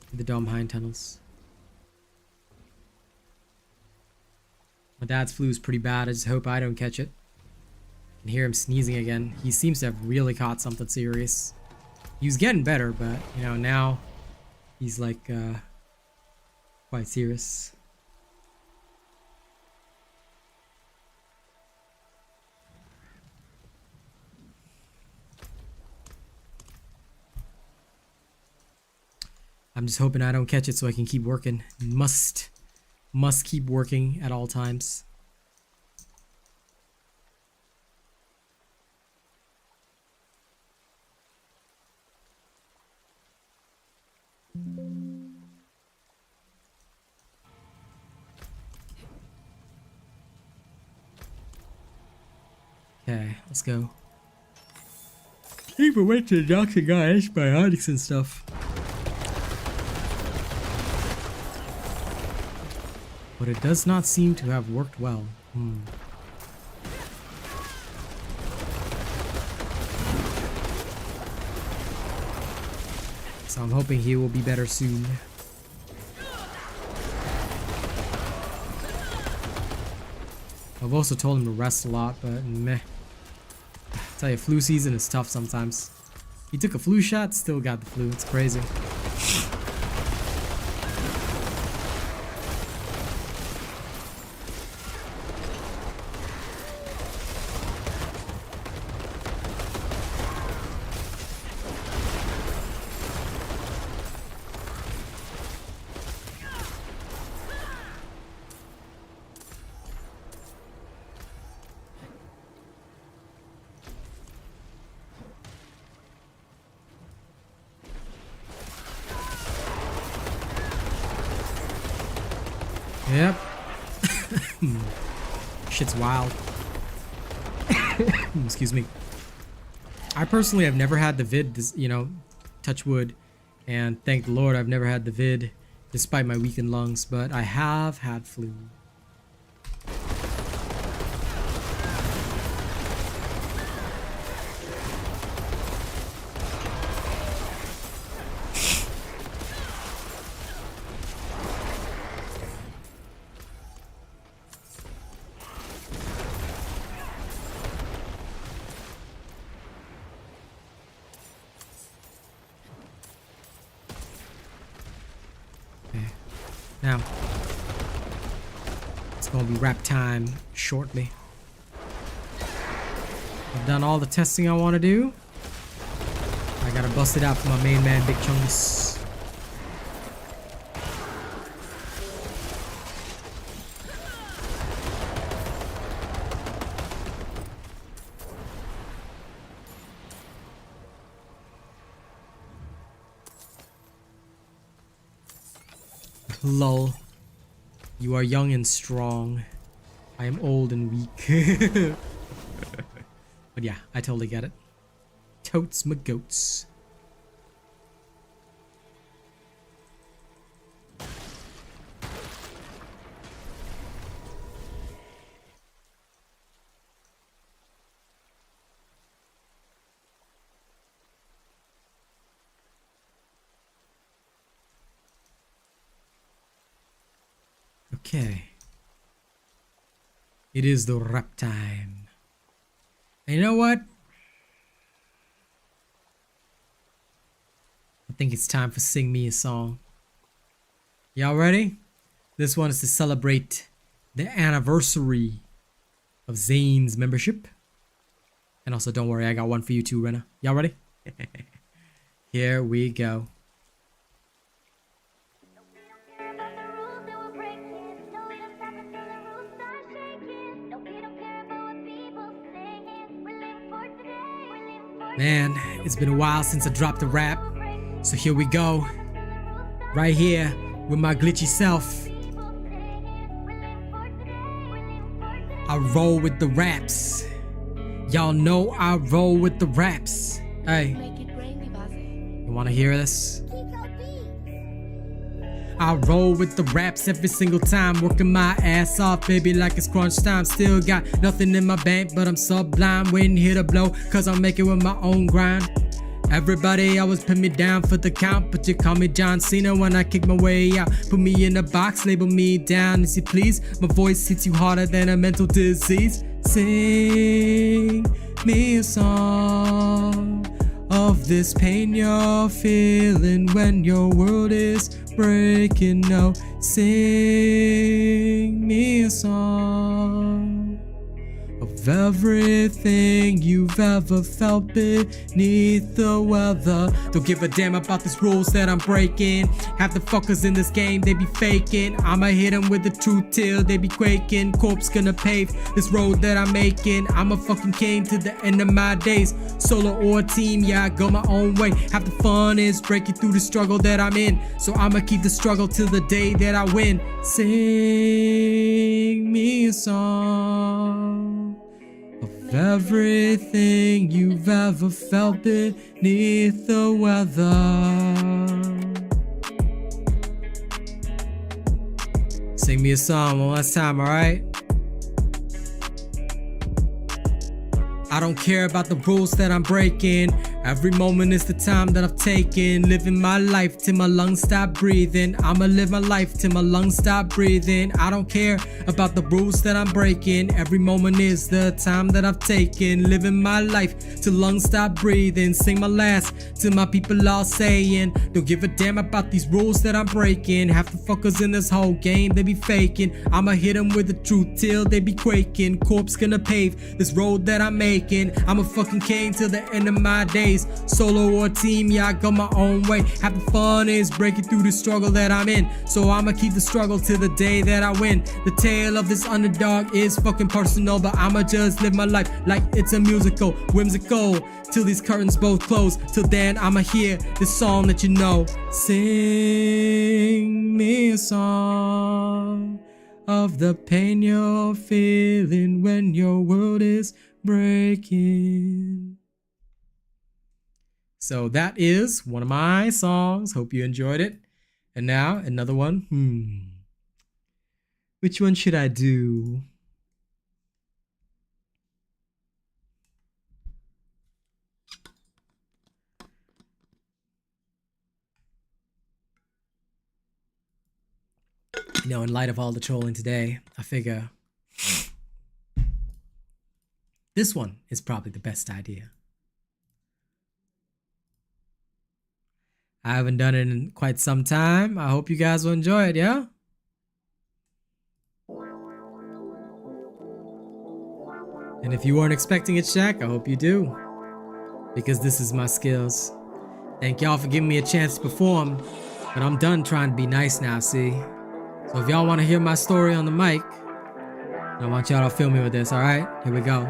to the Domheim tunnels. My dad's flu is pretty bad. I just hope I don't catch it. I can hear him sneezing again. He seems to have really caught something serious. He was getting better, but, you know, now he's like, quite serious. I'm just hoping I don't catch it so I can keep working. Must keep working at all times. Okay, let's go. Even went to the doctor, got antibiotics and stuff. But it does not seem to have worked well. So I'm hoping he will be better soon. I've also told him to rest a lot, but meh. I tell you, flu season is tough sometimes. He took a flu shot, still got the flu. It's crazy. Yep. Shit's wild. Excuse me. I personally have never had the vid, you know, touch wood. And thank the Lord I've never had the vid despite my weakened lungs, but I have had flu. Now, it's gonna be wrap time shortly. I've done all the testing I want to do. I gotta bust it out for my main man, BigChungas. Lol. You are young and strong. I am old and weak. But yeah, I totally get it. Totes my goats. Okay. It is the rap time. And you know what? I think it's time for Sing Me a Song. Y'all ready? This one is to celebrate the anniversary of Zane's membership. And also, don't worry, I got one for you too, Rena. Y'all ready? Here we go. Man, it's been a while since I dropped a rap, so here we go. Right here with my glitchy self. I roll with the raps. Y'all know I roll with the raps. Hey, you wanna hear this? I roll with the raps every single time, working my ass off, baby, like it's crunch time. Still got nothing in my bank, but I'm sublime, waiting here to blow, cause I'm making with my own grind. Everybody always put me down for the count, but you call me John Cena when I kick my way out. Put me in a box, label me down as you please. My voice hits you harder than a mental disease. Sing me a song of this pain you're feeling when your world is breaking. No, sing me a song of everything you've ever felt beneath the weather. Don't give a damn about these rules that I'm breaking. Half the fuckers in this game, they be faking. I'ma hit them with the truth till they be quaking. Corpse gonna pave this road that I'm making. I'm a fucking king to the end of my days. Solo or team, yeah, I go my own way. Half the fun is breaking through the struggle that I'm in. So I'ma keep the struggle till the day that I win. Sing me a song of everything you've ever felt beneath the weather. Sing me a song one last time, alright? I don't care about the rules that I'm breaking. Every moment is the time that I've taken, living my life till my lungs stop breathing. I'ma live my life till my lungs stop breathing. I don't care about the rules that I'm breaking. Every moment is the time that I've taken, living my life till lungs stop breathing. Sing my last till my people all saying, don't give a damn about these rules that I'm breaking. Half the fuckers in this whole game, they be faking. I'ma hit them with the truth till they be quaking. Corpse gonna pave this road that I'm making. I'm a fucking king till the end of my days. Solo or team, yeah, I go my own way. Half the fun is breaking through the struggle that I'm in. So I'ma keep the struggle till the day that I win. The tale of this underdog is fucking personal, but I'ma just live my life like it's a musical. Whimsical, till these curtains both close. Till then, I'ma hear this song that you know. Sing me a song of the pain you're feeling when your world is breaking. So that is one of my songs. Hope you enjoyed it. And now another one. Which one should I do? You know, in light of all the trolling today, I figure this one is probably the best idea. I haven't done it in quite some time. I hope you guys will enjoy it, yeah? And if you weren't expecting it, Shaq, I hope you do. Because this is my skills. Thank y'all for giving me a chance to perform. But I'm done trying to be nice now, see? So if y'all want to hear my story on the mic, I want y'all to film me with this, alright? Here we go.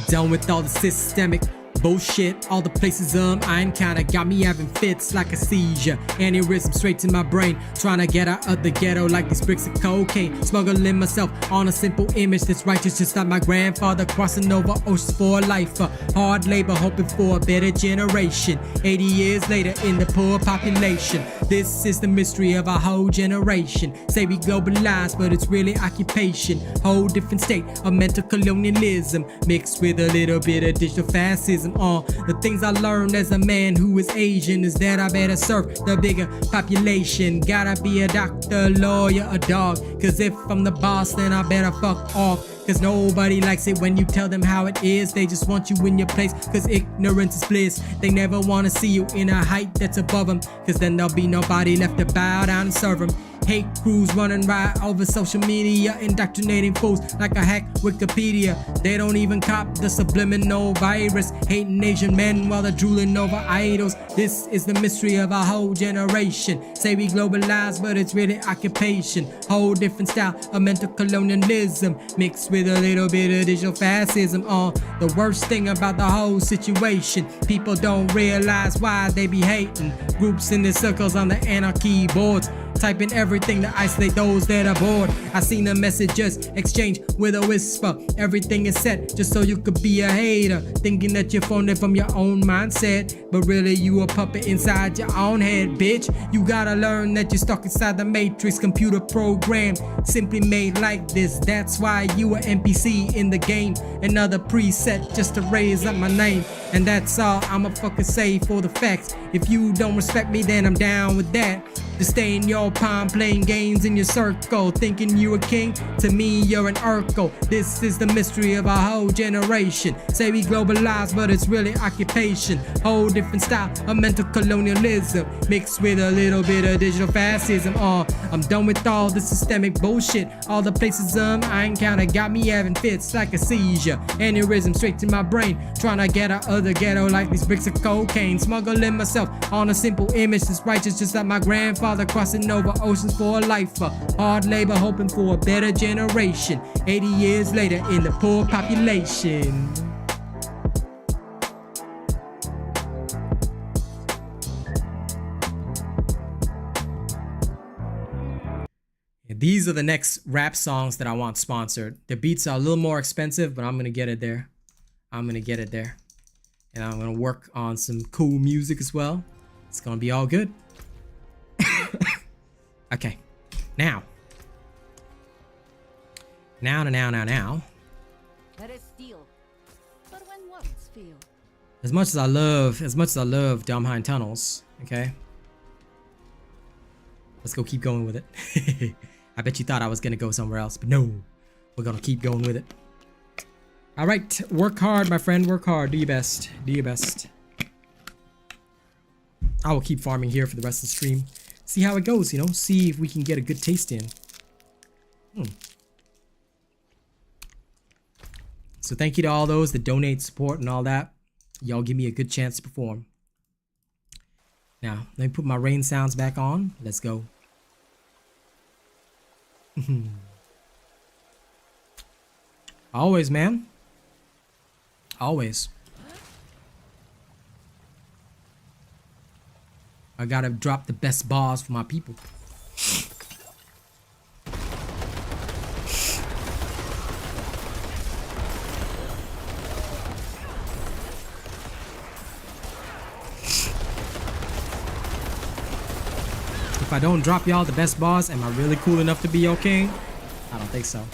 Done with all the systemic bullshit, all the places I encounter got me having fits like a seizure. Aneurysm straight to my brain, trying to get out of the ghetto like these bricks of cocaine. Smuggling myself on a simple image that's righteous, just like my grandfather. Crossing over oceans for a life, hard labor, hoping for a better generation. 80 years later in the poor population, this is the mystery of our whole generation. Say we globalized, but it's really occupation. Whole different state of mental colonialism, mixed with a little bit of digital fascism. The things I learned as a man who is Asian is that I better serve the bigger population. Gotta be a doctor, lawyer, a dog. Cause if I'm the boss, then I better fuck off. Cause nobody likes it when you tell them how it is. They just want you in your place, cause ignorance is bliss. They never wanna see you in a height that's above them, cause then there'll be nobody left to bow down and serve them. Hate crews running right over social media, indoctrinating fools like a hack Wikipedia. They don't even cop the subliminal virus, hating Asian men while they're drooling over idols. This is the mystery of our whole generation. Say we globalize, but it's really occupation. Whole different style of mental colonialism, mixed with a little bit of digital fascism. The worst thing about the whole situation, people don't realize why they be hating. Groups in the circles on the anarchy boards, typing everything to isolate those that are bored. I seen the messages exchange with a whisper. Everything is set just so you could be a hater, thinking that you're phoned it from your own mindset, but really you a puppet inside your own head, bitch. You gotta learn that you're stuck inside the matrix, computer program simply made like this. That's why you a NPC in the game, another preset just to raise up my name. And that's all I'ma fucking say for the facts. If you don't respect me, then I'm down with that. Just stay in your pond playing games in your circle, thinking you a king. To me, you're an Urkel. This is the mystery of our whole generation. Say we globalize, but it's really occupation. Whole different style of mental colonialism, mixed with a little bit of digital fascism. I'm done with all the systemic bullshit. All the places I encounter got me having fits like a seizure. Aneurysm straight to my brain, trying to get out of the ghetto like these bricks of cocaine. Smuggling myself on a simple image that's righteous, just like my grandfather. Crossing over oceans for a life, hard labor, hoping for a better generation. 80 years later in the poor population. These are the next rap songs that I want sponsored. The beats are a little more expensive, but I'm gonna get it there. I'm gonna get it there. And I'm gonna work on some cool music as well. It's gonna be all good. Okay, now. There is steel. But when words fail. As much as I love Domheim tunnels, okay? Let's go keep going with it. I bet you thought I was gonna go somewhere else, but no. We're gonna keep going with it. Alright, work hard, my friend, work hard. Do your best. Do your best. I will keep farming here for the rest of the stream. See how it goes, you know? See if we can get a good taste in. So thank you to all those that donate, support, and all that. Y'all give me a good chance to perform. Now, let me put my rain sounds back on. Let's go. Always, man. Always. I gotta drop the best bars for my people. If I don't drop y'all the best bars, am I really cool enough to be your king? I don't think so.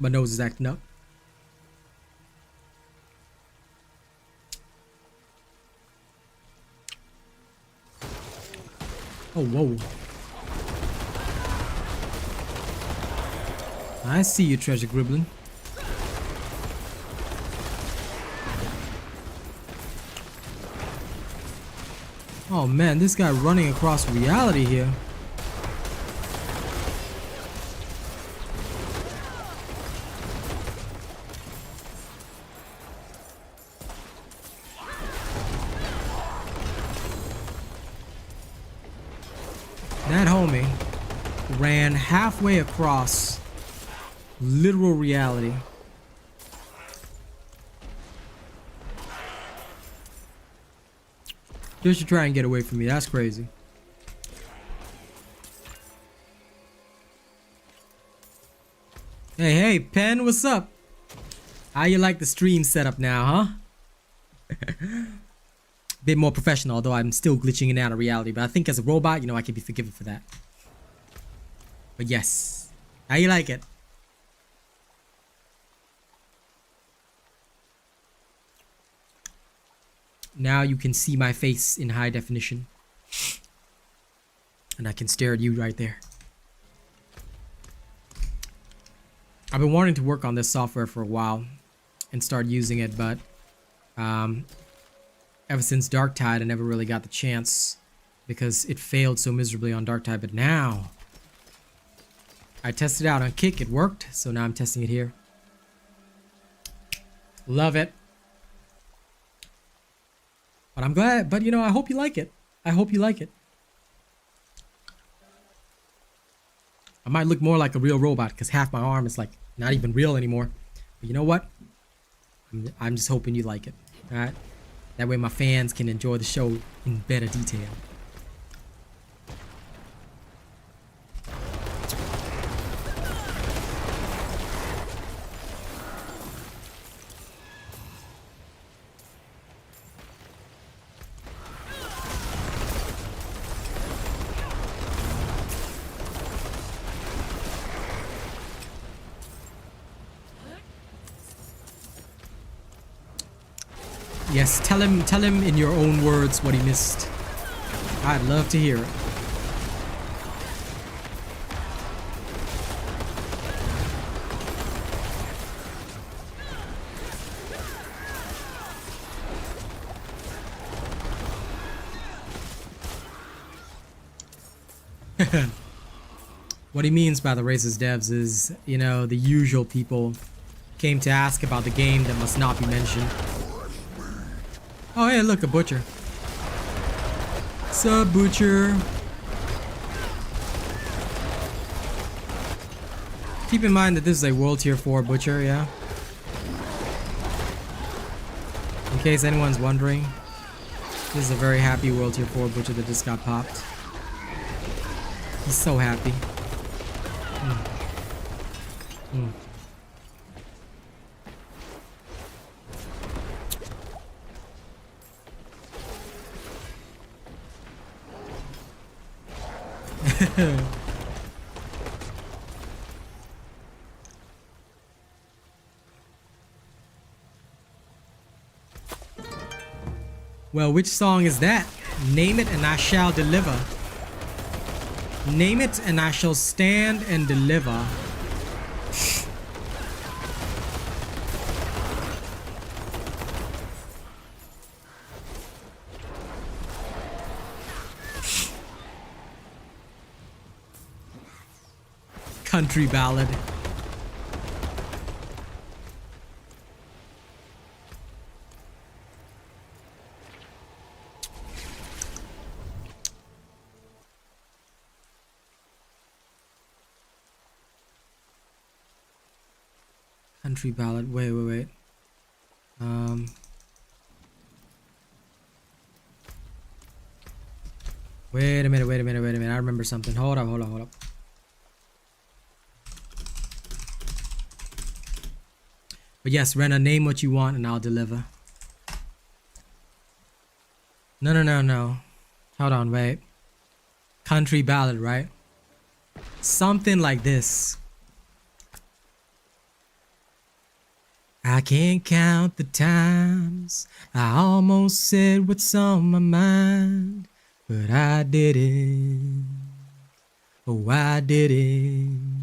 My nose is acting up. Oh, whoa. I see you, Treasure Griblin. Oh man, this guy running across reality here. That homie ran halfway across literal reality. Just to try and get away from me. That's crazy. Hey, hey, Pen, what's up? How you like the stream setup now, huh? Bit more professional, although I'm still glitching in and out of reality. But I think as a robot, you know, I can be forgiven for that. But yes. How you like it? Now you can see my face in high definition. And I can stare at you right there. I've been wanting to work on this software for a while and start using it, but ever since Darktide, I never really got the chance because it failed so miserably on Darktide. But now, I tested it out on Kick, it worked, so now I'm testing it here. Love it. But I'm glad, but you know, I hope you like it. I hope you like it. I might look more like a real robot because half my arm is like not even real anymore. But you know what? I'm just hoping you like it. All right? That way my fans can enjoy the show in better detail. Yes, tell him in your own words what he missed. I'd love to hear it. What he means by the racist devs is, you know, the usual people came to ask about the game that must not be mentioned. Oh, hey, look, a butcher. Sup, butcher? Keep in mind that this is a World Tier 4 butcher, yeah? In case anyone's wondering, this is a very happy World Tier 4 butcher that just got popped. He's so happy. Well, which song is that? Name it and I shall deliver. Name it and I shall stand and deliver. Country ballad. Country ballad. Wait. Wait a minute. I remember something. Hold up. But yes, Rena, name what you want and I'll deliver. No. Hold on, wait. Country ballad, right? Something like this. I can't count the times I almost said what's on my mind, but I didn't. Oh, I didn't.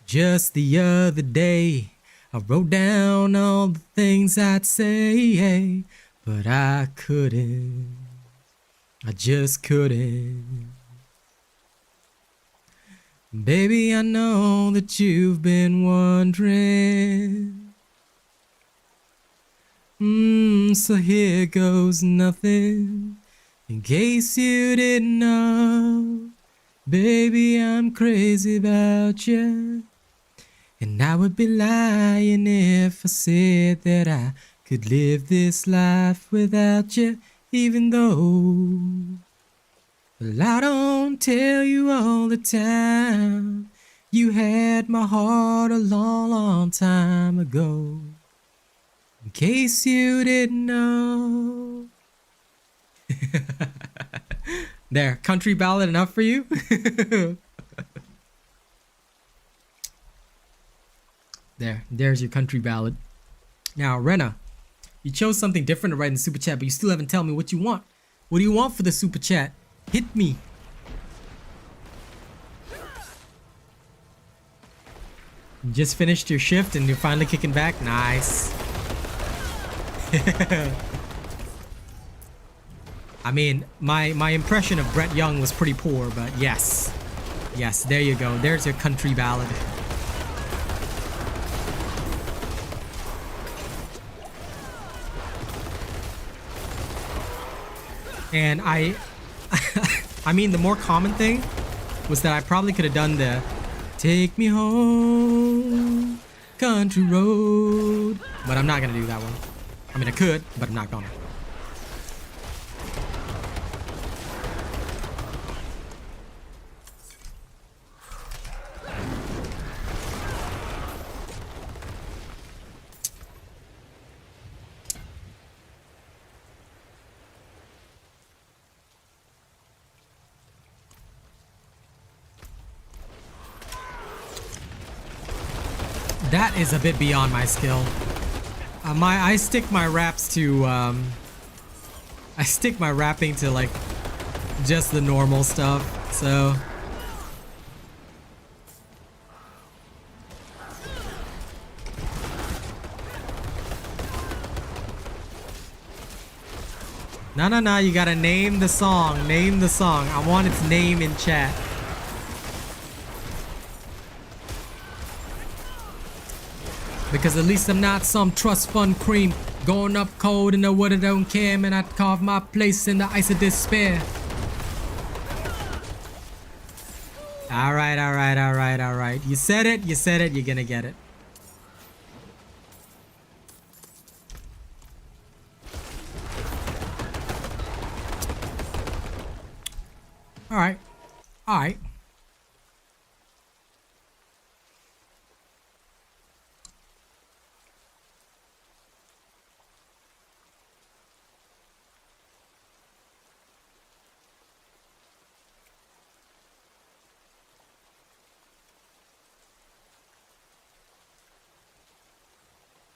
Just the other day, I wrote down all the things I'd say, but I couldn't. I just couldn't. Baby, I know that you've been wondering. So here goes nothing. In case you didn't know, baby, I'm crazy about you. And I would be lying if I said that I could live this life without you, even though. Well, I don't tell you all the time. You had my heart a long, long time ago. In case you didn't know. There, country ballad enough for you? There's your country ballad. Now, Rena, you chose something different to write in the super chat, but you still haven't told me what you want. What do you want for the super chat? Hit me. You just finished your shift and you're finally kicking back? Nice. I mean, my impression of Brett Young was pretty poor, but yes. Yes, there you go. There's your country ballad. And I mean, the more common thing was that I probably could have done the take me home, country road. But I'm not gonna do that one. I mean, I could, but I'm not gonna. That is a bit beyond my skill. I stick my raps to I stick my rapping to like just the normal stuff. So no, you gotta name the song. Name the song. I want its name in chat. Because at least I'm not some trust fund cream going up cold in the wood I don't care, man. I carve my place in the ice of despair. Alright. You said it, you're gonna get it. Alright.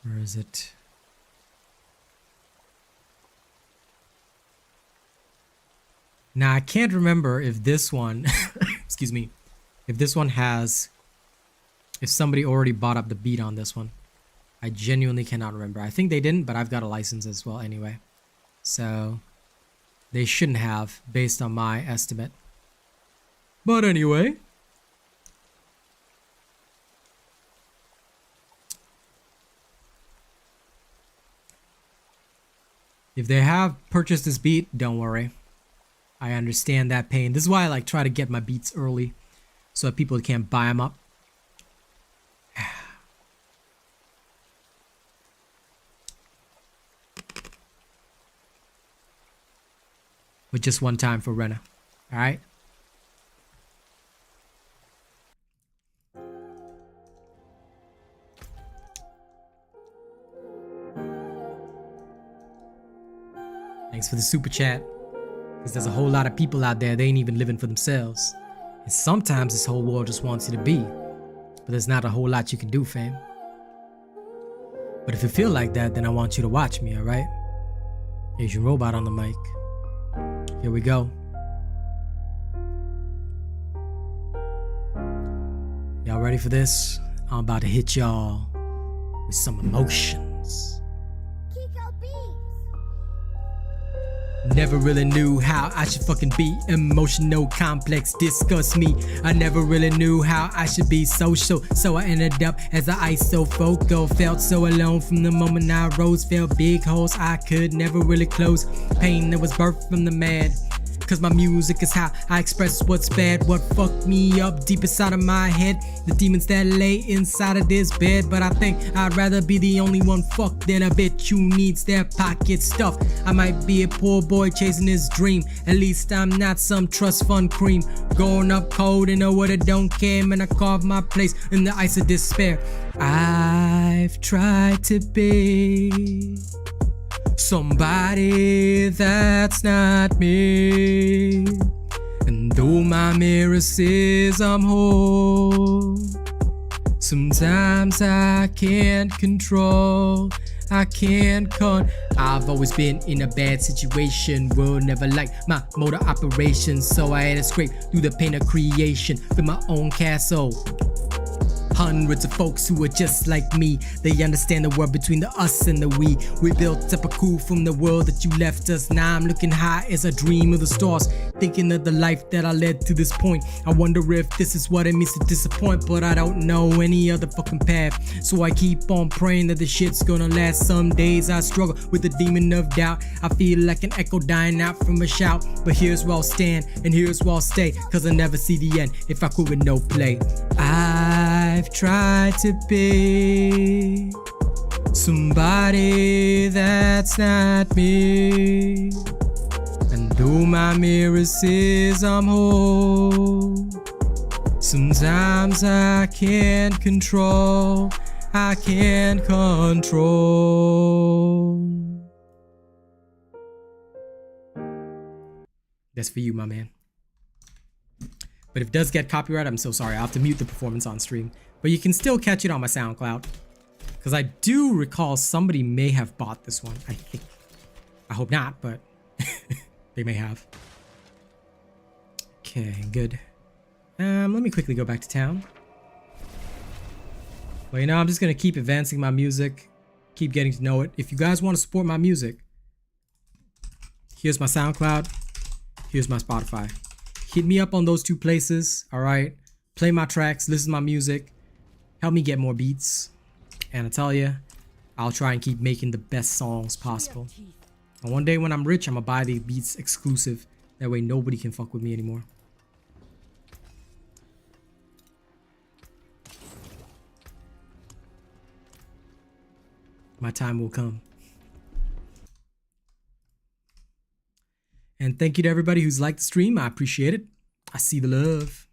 Where is it? Now I can't remember if this one, excuse me, if this one has, if somebody already bought up the beat on this one. I genuinely cannot remember. I think they didn't, but I've got a license as well anyway. So they shouldn't have, based on my estimate. But anyway. If they have purchased this beat, don't worry. I understand that pain. This is why I like try to get my beats early so that people can't buy them up. With just one time for Rena. Alright? Thanks for the super chat. Because there's a whole lot of people out there, they ain't even living for themselves. And sometimes this whole world just wants you to be. But there's not a whole lot you can do, fam. But if you feel like that, then I want you to watch me, alright? Asian Robot on the mic. Here we go. Y'all ready for this? I'm about to hit y'all with some emotions. Never really knew how I should fucking be emotional, complex, disgust me. I never really knew how I should be social, so I ended up as an isofocal. Felt so alone from the moment I rose, felt big holes I could never really close. Pain that was birthed from the mad. Cause my music is how I express what's bad, what fucked me up deep inside of my head. The demons that lay inside of this bed. But I think I'd rather be the only one fucked than a bitch who needs their pocket stuffed. I might be a poor boy chasing his dream. At least I'm not some trust fund cream. Going up cold in a wood I don't care, man. I carve my place in the ice of despair. I've tried to be somebody that's not me, and though my mirror says I'm whole, sometimes I can't control, I can't con. I've always been in a bad situation, world never liked my mode of operation, so I had to scrape through the pain of creation with my own castle. hundreds of folks who are just like me. They understand the world between the us and the we. We built up a coup from the world that you left us. Now I'm looking high as I dream of the stars, thinking of the life that I led to this point. I wonder if this is what it means to disappoint, but I don't know any other fucking path. So I keep on praying that the shit's gonna last. Some days I struggle with the demon of doubt. I feel like an echo dying out from a shout. But here's where I'll stand and here's where I'll stay, cause I never see the end if I quit with no play. I've tried to be somebody that's not me, and though my mirror says I'm whole, sometimes I can't control. I can't control. That's for you, my man. But if it does get copyright, I'm so sorry. I'll have to mute the performance on stream. But you can still catch it on my SoundCloud. Because I do recall somebody may have bought this one, I think. I hope not, but they may have. Okay, good. Let me quickly go back to town. Well, you know, I'm just going to keep advancing my music. Keep getting to know it. If you guys want to support my music, here's my SoundCloud. Here's my Spotify. Hit me up on those two places, alright? Play my tracks, listen to my music. Help me get more beats. And I tell you, I'll try and keep making the best songs possible. And one day when I'm rich, I'm gonna buy these beats exclusive. That way nobody can fuck with me anymore. My time will come. And thank you to everybody who's liked the stream. I appreciate it. I see the love.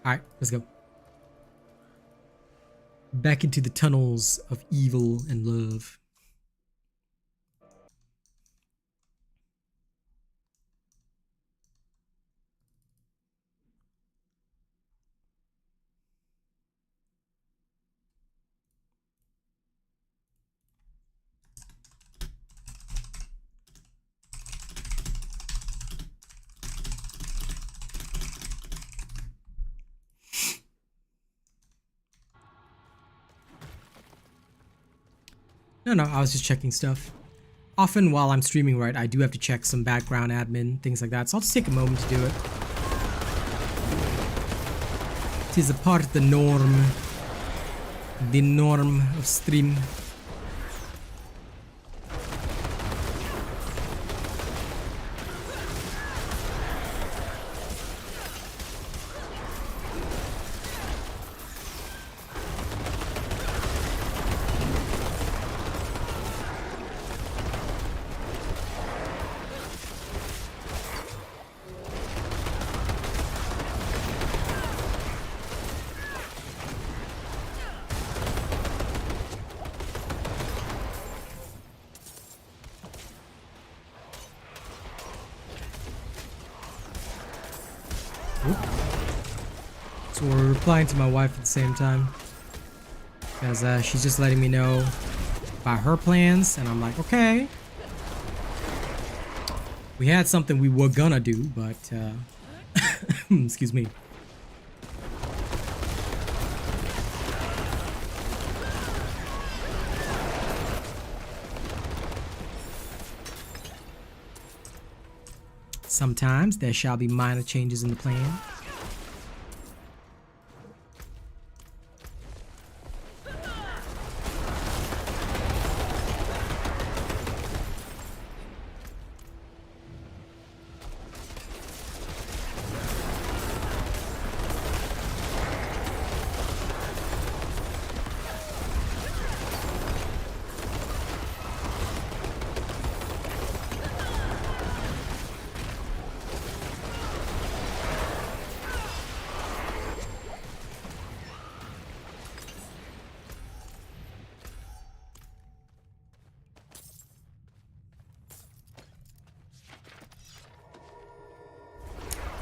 Alright, let's go. Back into the tunnels of evil and love. No, I was just checking stuff. Often while I'm streaming, right, I do have to check some background admin, things like that. So I'll just take a moment to do it. It is a part of the norm of stream. So we're replying to my wife at the same time, because she's just letting me know about her plans, and I'm like, okay. We had something we were gonna do, but excuse me. Sometimes there shall be minor changes in the plan.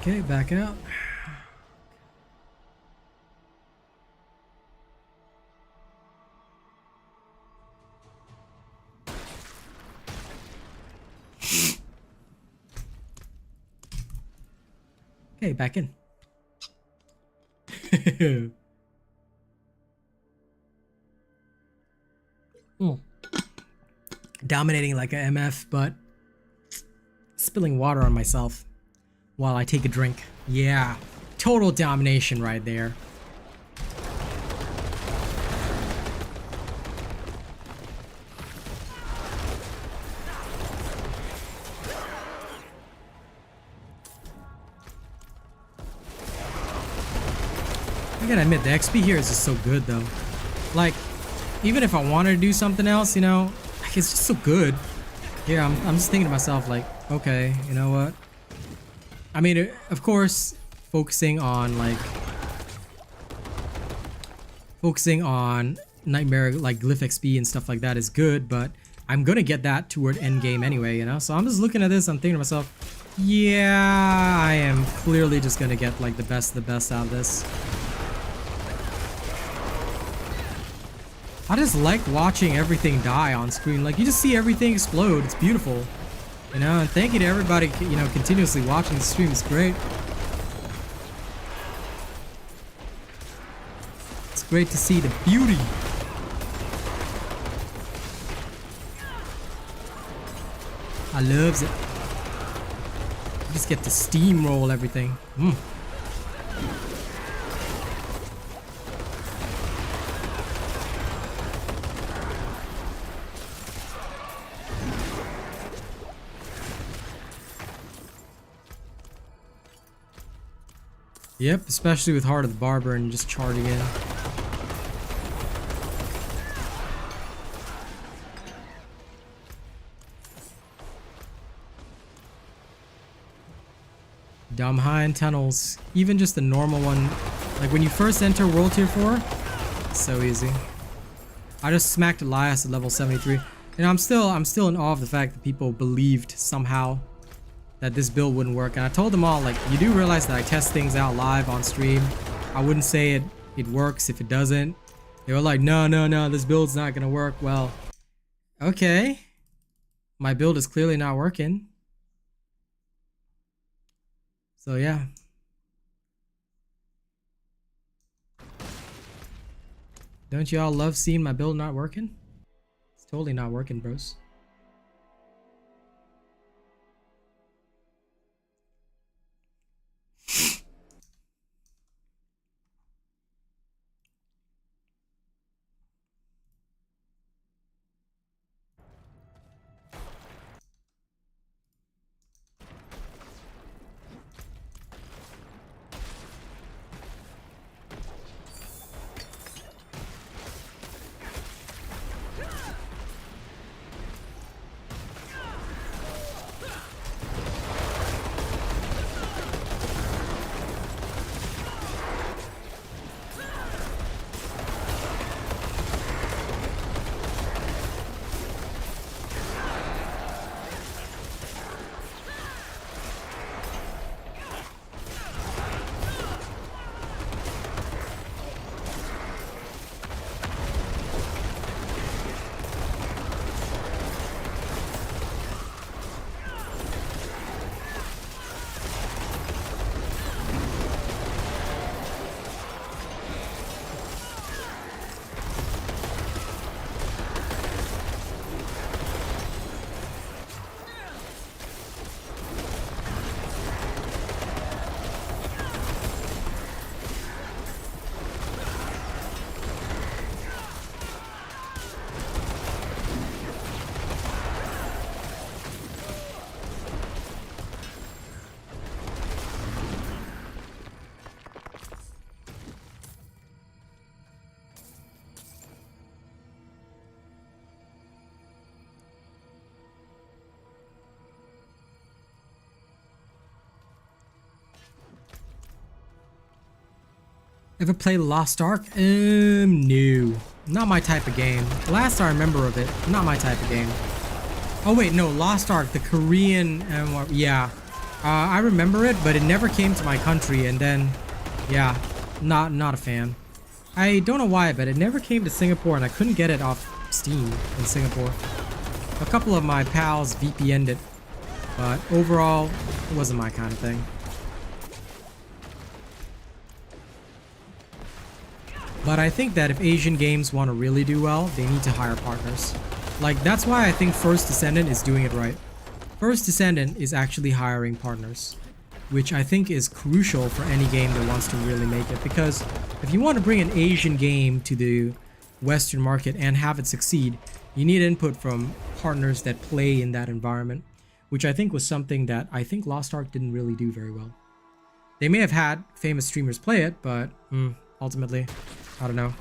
Okay, back out. Okay, back in. Dominating like a MF, but spilling water on myself while I take a drink. Yeah, total domination right there. I gotta admit, the XP here is just so good though. Like, even if I wanted to do something else, you know, like, it's just so good. Yeah, I'm just thinking to myself, like, okay, you know what? I mean, of course, focusing on Nightmare, like Glyph XP and stuff like that is good, but I'm gonna get that toward end game anyway, you know? So I'm just looking at this, I'm thinking to myself, yeah, I am clearly just gonna get like the best of the best out of this. I just like watching everything die on screen. Like, you just see everything explode. It's beautiful. You know, and thank you to everybody, you know, continuously watching the stream. It's great. It's great to see the beauty. I loves it. You just get to steamroll everything. Yep, especially with Heart of the Barber and just charging in. Dumb high in tunnels. Even just the normal one. Like when you first enter World Tier 4, it's so easy. I just smacked Elias at level 73. And I'm still in awe of the fact that people believed somehow that this build wouldn't work. And I told them all, like, you do realize that I test things out live on stream. I wouldn't say it works if it doesn't. They were like, no, this build's not gonna work. Well, okay. My build is clearly not working. So yeah. Don't you all love seeing my build not working? It's totally not working, bros. Ever play Lost Ark? No. Not my type of game. Last I remember of it, not my type of game. Oh wait, no, Lost Ark, the Korean, yeah. I remember it, but it never came to my country, and then, yeah, not a fan. I don't know why, but it never came to Singapore, and I couldn't get it off Steam in Singapore. A couple of my pals VPN'd it, but overall, it wasn't my kind of thing. But I think that if Asian games want to really do well, they need to hire partners. Like, that's why I think First Descendant is doing it right. First Descendant is actually hiring partners, which I think is crucial for any game that wants to really make it. Because if you want to bring an Asian game to the Western market and have it succeed, you need input from partners that play in that environment, which I think was something that I think Lost Ark didn't really do very well. They may have had famous streamers play it, but ultimately, I don't know.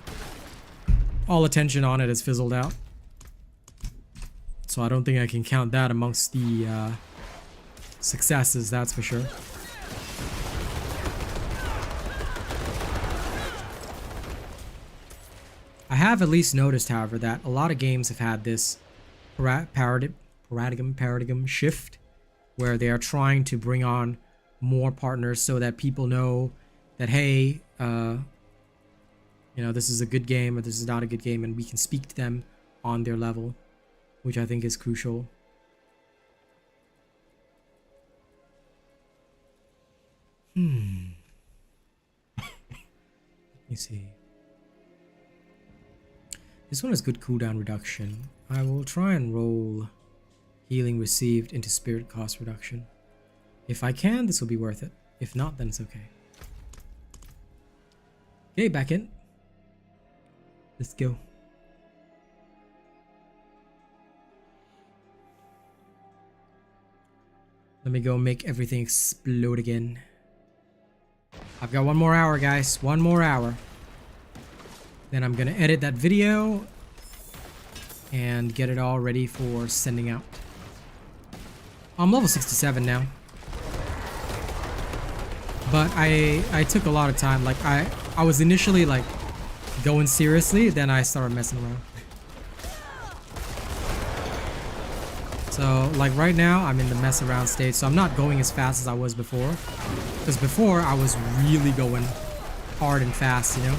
All attention on it has fizzled out. So I don't think I can count that amongst the successes, that's for sure. I have at least noticed, however, that a lot of games have had this paradigm shift where they are trying to bring on more partners so that people know that, hey, you know, this is a good game or this is not a good game, and we can speak to them on their level, which I think is crucial. Let me see. This one has good cooldown reduction. I will try and roll healing received into spirit cost reduction. If I can, this will be worth it. If not, then it's okay. Okay, back in. Let's go. Let me go make everything explode again. I've got 1 more hour, guys. 1 more hour. Then I'm gonna edit that video and get it all ready for sending out. I'm level 67 now. But I took a lot of time. Like I was initially like going seriously, then I started messing around. So like right now I'm in the mess around stage, so I'm not going as fast as I was before. Because before I was really going hard and fast, you know.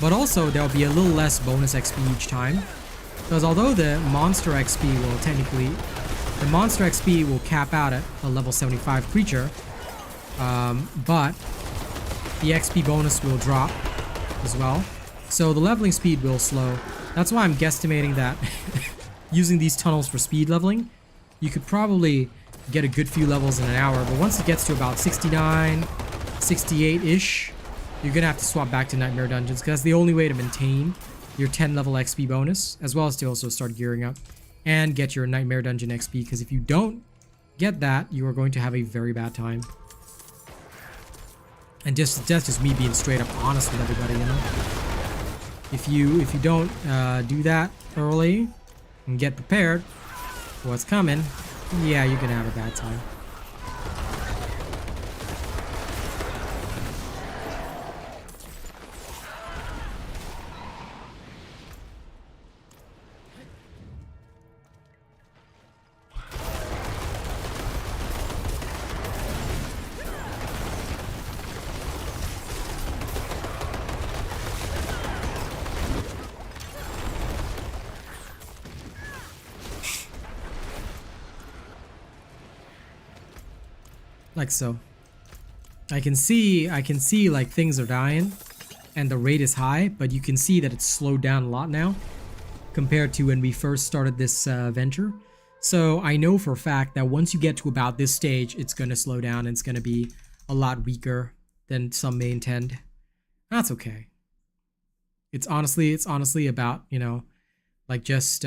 But also there'll be a little less bonus XP each time. Because although the monster XP will technically, the monster XP will cap out at a level 75 creature, but the XP bonus will drop as well. So the leveling speed will slow. That's why I'm guesstimating that using these tunnels for speed leveling, you could probably get a good few levels in an hour. But once it gets to about 69, 68-ish, you're going to have to swap back to Nightmare Dungeons, because that's the only way to maintain your 10 level XP bonus, as well as to also start gearing up and get your Nightmare Dungeon XP, because if you don't get that, you are going to have a very bad time. And that's just me being straight up honest with everybody, you know. If you don't do that early and get prepared for what's coming, yeah, you're gonna have a bad time. Like so. I can see like things are dying and the rate is high, but you can see that it's slowed down a lot now compared to when we first started this venture. So I know for a fact that once you get to about this stage, it's going to slow down and it's going to be a lot weaker than some may intend. That's okay. It's honestly about, you know, like just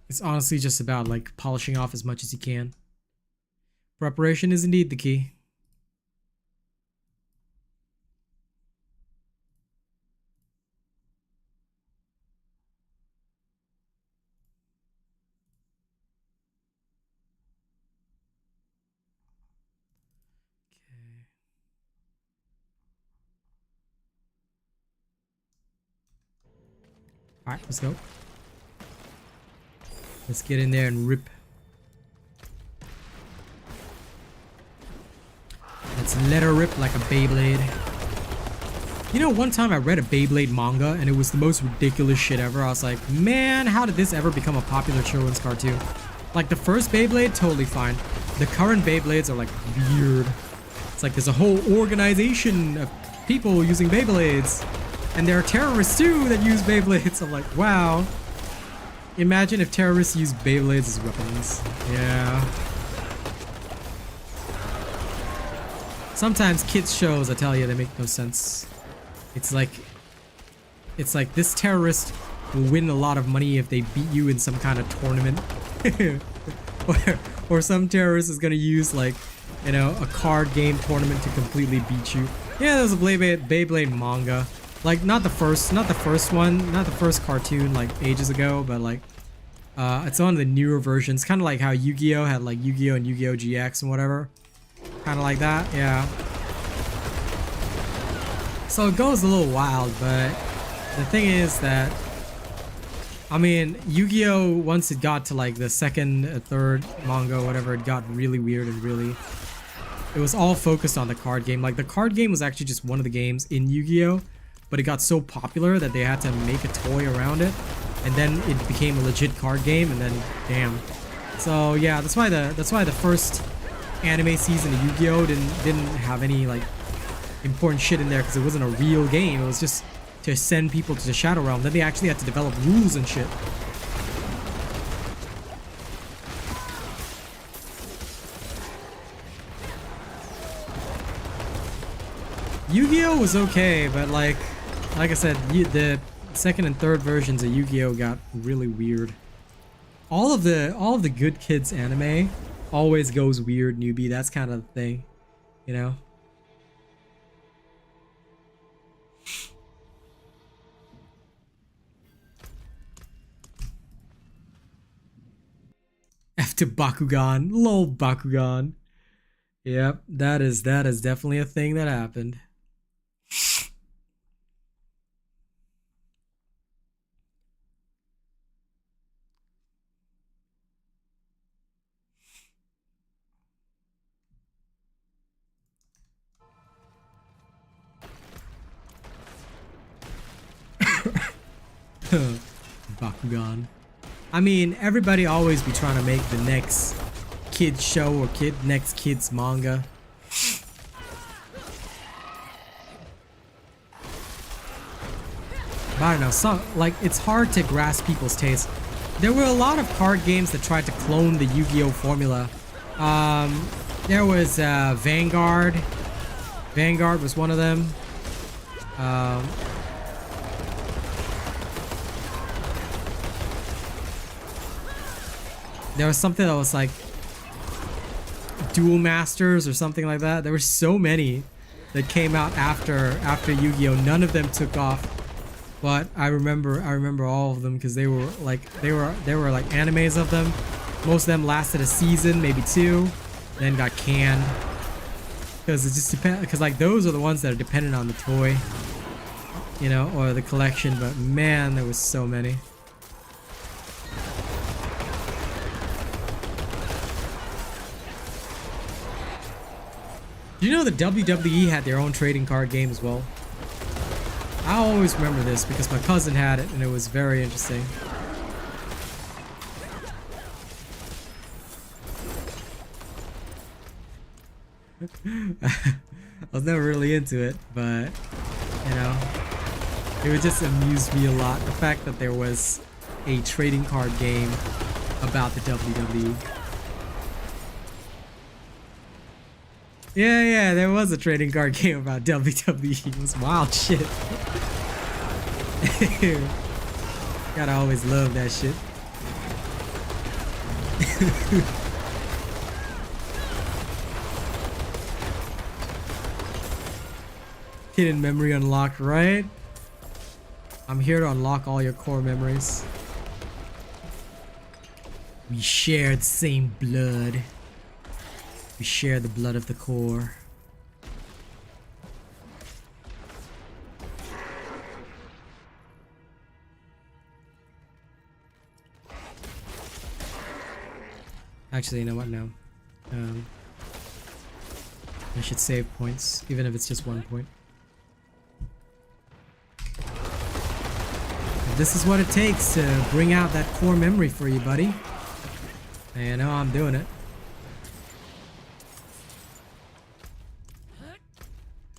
it's honestly just about like polishing off as much as you can. Preparation is indeed the key. Okay. All right, let's go. Let's get in there and rip. Let's let her rip like a Beyblade. You know, one time I read a Beyblade manga and it was the most ridiculous shit ever. I was like, man, how did this ever become a popular children's cartoon? Like the first Beyblade, totally fine. The current Beyblades are like weird. It's like there's a whole organization of people using Beyblades. And there are terrorists too that use Beyblades. I'm like, wow. Imagine if terrorists use Beyblades as weapons. Yeah. Sometimes kids shows, I tell you, they make no sense. It's like this terrorist will win a lot of money if they beat you in some kind of tournament. or some terrorist is gonna use like, you know, a card game tournament to completely beat you. Yeah, there's a Beyblade manga. Like not the first one, not the first cartoon like ages ago, but like it's on the newer versions, kind of like how Yu-Gi-Oh had like Yu-Gi-Oh and Yu-Gi-Oh GX and whatever. Kind of like that, yeah. So it goes a little wild, but the thing is that, I mean, Yu-Gi-Oh, once it got to like the second, third manga, whatever, it got really weird and really, it was all focused on the card game. Like the card game was actually just one of the games in Yu-Gi-Oh, but it got so popular that they had to make a toy around it, and then it became a legit card game, and then damn. So yeah, that's why the first anime season of Yu-Gi-Oh didn't have any like important shit in there, because it wasn't a real game. It was just to send people to the Shadow Realm. Then they actually had to develop rules and shit. Yu-Gi-Oh was okay, but like I said, the second and third versions of Yu-Gi-Oh got really weird. All of the good kids anime always goes weird, newbie. That's kind of the thing, you know. F to Bakugan. Lol, Bakugan. Yep, that is definitely a thing that happened. Bakugan. I mean, everybody always be trying to make the next kid show or next kid's manga. But I don't know, like it's hard to grasp people's taste. There were a lot of card games that tried to clone the Yu-Gi-Oh formula. There was Vanguard. Vanguard was one of them. There was something that was like Duel Masters or something like that. There were so many that came out after Yu-Gi-Oh. None of them took off, but I remember all of them because they were like animes of them. Most of them lasted a season, maybe two, then got canned because it just depends. Because like those are the ones that are dependent on the toy, you know, or the collection. But man, there was so many. Do you know the WWE had their own trading card game as well? I always remember this because my cousin had it and it was very interesting. I was never really into it, but you know, it would just amuse me a lot. The fact that there was a trading card game about the WWE. Yeah, there was a trading card game about WWE. It was wild shit. Gotta always love that shit. Hidden memory unlocked, right? I'm here to unlock all your core memories. We share the same blood. We share the blood of the core. Actually, you know what? No. I should save points, even if it's just 1 point. If this is what it takes to bring out that core memory for you, buddy. And you know I'm doing it.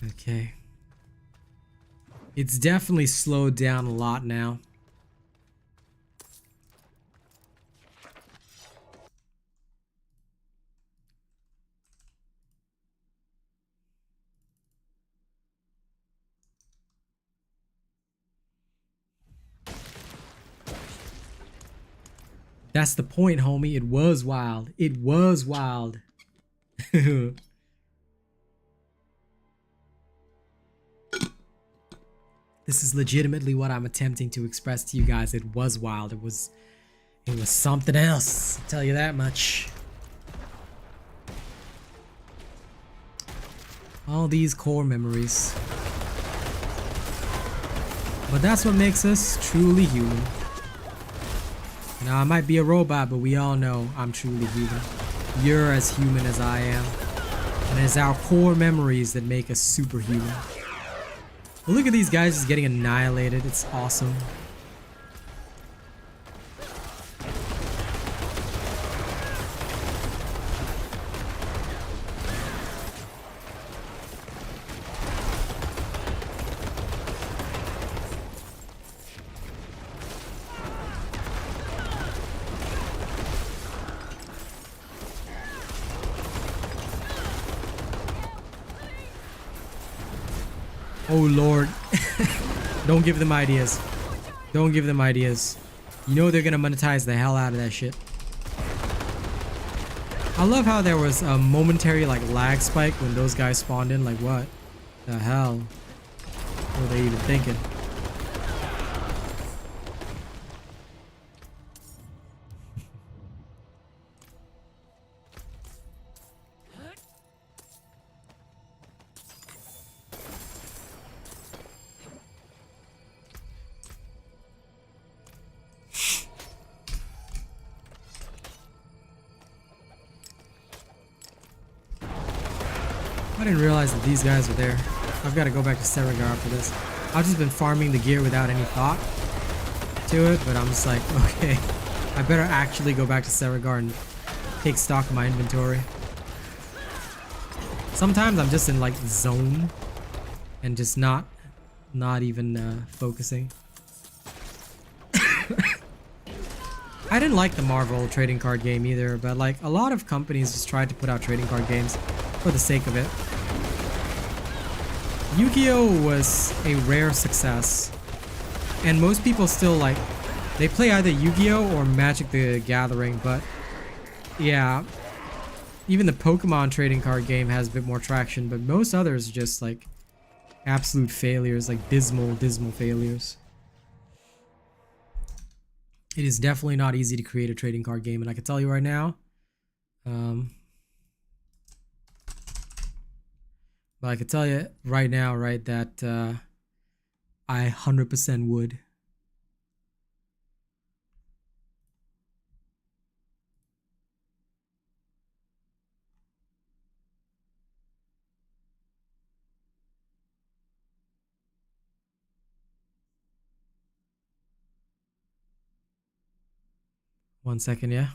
Okay. It's definitely slowed down a lot now. That's the point, homie. It was wild. It was wild. This is legitimately what I'm attempting to express to you guys. It was wild. It was something else. I'll tell you that much. All these core memories. But that's what makes us truly human. Now, I might be a robot, but we all know I'm truly human. You're as human as I am. And it's our core memories that make us superhuman. But look at these guys just getting annihilated. It's awesome. Oh Lord. Don't give them ideas. Don't give them ideas. You know they're gonna monetize the hell out of that shit. I love how there was a momentary like lag spike when those guys spawned in. Like what the hell? What were they even thinking? I didn't realize that these guys were there. I've got to go back to Saragar after this. I've just been farming the gear without any thought to it, but I'm just like, okay, I better actually go back to Saragar and take stock of my inventory. Sometimes I'm just in like zone and just not even focusing. I didn't like the Marvel trading card game either, but like a lot of companies just tried to put out trading card games for the sake of it. Yu-Gi-Oh! Was a rare success, and most people still like, they play either Yu-Gi-Oh! Or Magic the Gathering, but yeah, even the Pokemon trading card game has a bit more traction, but most others are just like absolute failures, like dismal failures. It is definitely not easy to create a trading card game, and I can tell you right now, but I can tell you right now, right, that I 100% would. One second, yeah.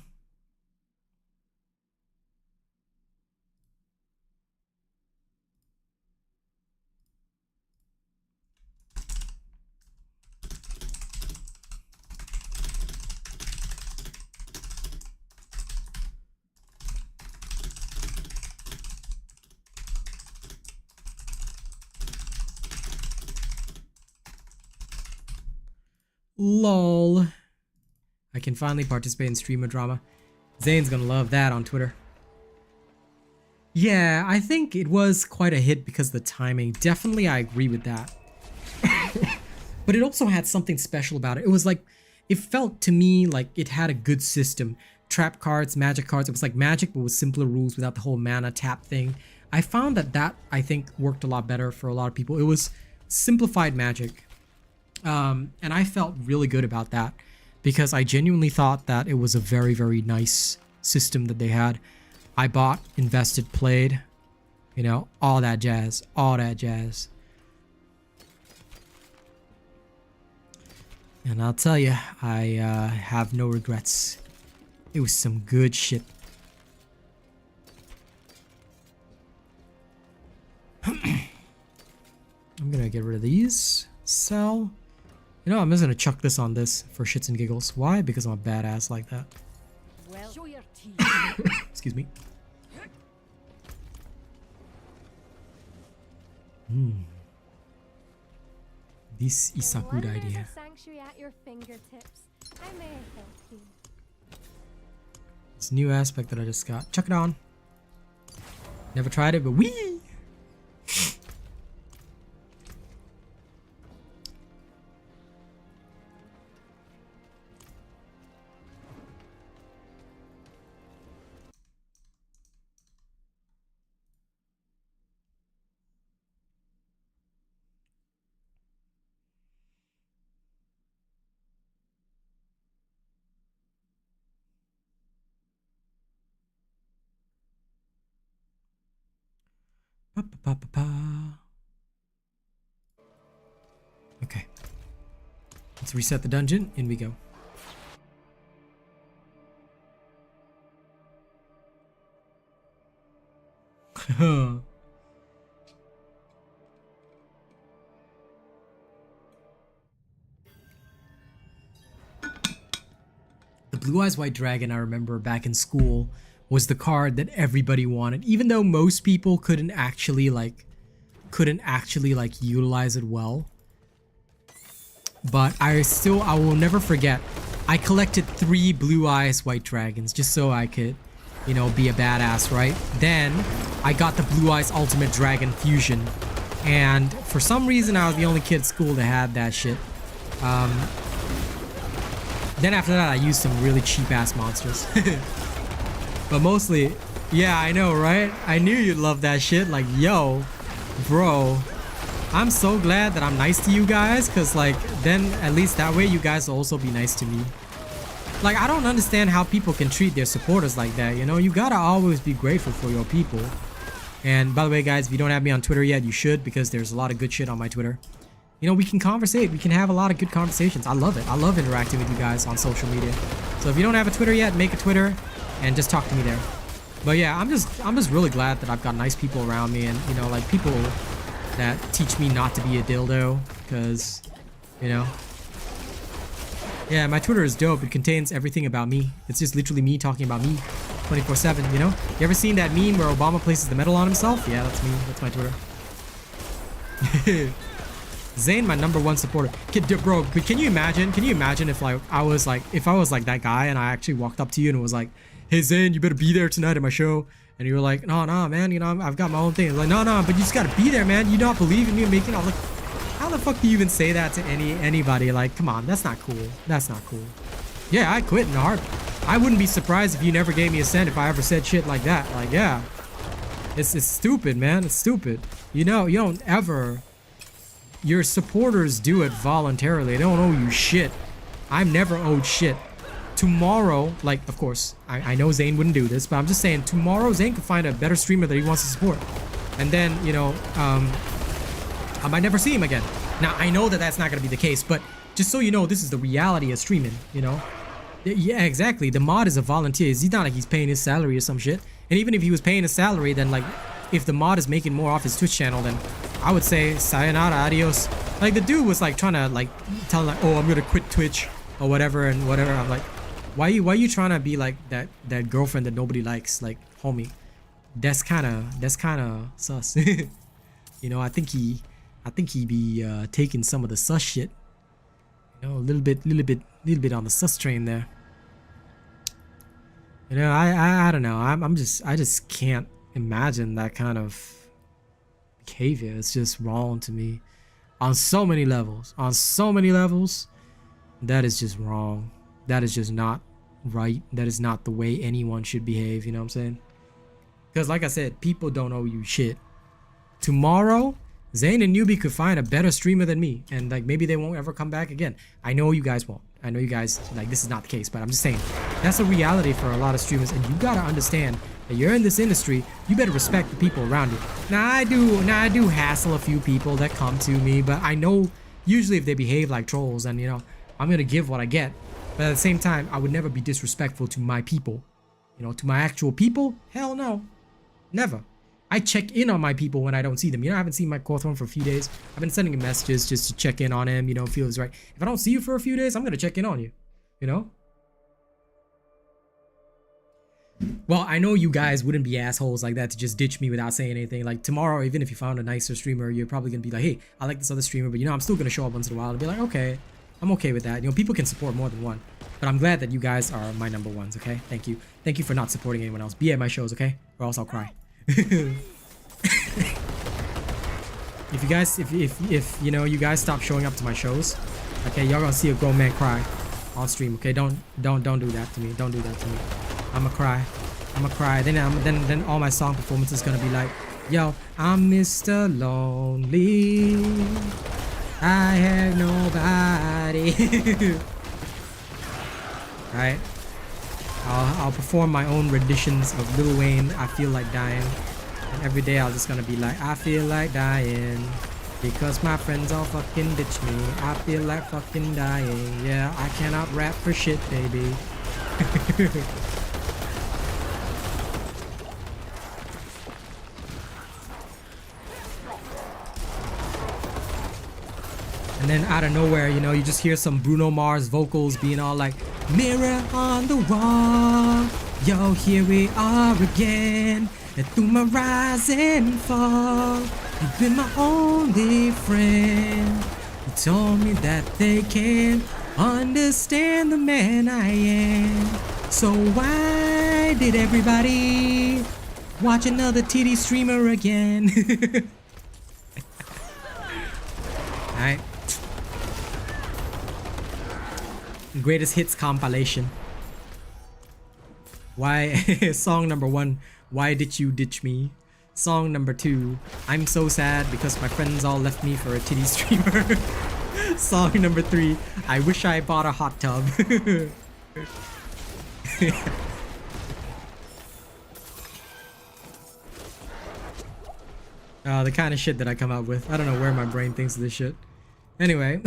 LOL. I can finally participate in streamer drama. Zane's gonna love that on Twitter. Yeah, I think it was quite a hit because of the timing. Definitely, I agree with that. But it also had something special about it. It was like, it felt to me like it had a good system. Trap cards, magic cards. It was like Magic, but with simpler rules without the whole mana tap thing. I found that I think worked a lot better for a lot of people. It was simplified Magic. And I felt really good about that because I genuinely thought that it was a very, very nice system that they had. I bought, invested, played, you know, all that jazz, all that jazz. And I'll tell you, I have no regrets. It was some good shit. I'm gonna get rid of these. Sell. You know, I'm just gonna chuck this on this for shits and giggles. Why? Because I'm a badass like that. Well, show your teeth. Excuse me. This is a good When idea. there's a sanctuary at your fingertips, I may help you. This new aspect that I just got. Chuck it on. Never tried it, but wee! Pa, pa, pa, pa, pa. Okay. Let's reset the dungeon. In we go. The Blue Eyes White Dragon, I remember back in school, was the card that everybody wanted, even though most people couldn't actually utilize it well. But I will never forget, I collected 3 Blue Eyes White Dragons just so I could, you know, be a badass, right? Then I got the Blue Eyes Ultimate Dragon Fusion, and for some reason I was the only kid at school that had that shit. Then after that I used some really cheap ass monsters. But mostly, yeah, I know, right? I knew you'd love that shit. Like, yo, bro, I'm so glad that I'm nice to you guys, because, like, then at least that way you guys will also be nice to me. Like, I don't understand how people can treat their supporters like that, you know? You gotta always be grateful for your people. And by the way, guys, if you don't have me on Twitter yet, you should, because there's a lot of good shit on my Twitter. You know, we can conversate. We can have a lot of good conversations. I love it. I love interacting with you guys on social media. So if you don't have a Twitter yet, make a Twitter and just talk to me there. But yeah, I'm just really glad that I've got nice people around me, and, you know, like, people that teach me not to be a dildo, because, you know, yeah, my Twitter is dope. It contains everything about me. It's just literally me talking about me 24/7, you know? You ever seen that meme where Obama places the medal on himself? Yeah, that's me. That's my Twitter. Zane, my #1 supporter. Bro, but can you imagine if, like, I was like that guy and I actually walked up to you and was like, hey Zane, you better be there tonight at my show, and you were like, no, man, you know, I've got my own thing. Like, no, but you just gotta be there, man. You not believe in me making it. I'm like, how the fuck do you even say that to anybody? Like, come on, that's not cool. That's not cool. Yeah, I quit in a heartbeat. I wouldn't be surprised if you never gave me a cent if I ever said shit like that. Like, yeah, it's stupid, man. It's stupid. You know, you don't ever. Your supporters do it voluntarily. They don't owe you shit. I'm never owed shit. Tomorrow, like, of course, I know Zane wouldn't do this, but I'm just saying, tomorrow Zane could find a better streamer that he wants to support, and then, you know, I might never see him again. Now, I know that that's not gonna be the case, but just so you know, this is the reality of streaming, you know? Yeah, exactly. The mod is a volunteer. He's not like he's paying his salary or some shit. And even if he was paying his salary, then, like, if the mod is making more off his Twitch channel, then I would say sayonara, adios. Like, the dude was, like, trying to, like, tell him, like, oh, I'm gonna quit Twitch or whatever and whatever. I'm like, why you trying to be like that girlfriend that nobody likes? Like, homie, that's kind of sus. You know, I think he be taking some of the sus shit. You know, a little bit on the sus train there. You know, I don't know. I just can't imagine that kind of behavior. It's just wrong to me on so many levels. On so many levels, that is just wrong. That is just not right. That is not the way anyone should behave. You know what I'm saying? Because, like I said, people don't owe you shit. Tomorrow, Zane and Newbie could find a better streamer than me, and, like, maybe they won't ever come back again. I know you guys won't. I know you guys, like, this is not the case, but I'm just saying That's a reality for a lot of streamers, and you gotta understand that you're in this industry, you better respect the people around you. Now I do hassle a few people that come to me, but I know usually if they behave like trolls, and you know, I'm gonna give what I get. But at the same time, I would never be disrespectful to my people. You know, to my actual people, hell no. Never. I check in on my people when I don't see them. You know, I haven't seen my Cawthorn for a few days. I've been sending him messages just to check in on him, you know, feel it's right. If I don't see you for a few days, I'm gonna check in on you. You know? Well, I know you guys wouldn't be assholes like that to just ditch me without saying anything. Like tomorrow, even if you found a nicer streamer, you're probably gonna be like, hey, I like this other streamer, but you know, I'm still gonna show up once in a while and be like, okay, I'm okay with that. You know, people can support more than one. But I'm glad that you guys are my number ones, okay? Thank you. Thank you for not supporting anyone else. Be at my shows, okay? Or else I'll cry. If you guys, if you know, you guys stop showing up to my shows, okay, y'all gonna see a grown man cry on stream, okay? Don't do that to me. Don't do that to me. I'ma cry. Then all my song performances gonna be like, yo, I'm Mr. Lonely. I have nobody. Alright. I'll perform my own renditions of Lil Wayne, I Feel Like Dying. And every day I'll just gonna be like, I feel like dying. Because my friends all fucking ditch me. I feel like fucking dying. Yeah, I cannot rap for shit, baby. And then out of nowhere, you know, you just hear some Bruno Mars vocals being all like, mirror on the wall, yo, here we are again. And through my rise and fall, you've been my only friend. You told me that they can't understand the man I am. So why did everybody watch another titty streamer again? Alright. Greatest hits compilation. Why? Song number 1, why did you ditch me? Song number 2, I'm so sad because my friends all left me for a titty streamer. Song number 3, I wish I bought a hot tub. The kind of shit that I come up with. I don't know where my brain thinks of this shit. Anyway.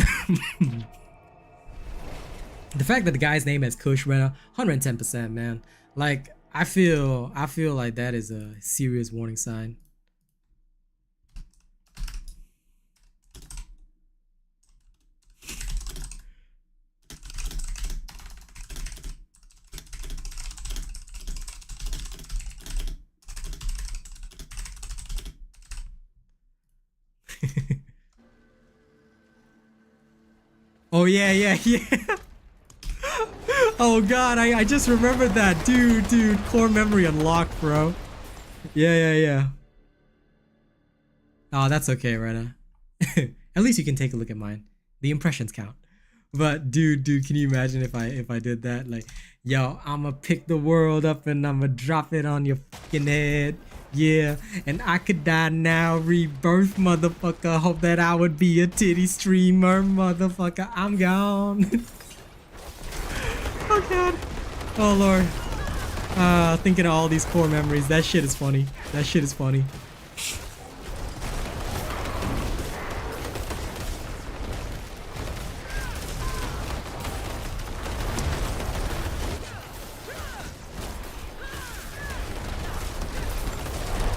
The fact that the guy's name is Kush Renner, 110%, man. Like, I feel like that is a serious warning sign. Oh yeah. Oh god, I just remembered that. Dude, core memory unlocked, bro. Yeah. Oh, that's okay, Rena. At least you can take a look at mine. The impressions count. But dude, can you imagine if I did that? Like, yo, I'ma pick the world up and I'ma drop it on your fucking head. Yeah, and I could die now, rebirth, motherfucker. Hope that I would be a titty streamer, motherfucker. I'm gone. Oh god. Oh lord. Thinking of all these core memories. That shit is funny.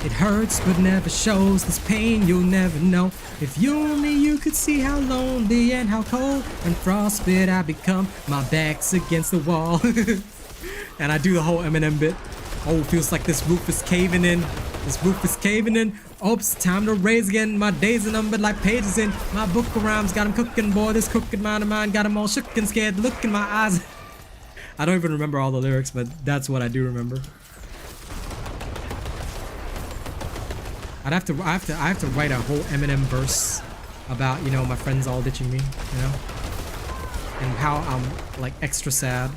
It hurts but never shows, this pain you'll never know. If you could see how lonely and how cold and frostbit I become. My back's against the wall. And I do the whole Eminem bit. Oh, feels like this roof is caving in. Oops, time to raise again. My days are numbered like pages in my book of rhymes. Got him cooking, boy, this crooked mind of mine. Got him all shook and scared, look in my eyes. I don't even remember all the lyrics, but that's what I do remember. I have to write a whole Eminem verse about, you know, my friends all ditching me, you know, and how I'm like extra sad.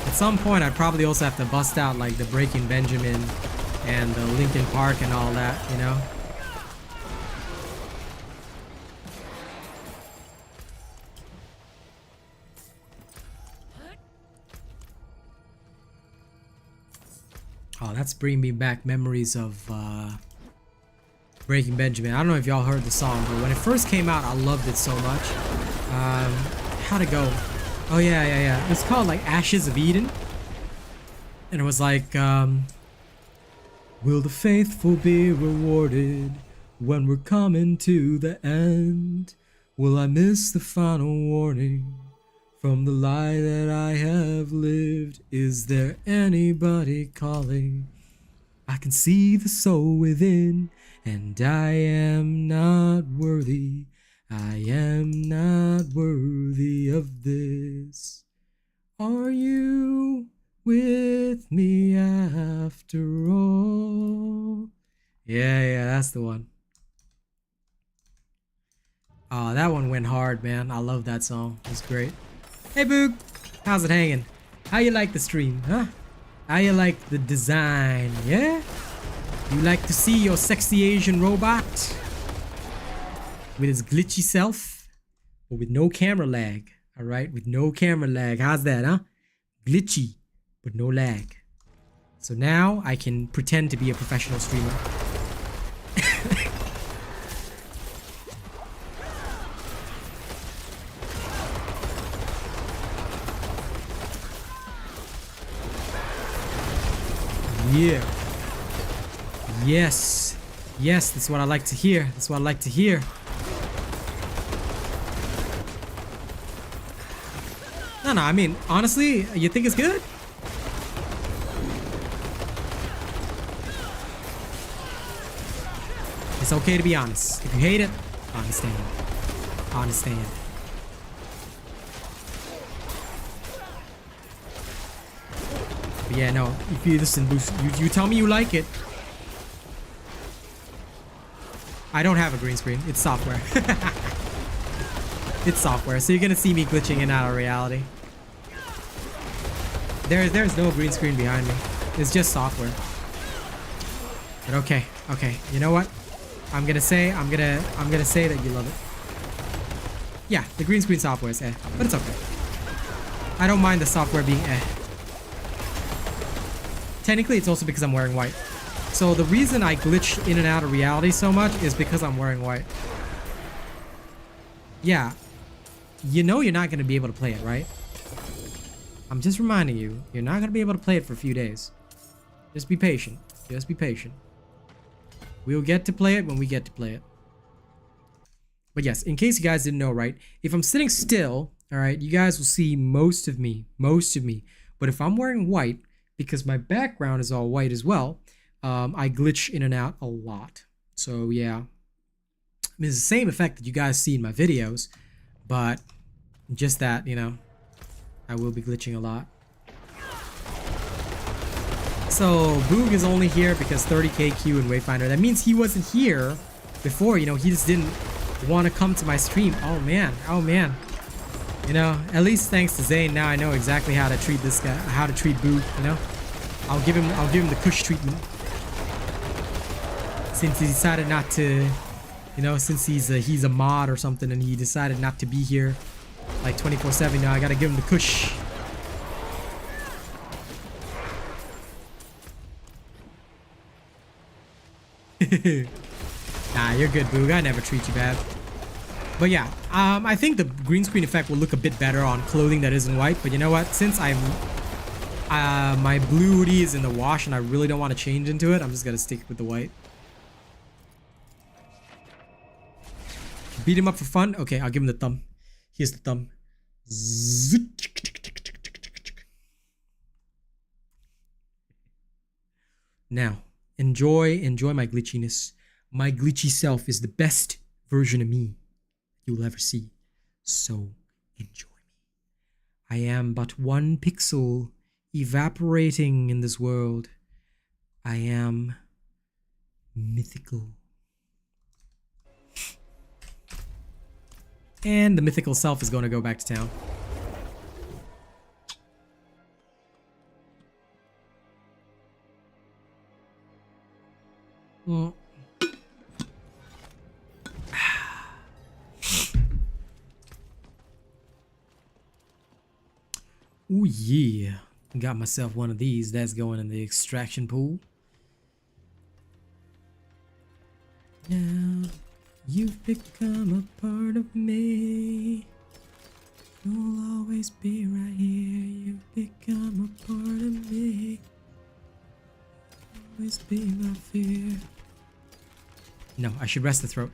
At some point, I'd probably also have to bust out like the Breaking Benjamin and the Linkin Park and all that, you know. Oh, that's bringing me back memories of Breaking Benjamin. I don't know if y'all heard the song, but when it first came out, I loved it so much. How'd it go? Oh yeah. It's called like Ashes of Eden. And it was like, will the faithful be rewarded when we're coming to the end? Will I miss the final warning from the lie that I have lived? Is there anybody calling? I can see the soul within, and I am not worthy. I am not worthy of this. Are you with me after all? Yeah, that's the one. Oh, that one went hard, man. I love that song. It's great. Hey, Boog. How's it hanging? How you like the stream, huh? How you like the design, yeah? You like to see your sexy Asian robot with his glitchy self, but with no camera lag, all right? With no camera lag. How's that, huh? Glitchy, but no lag. So now I can pretend to be a professional streamer. Yeah. Yes. Yes, that's what I like to hear. That's what I like to hear. No, I mean, honestly, you think it's good? It's okay to be honest. If you hate it, I understand. I understand. But yeah, no, if you listen, you tell me you like it. I don't have a green screen. It's software. It's software, so you're gonna see me glitching in and out of reality. There's no green screen behind me. It's just software. But okay. You know what? I'm gonna say that you love it. Yeah, the green screen software is eh, but it's okay. I don't mind the software being eh. Technically, it's also because I'm wearing white. So the reason I glitch in and out of reality so much is because I'm wearing white. Yeah. You know you're not going to be able to play it, right? I'm just reminding you, you're not going to be able to play it for a few days. Just be patient. Just be patient. We'll get to play it when we get to play it. But yes, in case you guys didn't know, right? If I'm sitting still, all right, you guys will see most of me. But if I'm wearing white, because my background is all white as well, I glitch in and out a lot. So yeah, I mean, it's the same effect that you guys see in my videos, but just that, you know, I will be glitching a lot. So Boog is only here because 30k Q in Wayfinder. That means he wasn't here before, you know, he just didn't want to come to my stream. Oh man. You know, at least thanks to Zane, now I know exactly how to treat this guy, how to treat Boog, you know? I'll give him the Kush treatment. Since he decided not to, you know, since he's a mod or something and he decided not to be here like 24/7, now I gotta give him the Kush. Nah, you're good, Boog. I never treat you bad. But yeah, I think the green screen effect will look a bit better on clothing that isn't white. But you know what? Since my blue hoodie is in the wash and I really don't want to change into it, I'm just gonna stick with the white. Beat him up for fun? Okay, I'll give him the thumb. Here's the thumb. Now, enjoy my glitchiness. My glitchy self is the best version of me you will ever see. So, enjoy me. I am but one pixel evaporating in this world. I am mythical. And the mythical self is going to go back to town. Oh yeah. Got myself one of these. That's going in the extraction pool. Now you've become a part of me. You'll always be right here. You've become a part of me. Always be my fear. No, I should rest the throat,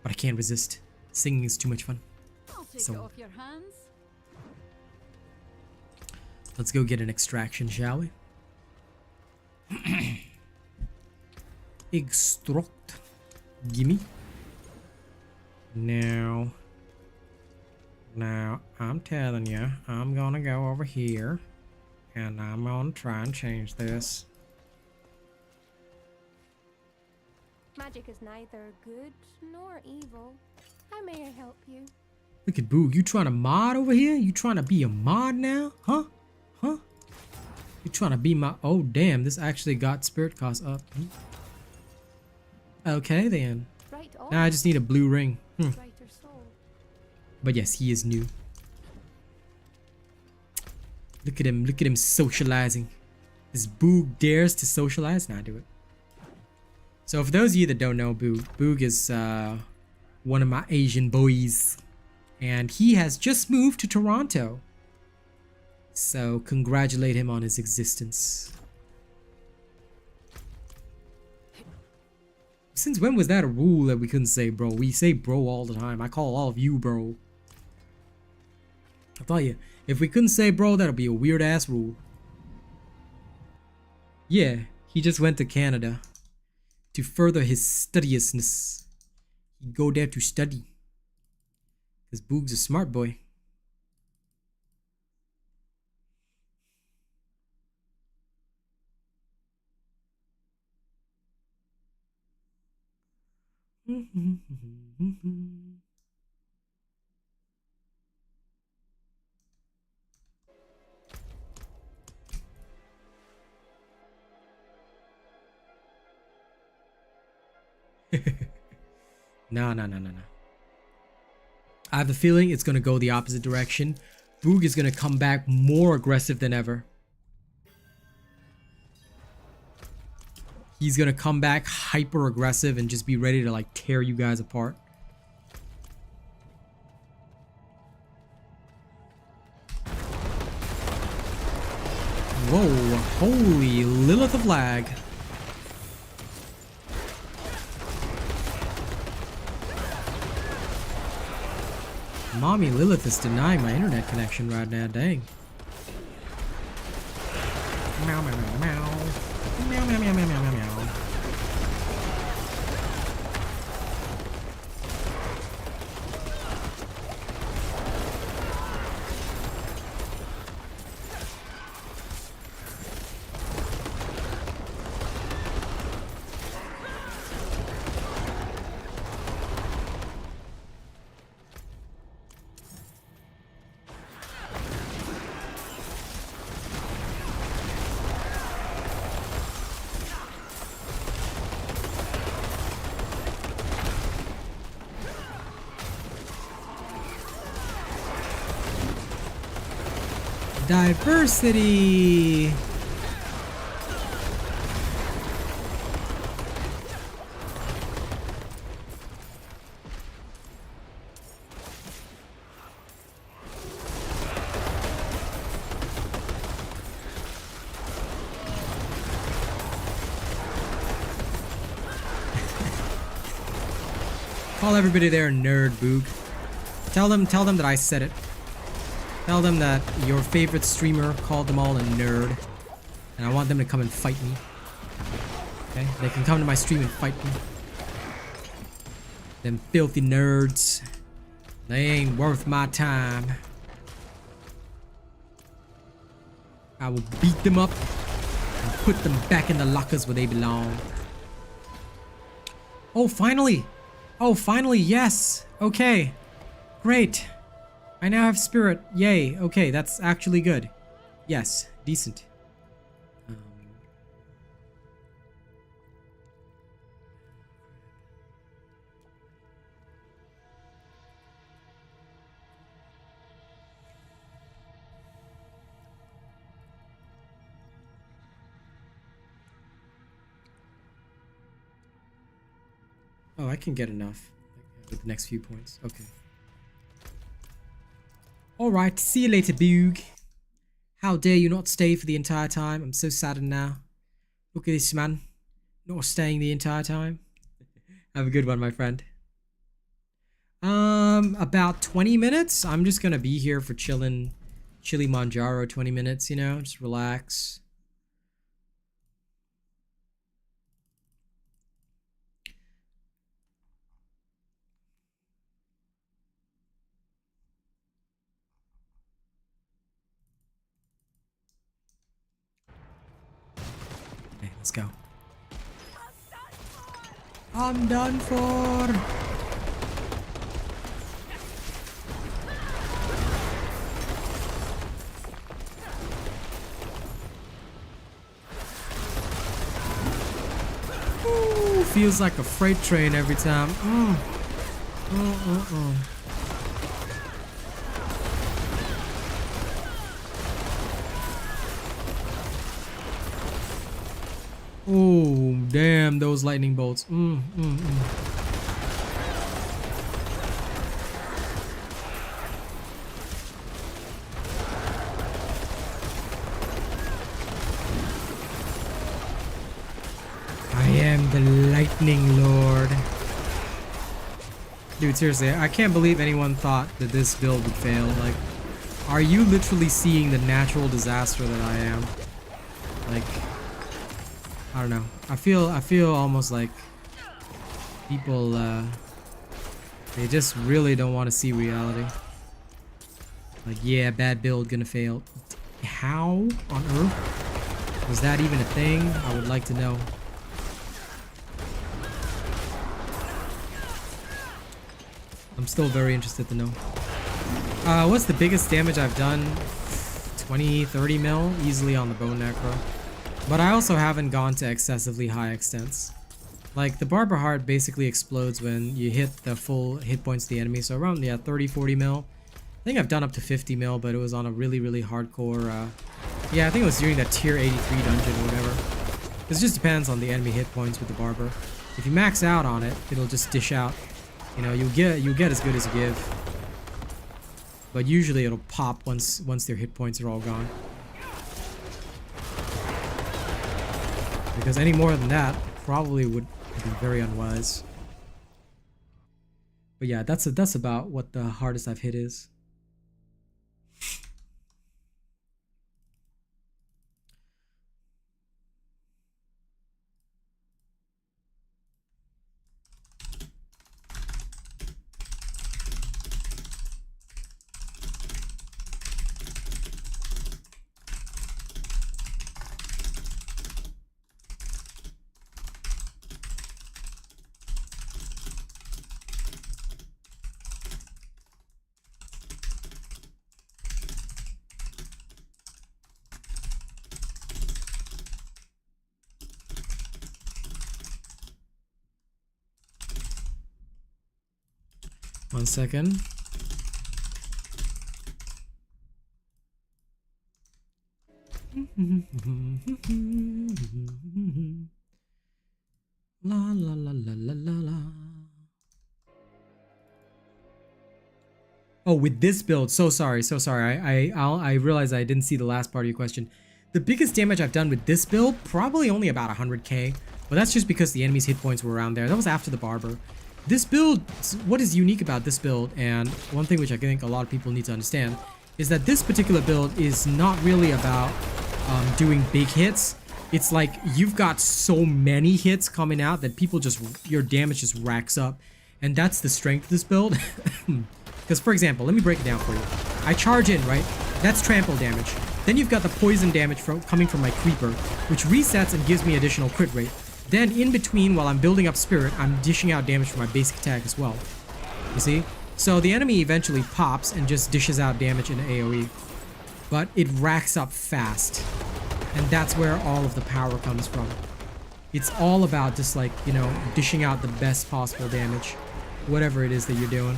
but I can't resist. Singing is too much fun. I'll take So- it off your hands. Let's go get an extraction, shall we? Extract. Gimme. Now, I'm telling you, I'm gonna go over here and I'm gonna try and change this. Magic is neither good nor evil. How may I help you? Look at Boog, you trying to mod over here? You trying to be a mod now? Huh? Huh? You trying to be my... Oh, damn, this actually got spirit cost up. Okay, then. Right on. Now I just need a blue ring. Brighter soul. But yes, he is new. Look at him socializing. This Boog dares to socialize? Nah, do it. So for those of you that don't know Boog is one of my Asian boys. And he has just moved to Toronto. So congratulate him on his existence. Since when was that a rule that we couldn't say bro? We say bro all the time. I call all of you bro. I tell you, if we couldn't say bro, that'll be a weird ass rule. Yeah, he just went to Canada to further his studiousness. He'd go there to study. Because Boog's a smart boy. No. I have the feeling it's going to go the opposite direction. Boog is going to come back more aggressive than ever. He's going to come back hyper aggressive and just be ready to like tear you guys apart. Whoa, holy Lilith of lag. Mommy Lilith is denying my internet connection right now, dang. Meow, meow, meow, meow. Meow, meow, meow, meow, meow, meow, meow. Diversity. Call everybody there a nerd, Boog. Tell them that I said it. Tell them that your favorite streamer called them all a nerd. And I want them to come and fight me. Okay? They can come to my stream and fight me. Them filthy nerds. They ain't worth my time. I will beat them up and put them back in the lockers where they belong. Oh, finally! Oh, finally, yes! Okay. Great. I now have spirit. Yay. Okay, that's actually good. Yes, decent. Oh, I can get enough with the next few points. Okay. Alright, see you later, Boog. How dare you not stay for the entire time? I'm so saddened now. Look at this man. Not staying the entire time. Have a good one, my friend. About 20 minutes. I'm just gonna be here for chilling. Chili Manjaro 20 minutes, you know? Just relax. Okay, let's go. I'm done for. Ooh, feels like a freight train every time. Oh, damn, those lightning bolts. I am the lightning lord. Dude, seriously, I can't believe anyone thought that this build would fail. Like, are you literally seeing the natural disaster that I am? Like, I don't know. I feel almost like people they just really don't want to see reality. Like, yeah, bad build gonna fail. How on earth was that even a thing? I would like to know. I'm still very interested to know. What's the biggest damage I've done? 20, 30 mil easily on the bone necro. But I also haven't gone to excessively high extents. Like, the Barber Heart basically explodes when you hit the full hit points of the enemy. So around, yeah, 30, 40 mil. I think I've done up to 50 mil, but it was on a really, really hardcore... yeah, I think it was during that tier 83 dungeon or whatever. It just depends on the enemy hit points with the Barber. If you max out on it, it'll just dish out. You know, you'll get as good as you give. But usually it'll pop once their hit points are all gone. Because any more than that probably would be very unwise. But yeah, that's about what the hardest I've hit is. One second. La la la la la la la. Oh, with this build, so sorry. I realized I didn't see the last part of your question. The biggest damage I've done with this build, probably only about 100k, but that's just because the enemy's hit points were around there. That was after the Barber. This build, what is unique about this build, and one thing which I think a lot of people need to understand, is that this particular build is not really about doing big hits. It's like you've got so many hits coming out that people just, your damage just racks up. And that's the strength of this build. Because, for example, let me break it down for you. I charge in, right? That's trample damage. Then you've got the poison damage coming from my creeper, which resets and gives me additional crit rate. Then in between, while I'm building up spirit, I'm dishing out damage for my basic attack as well. You see? So the enemy eventually pops and just dishes out damage in AoE. But it racks up fast. And that's where all of the power comes from. It's all about just like, you know, dishing out the best possible damage. Whatever it is that you're doing.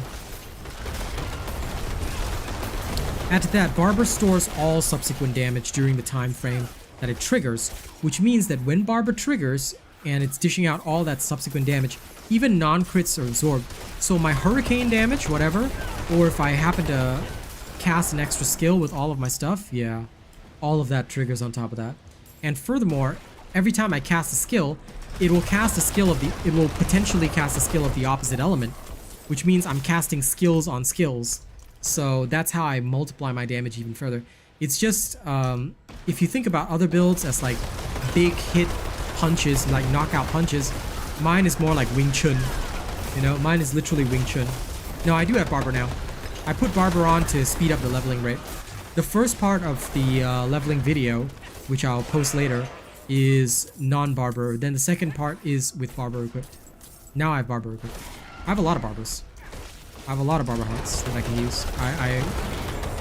Add to that, Barber stores all subsequent damage during the time frame that it triggers, which means that when Barber triggers, and it's dishing out all that subsequent damage. Even non-crits are absorbed. So my hurricane damage, whatever, or if I happen to cast an extra skill with all of my stuff, yeah, all of that triggers on top of that. And furthermore, every time I cast a skill, it will potentially cast a skill of the opposite element, which means I'm casting skills on skills. So that's how I multiply my damage even further. It's just, if you think about other builds as like big hit punches, like knockout punches, mine is more like Wing Chun. You know, mine is literally Wing Chun. No, I do have Barber now. I put Barber on to speed up the leveling rate. The first part of the leveling video, which I'll post later, is non-Barber. Then the second part is with Barber equipped. Now I have Barber equipped. I have a lot of Barbers. I have a lot of Barber hearts that I can use. I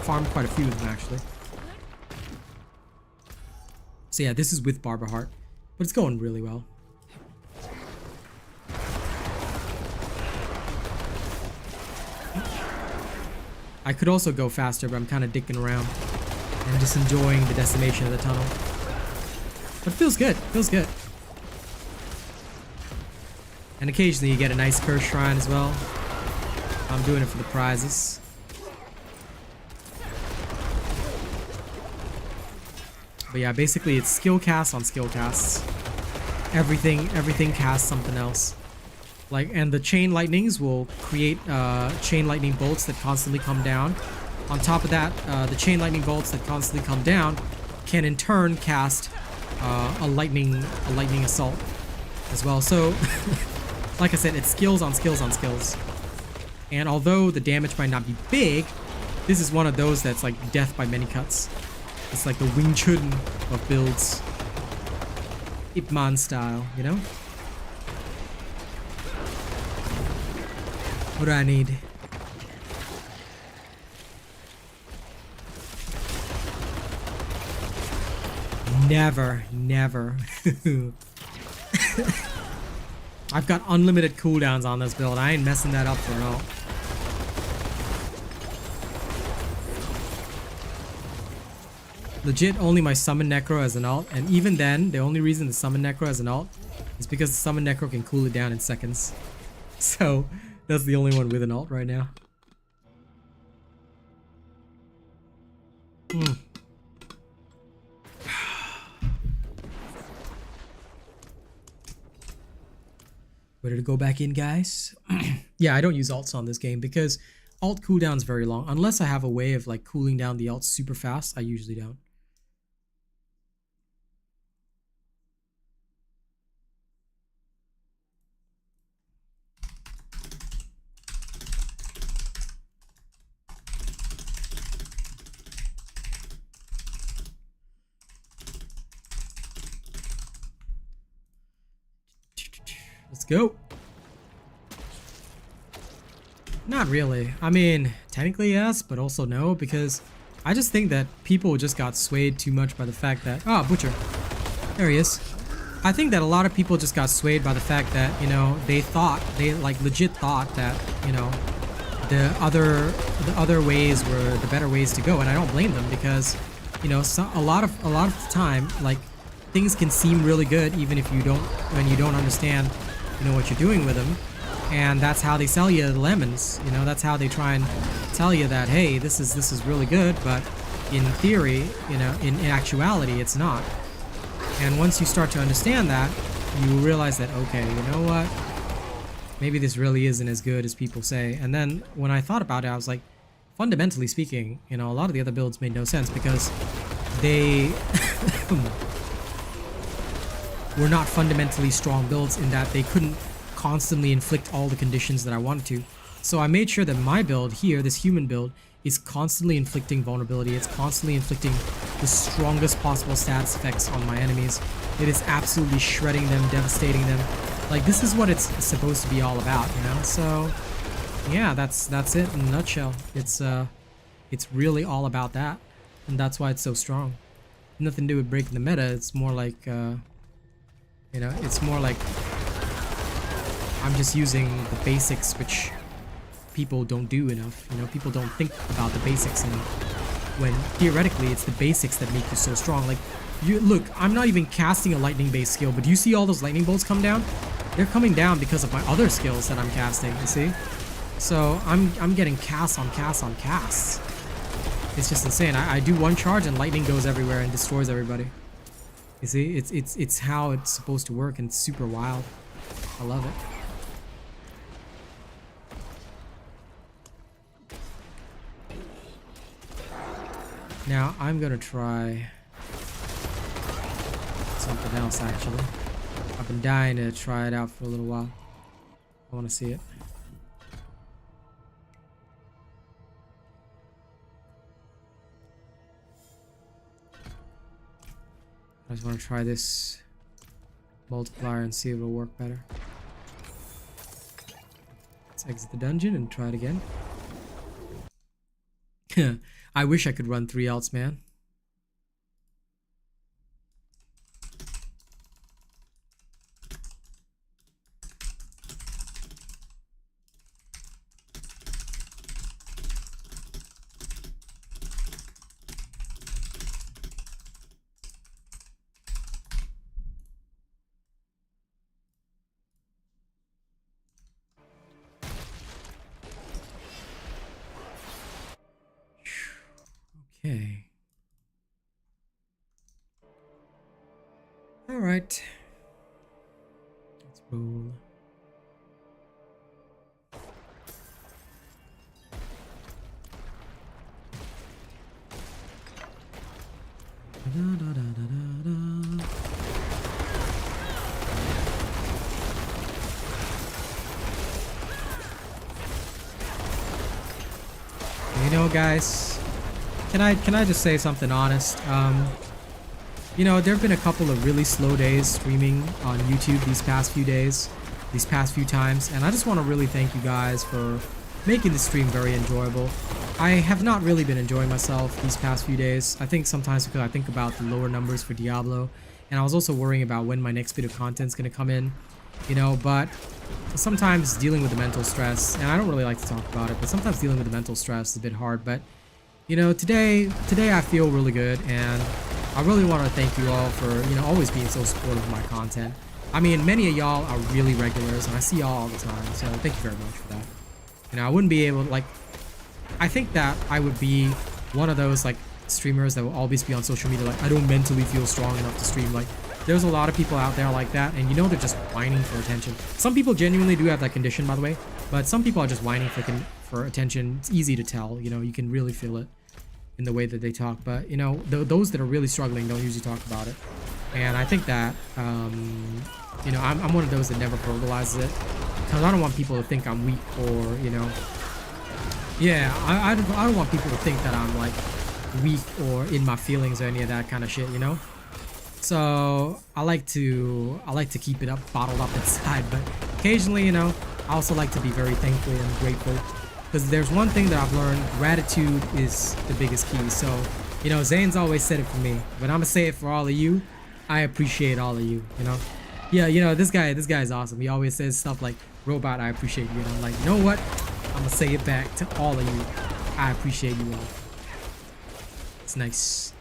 farmed quite a few of them actually. So yeah, this is with Barber heart, but it's going really well. I could also go faster, but I'm kind of dicking around and just enjoying the decimation of the tunnel. But it feels good. Feels good. And occasionally you get a nice curse shrine as well. I'm doing it for the prizes. But yeah, basically it's skill casts on skill casts. Everything casts something else. Like, and the chain lightnings will create chain lightning bolts that constantly come down. On top of that, the chain lightning bolts that constantly come down can in turn cast a lightning assault as well. So, like I said, it's skills on skills on skills. And although the damage might not be big, this is one of those that's like death by many cuts. It's like the Wing Chun of builds. Ip Man style, you know? What do I need? Never. I've got unlimited cooldowns on this build. I ain't messing that up for all. Legit, only my Summon Necro as an alt, and even then, the only reason the Summon Necro as an alt is because the Summon Necro can cool it down in seconds. So, that's the only one with an alt right now. Ready to go back in, guys? Yeah, I don't use alts on this game because alt cooldown's very long. Unless I have a way of like cooling down the alts super fast, I usually don't. Let's go. Not really. I mean, technically yes, but also no, because I just think that people just got swayed too much by the fact that... Oh, Butcher. There he is. I think that a lot of people just got swayed by the fact that, you know, they like legit thought that, you know, the other ways were the better ways to go, and I don't blame them because, you know, a lot of the time, like, things can seem really good even if you don't, when you don't understand, you know, what you're doing with them. And that's how they sell you the lemons, you know, that's how they try and tell you that, hey, this is really good, but in theory, you know, in actuality, it's not. And once you start to understand that, you realize that, okay, you know what, maybe this really isn't as good as people say. And then when I thought about it, I was like, fundamentally speaking, you know, a lot of the other builds made no sense because they were not fundamentally strong builds in that they couldn't constantly inflict all the conditions that I wanted to. So I made sure that my build here, this human build, is constantly inflicting vulnerability. It's constantly inflicting the strongest possible stats effects on my enemies. It is absolutely shredding them, devastating them. Like, this is what it's supposed to be all about, you know? So yeah, that's it in a nutshell. It's really all about that, and that's why it's so strong. Nothing to do with breaking the meta. It's more like you know, it's more like I'm just using the basics, which people don't do enough. You know, people don't think about the basics, and when theoretically it's the basics that make you so strong. Like, You look, I'm not even casting a lightning-based skill, but do you see all those lightning bolts come down? They're coming down because of my other skills that I'm casting, you see? So I'm getting casts on casts on casts. It's just insane. I do one charge and lightning goes everywhere and destroys everybody. You see, it's how it's supposed to work, and it's super wild. I love it. Now I'm gonna try something else actually. I've been dying to try it out for a little while. I want to see it. I just want to try this multiplier and see if it'll work better. Let's exit the dungeon and try it again. I wish I could run 3 alts, man. Okay. All right. Let's roll. Da, da, da, da, da, da. You know, guys, can I just say something honest? You know, there have been a couple of really slow days streaming on YouTube these past few days, these past few times, and I just want to really thank you guys for making the stream very enjoyable. I have not really been enjoying myself these past few days. I think sometimes because I think about the lower numbers for Diablo, and I was also worrying about when my next bit of content is going to come in, you know, but sometimes dealing with the mental stress, and I don't really like to talk about it, but sometimes dealing with the mental stress is a bit hard. But you know, today I feel really good, and I really want to thank you all for, you know, always being so supportive of my content. I mean, many of y'all are really regulars, and I see y'all all the time, so thank you very much for that. You know, I wouldn't be able to, like, I think that I would be one of those, like, streamers that will always be on social media, like, I don't mentally feel strong enough to stream. Like, there's a lot of people out there like that, and you know, they're just whining for attention. Some people genuinely do have that condition, by the way, but some people are just whining for attention. It's easy to tell, you know, you can really feel it in the way that they talk. But you know, those that are really struggling don't usually talk about it, and I think that you know, I'm one of those that never verbalizes it, because I don't want people to think I'm weak, or you know, yeah, I don't want people to think that I'm like weak or in my feelings or any of that kind of shit, you know. So I like to keep it up, bottled up inside, but occasionally, you know, I also like to be very thankful and grateful. Because there's one thing that I've learned: gratitude is the biggest key. So, you know, Zane's always said it for me, but I'm gonna say it for all of you. I appreciate all of you, you know? Yeah, you know, this guy is awesome. He always says stuff like, "Robot, I appreciate you." And I'm like, you know what? I'm gonna say it back to all of you. I appreciate you all. It's nice.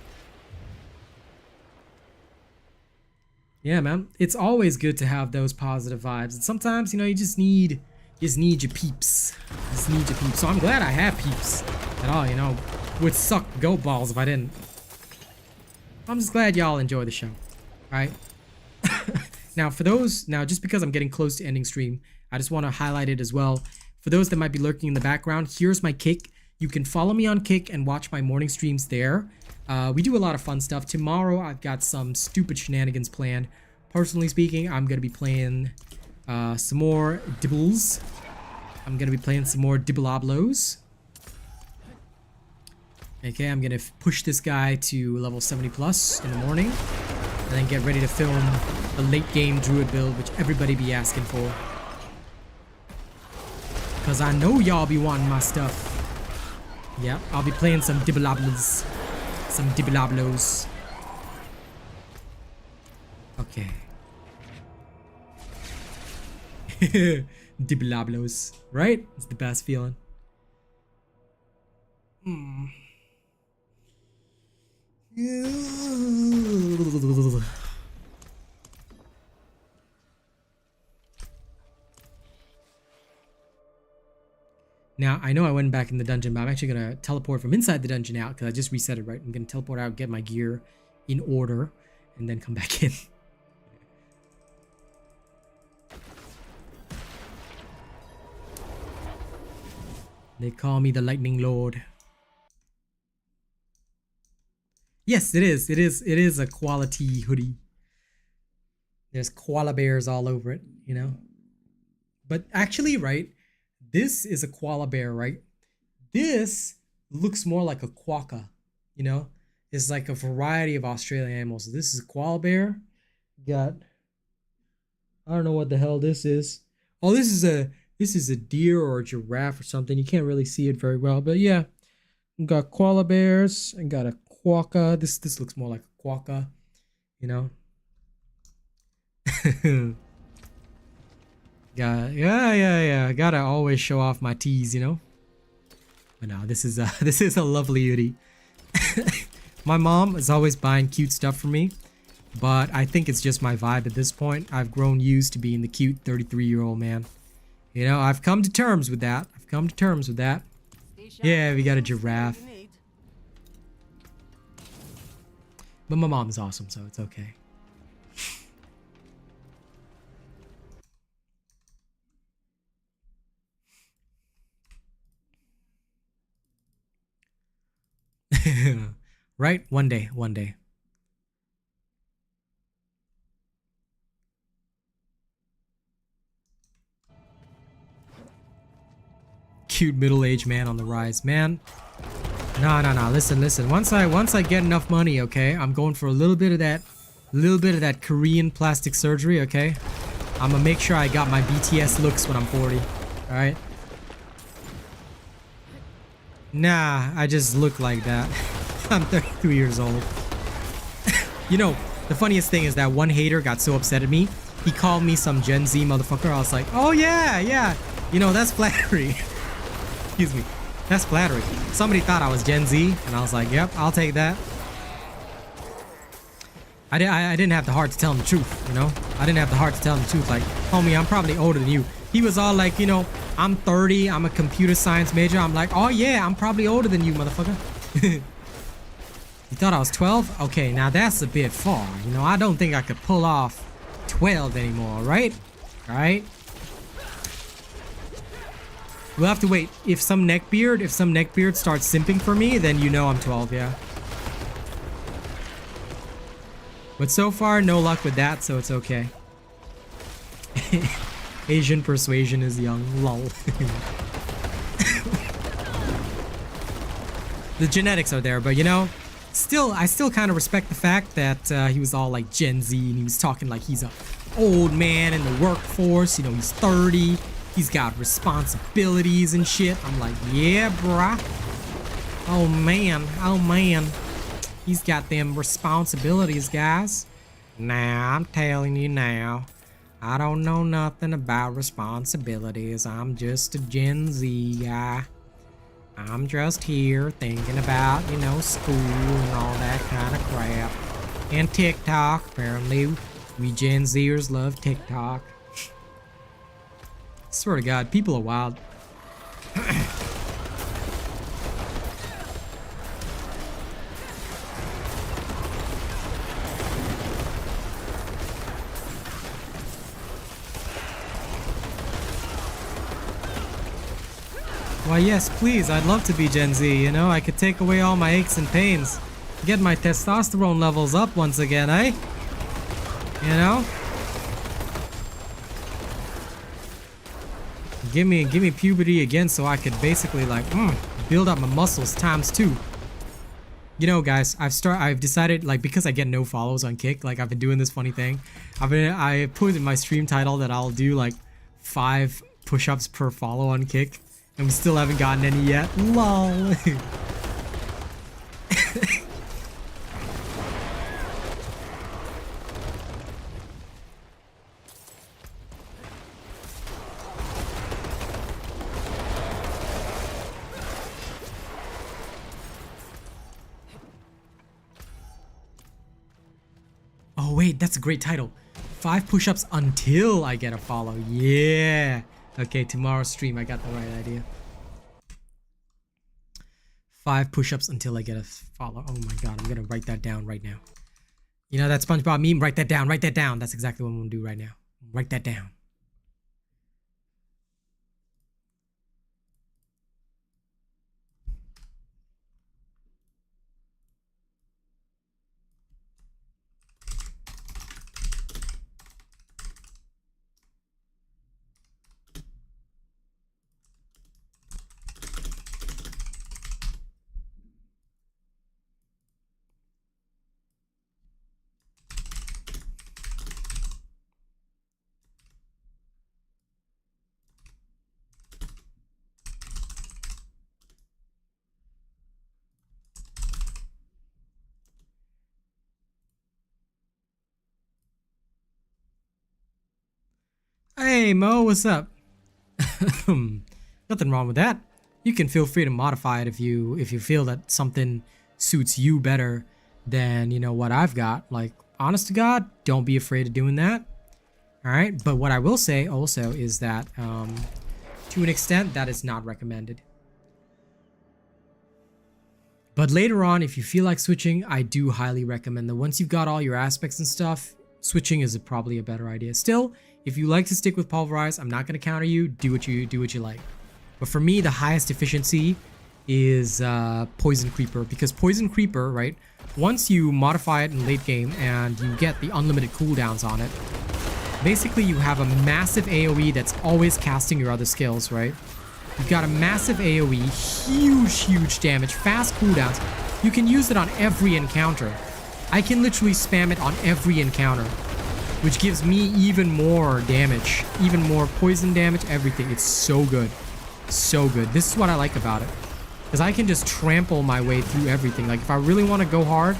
Yeah, man. It's always good to have those positive vibes. And sometimes, you know, you just need your peeps. Just need your peeps. So I'm glad I have peeps at all, you know. Would suck goat balls if I didn't. I'm just glad y'all enjoy the show. Right? Now, just because I'm getting close to ending stream, I just want to highlight it as well. For those that might be lurking in the background, here's my Kick. You can follow me on Kick and watch my morning streams there. We do a lot of fun stuff. Tomorrow, I've got some stupid shenanigans planned. Personally speaking, I'm going to be playing some more Dibbles. I'm going to be playing some more Diablos. Okay, I'm going to push this guy to level 70 plus in the morning. And then get ready to film the late game Druid build, which everybody be asking for. Because I know y'all be wanting my stuff. Yep, I'll be playing some Diablos. Some Diablos. Okay. Diablos, right? It's the best feeling. Now, I know I went back in the dungeon, but I'm actually going to teleport from inside the dungeon out because I just reset it, right? I'm going to teleport out, get my gear in order, and then come back in. They call me the Lightning Lord. Yes, it is. It is a quality hoodie. There's koala bears all over it, you know? But actually, right? This is a koala bear, right? This looks more like a quokka, you know? It's like a variety of Australian animals. So this is a koala bear. Got, I don't know what the hell this is. Oh, this is a deer or a giraffe or something. You can't really see it very well, but yeah. Got koala bears and got a quokka. This looks more like a quokka, you know? Yeah. Gotta always show off my tees, you know. But no, this is a lovely hoodie. My mom is always buying cute stuff for me, but I think it's just my vibe at this point. I've grown used to being the cute 33-year-old man. You know, I've come to terms with that. Yeah, we got a giraffe. But my mom's awesome, so it's okay. Right? One day. Cute middle-aged man on the rise, man. No. Listen. Once I get enough money, okay, I'm going for a little bit of that Korean plastic surgery, okay? I'm gonna make sure I got my BTS looks when I'm 40. All right? Nah, I just look like that. I'm 32 years old. You know, the funniest thing is that one hater got so upset at me. He called me some Gen Z motherfucker. I was like, oh yeah. You know, that's flattery. Excuse me. That's flattery. Somebody thought I was Gen Z, and I was like, yep, I'll take that. I didn't have the heart to tell him the truth, you know? I didn't have the heart to tell him the truth. Like, homie, I'm probably older than you. He was all like, you know, I'm 30, I'm a computer science major. I'm like, oh yeah, I'm probably older than you, motherfucker. You thought I was 12? Okay, now that's a bit far. You know, I don't think I could pull off 12 anymore, right? Alright? We'll have to wait. If some neckbeard starts simping for me, then you know I'm 12, yeah. But so far, no luck with that, so it's okay. Asian persuasion is young. Lol. The genetics are there, but you know, I still kind of respect the fact that he was all like Gen Z and he was talking like he's a old man in the workforce. You know, he's 30. He's got responsibilities and shit. I'm like, yeah, bruh. Oh man. He's got them responsibilities, guys. Nah, I'm telling you now. I don't know nothing about responsibilities. I'm just a Gen Z guy. I'm just here thinking about, you know, school and all that kind of crap. And TikTok. Apparently, we Gen Zers love TikTok. Swear to God, people are wild. Why yes, please, I'd love to be Gen Z, you know? I could take away all my aches and pains. Get my testosterone levels up once again, eh? You know? Give me puberty again so I could basically like build up my muscles ×2. You know, guys, I've decided, like, because I get no follows on Kick, like I've been doing this funny thing. I put in my stream title that I'll do like 5 push-ups per follow on Kick, and we still haven't gotten any yet. Lol. Oh wait, that's a great title. 5 push-ups until I get a follow. Yeah. Okay, tomorrow's stream, I got the right idea. 5 push-ups until I get a follow. Oh my god, I'm gonna write that down right now. You know that SpongeBob meme? Write that down, write that down. That's exactly what I'm gonna do right now. Write that down. Hey Mo, what's up? Nothing wrong with that. You can feel free to modify it if you feel that something suits you better than, you know, what I've got. Like, honest to God, don't be afraid of doing that. All right, but what I will say also is that to an extent that is not recommended. But later on, if you feel like switching, I do highly recommend that once you've got all your aspects and stuff, switching is probably a better idea. Still, if you like to stick with pulverize, I'm not going to counter you. Do what you like. But for me, the highest efficiency is Poison Creeper, because Poison Creeper, right? Once you modify it in late game and you get the unlimited cooldowns on it, basically you have a massive AoE that's always casting your other skills, right? You've got a massive AoE, huge damage, fast cooldowns. You can use it on every encounter. I can literally spam it on every encounter, which gives me even more damage, even more poison damage, everything. It's so good. So good. This is what I like about it. Because I can just trample my way through everything. Like, if I really want to go hard,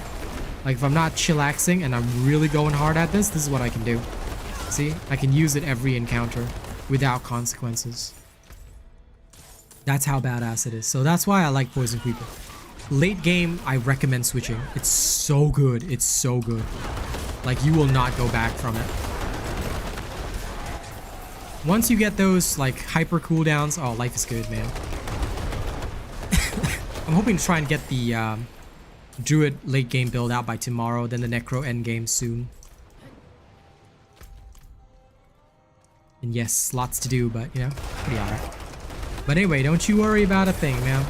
like if I'm not chillaxing and I'm really going hard at this is what I can do. See? I can use it every encounter without consequences. That's how badass it is. So that's why I like Poison Creeper. Late game, I recommend switching. It's so good. It's so good. Like, you will not go back from it. Once you get those, like, hyper cooldowns, oh, life is good, man. I'm hoping to try and get the Druid late game build out by tomorrow, then the Necro end game soon. And yes, lots to do, but, you know, pretty alright. But anyway, don't you worry about a thing, man.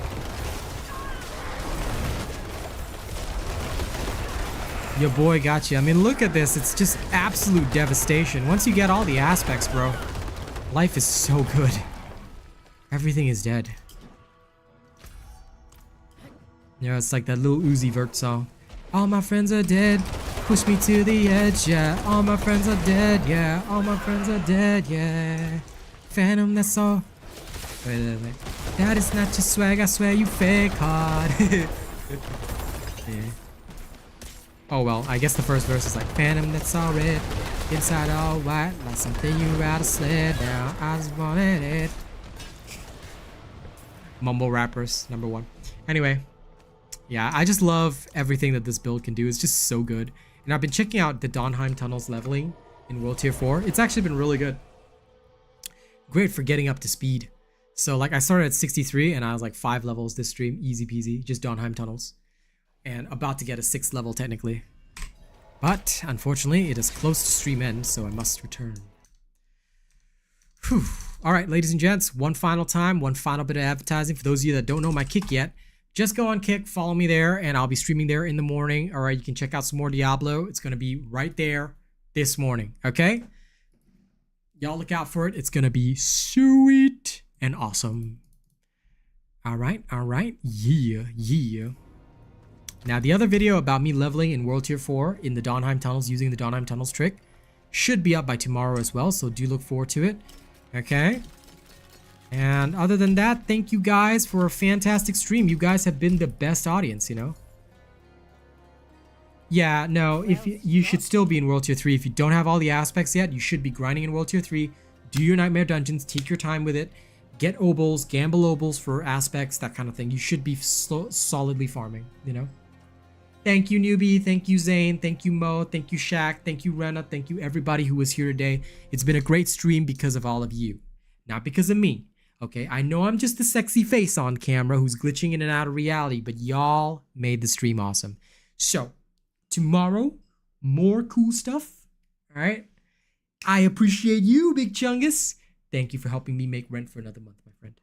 Your boy got you. I mean, look at this. It's just absolute devastation. Once you get all the aspects, bro, life is so good. Everything is dead. Yeah, it's like that little Uzi Vert song. All my friends are dead. Push me to the edge, yeah. All my friends are dead, yeah. All my friends are dead, yeah. Phantom, that's all. Wait. That is not your swag, I swear you fake hard. Yeah. Oh well, I guess the first verse is like, Phantom that's all red, inside all white, like something you ride a sled down. I just wanted it. Mumble rappers, #1. Anyway, yeah, I just love everything that this build can do. It's just so good. And I've been checking out the Donheim Tunnels leveling in World Tier 4. It's actually been really good. Great for getting up to speed. So like I started at 63 and I was like 5 levels this stream, easy peasy, just Donheim Tunnels. And about to get a 6th level technically. But unfortunately it is close to stream end, so I must return. Whew. Alright, ladies and gents, one final time, one final bit of advertising. For those of you that don't know my Kick yet, just go on Kick, follow me there, and I'll be streaming there in the morning. Alright, you can check out some more Diablo. It's going to be right there this morning, okay? Y'all look out for it. It's going to be sweet and awesome. Alright, yeah. Now, the other video about me leveling in World Tier 4 in the Donheim Tunnels using the Donheim Tunnels trick should be up by tomorrow as well, so do look forward to it. Okay? And other than that, thank you guys for a fantastic stream. You guys have been the best audience, you know? Yeah, no, if you should still be in World Tier 3. If you don't have all the aspects yet, you should be grinding in World Tier 3. Do your Nightmare Dungeons, take your time with it. Get obols, gamble obols for aspects, that kind of thing. You should be solidly farming, you know? Thank you, Newbie. Thank you, Zane. Thank you, Mo. Thank you, Shaq. Thank you, Rena. Thank you, everybody who was here today. It's been a great stream because of all of you, not because of me. Okay, I know I'm just a sexy face on camera who's glitching in and out of reality, but y'all made the stream awesome. So, tomorrow, more cool stuff. All right. I appreciate you, BigChungas. Thank you for helping me make rent for another month, my friend.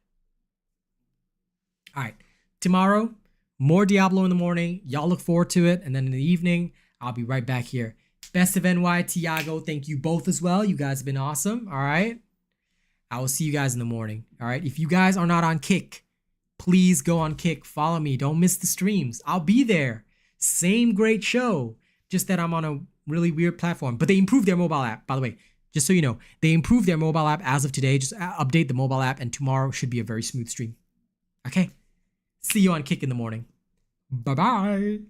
All right. Tomorrow, more Diablo in the morning. Y'all look forward to it. And then in the evening, I'll be right back here. Best of NY, Tiago. Thank you both as well. You guys have been awesome. All right. I will see you guys in the morning. All right. If you guys are not on Kick, please go on Kick. Follow me. Don't miss the streams. I'll be there. Same great show. Just that I'm on a really weird platform. But they improved their mobile app, by the way. Just so you know, they improved their mobile app as of today. Just update the mobile app, and tomorrow should be a very smooth stream. Okay? See you on Kick in the morning. Bye-bye.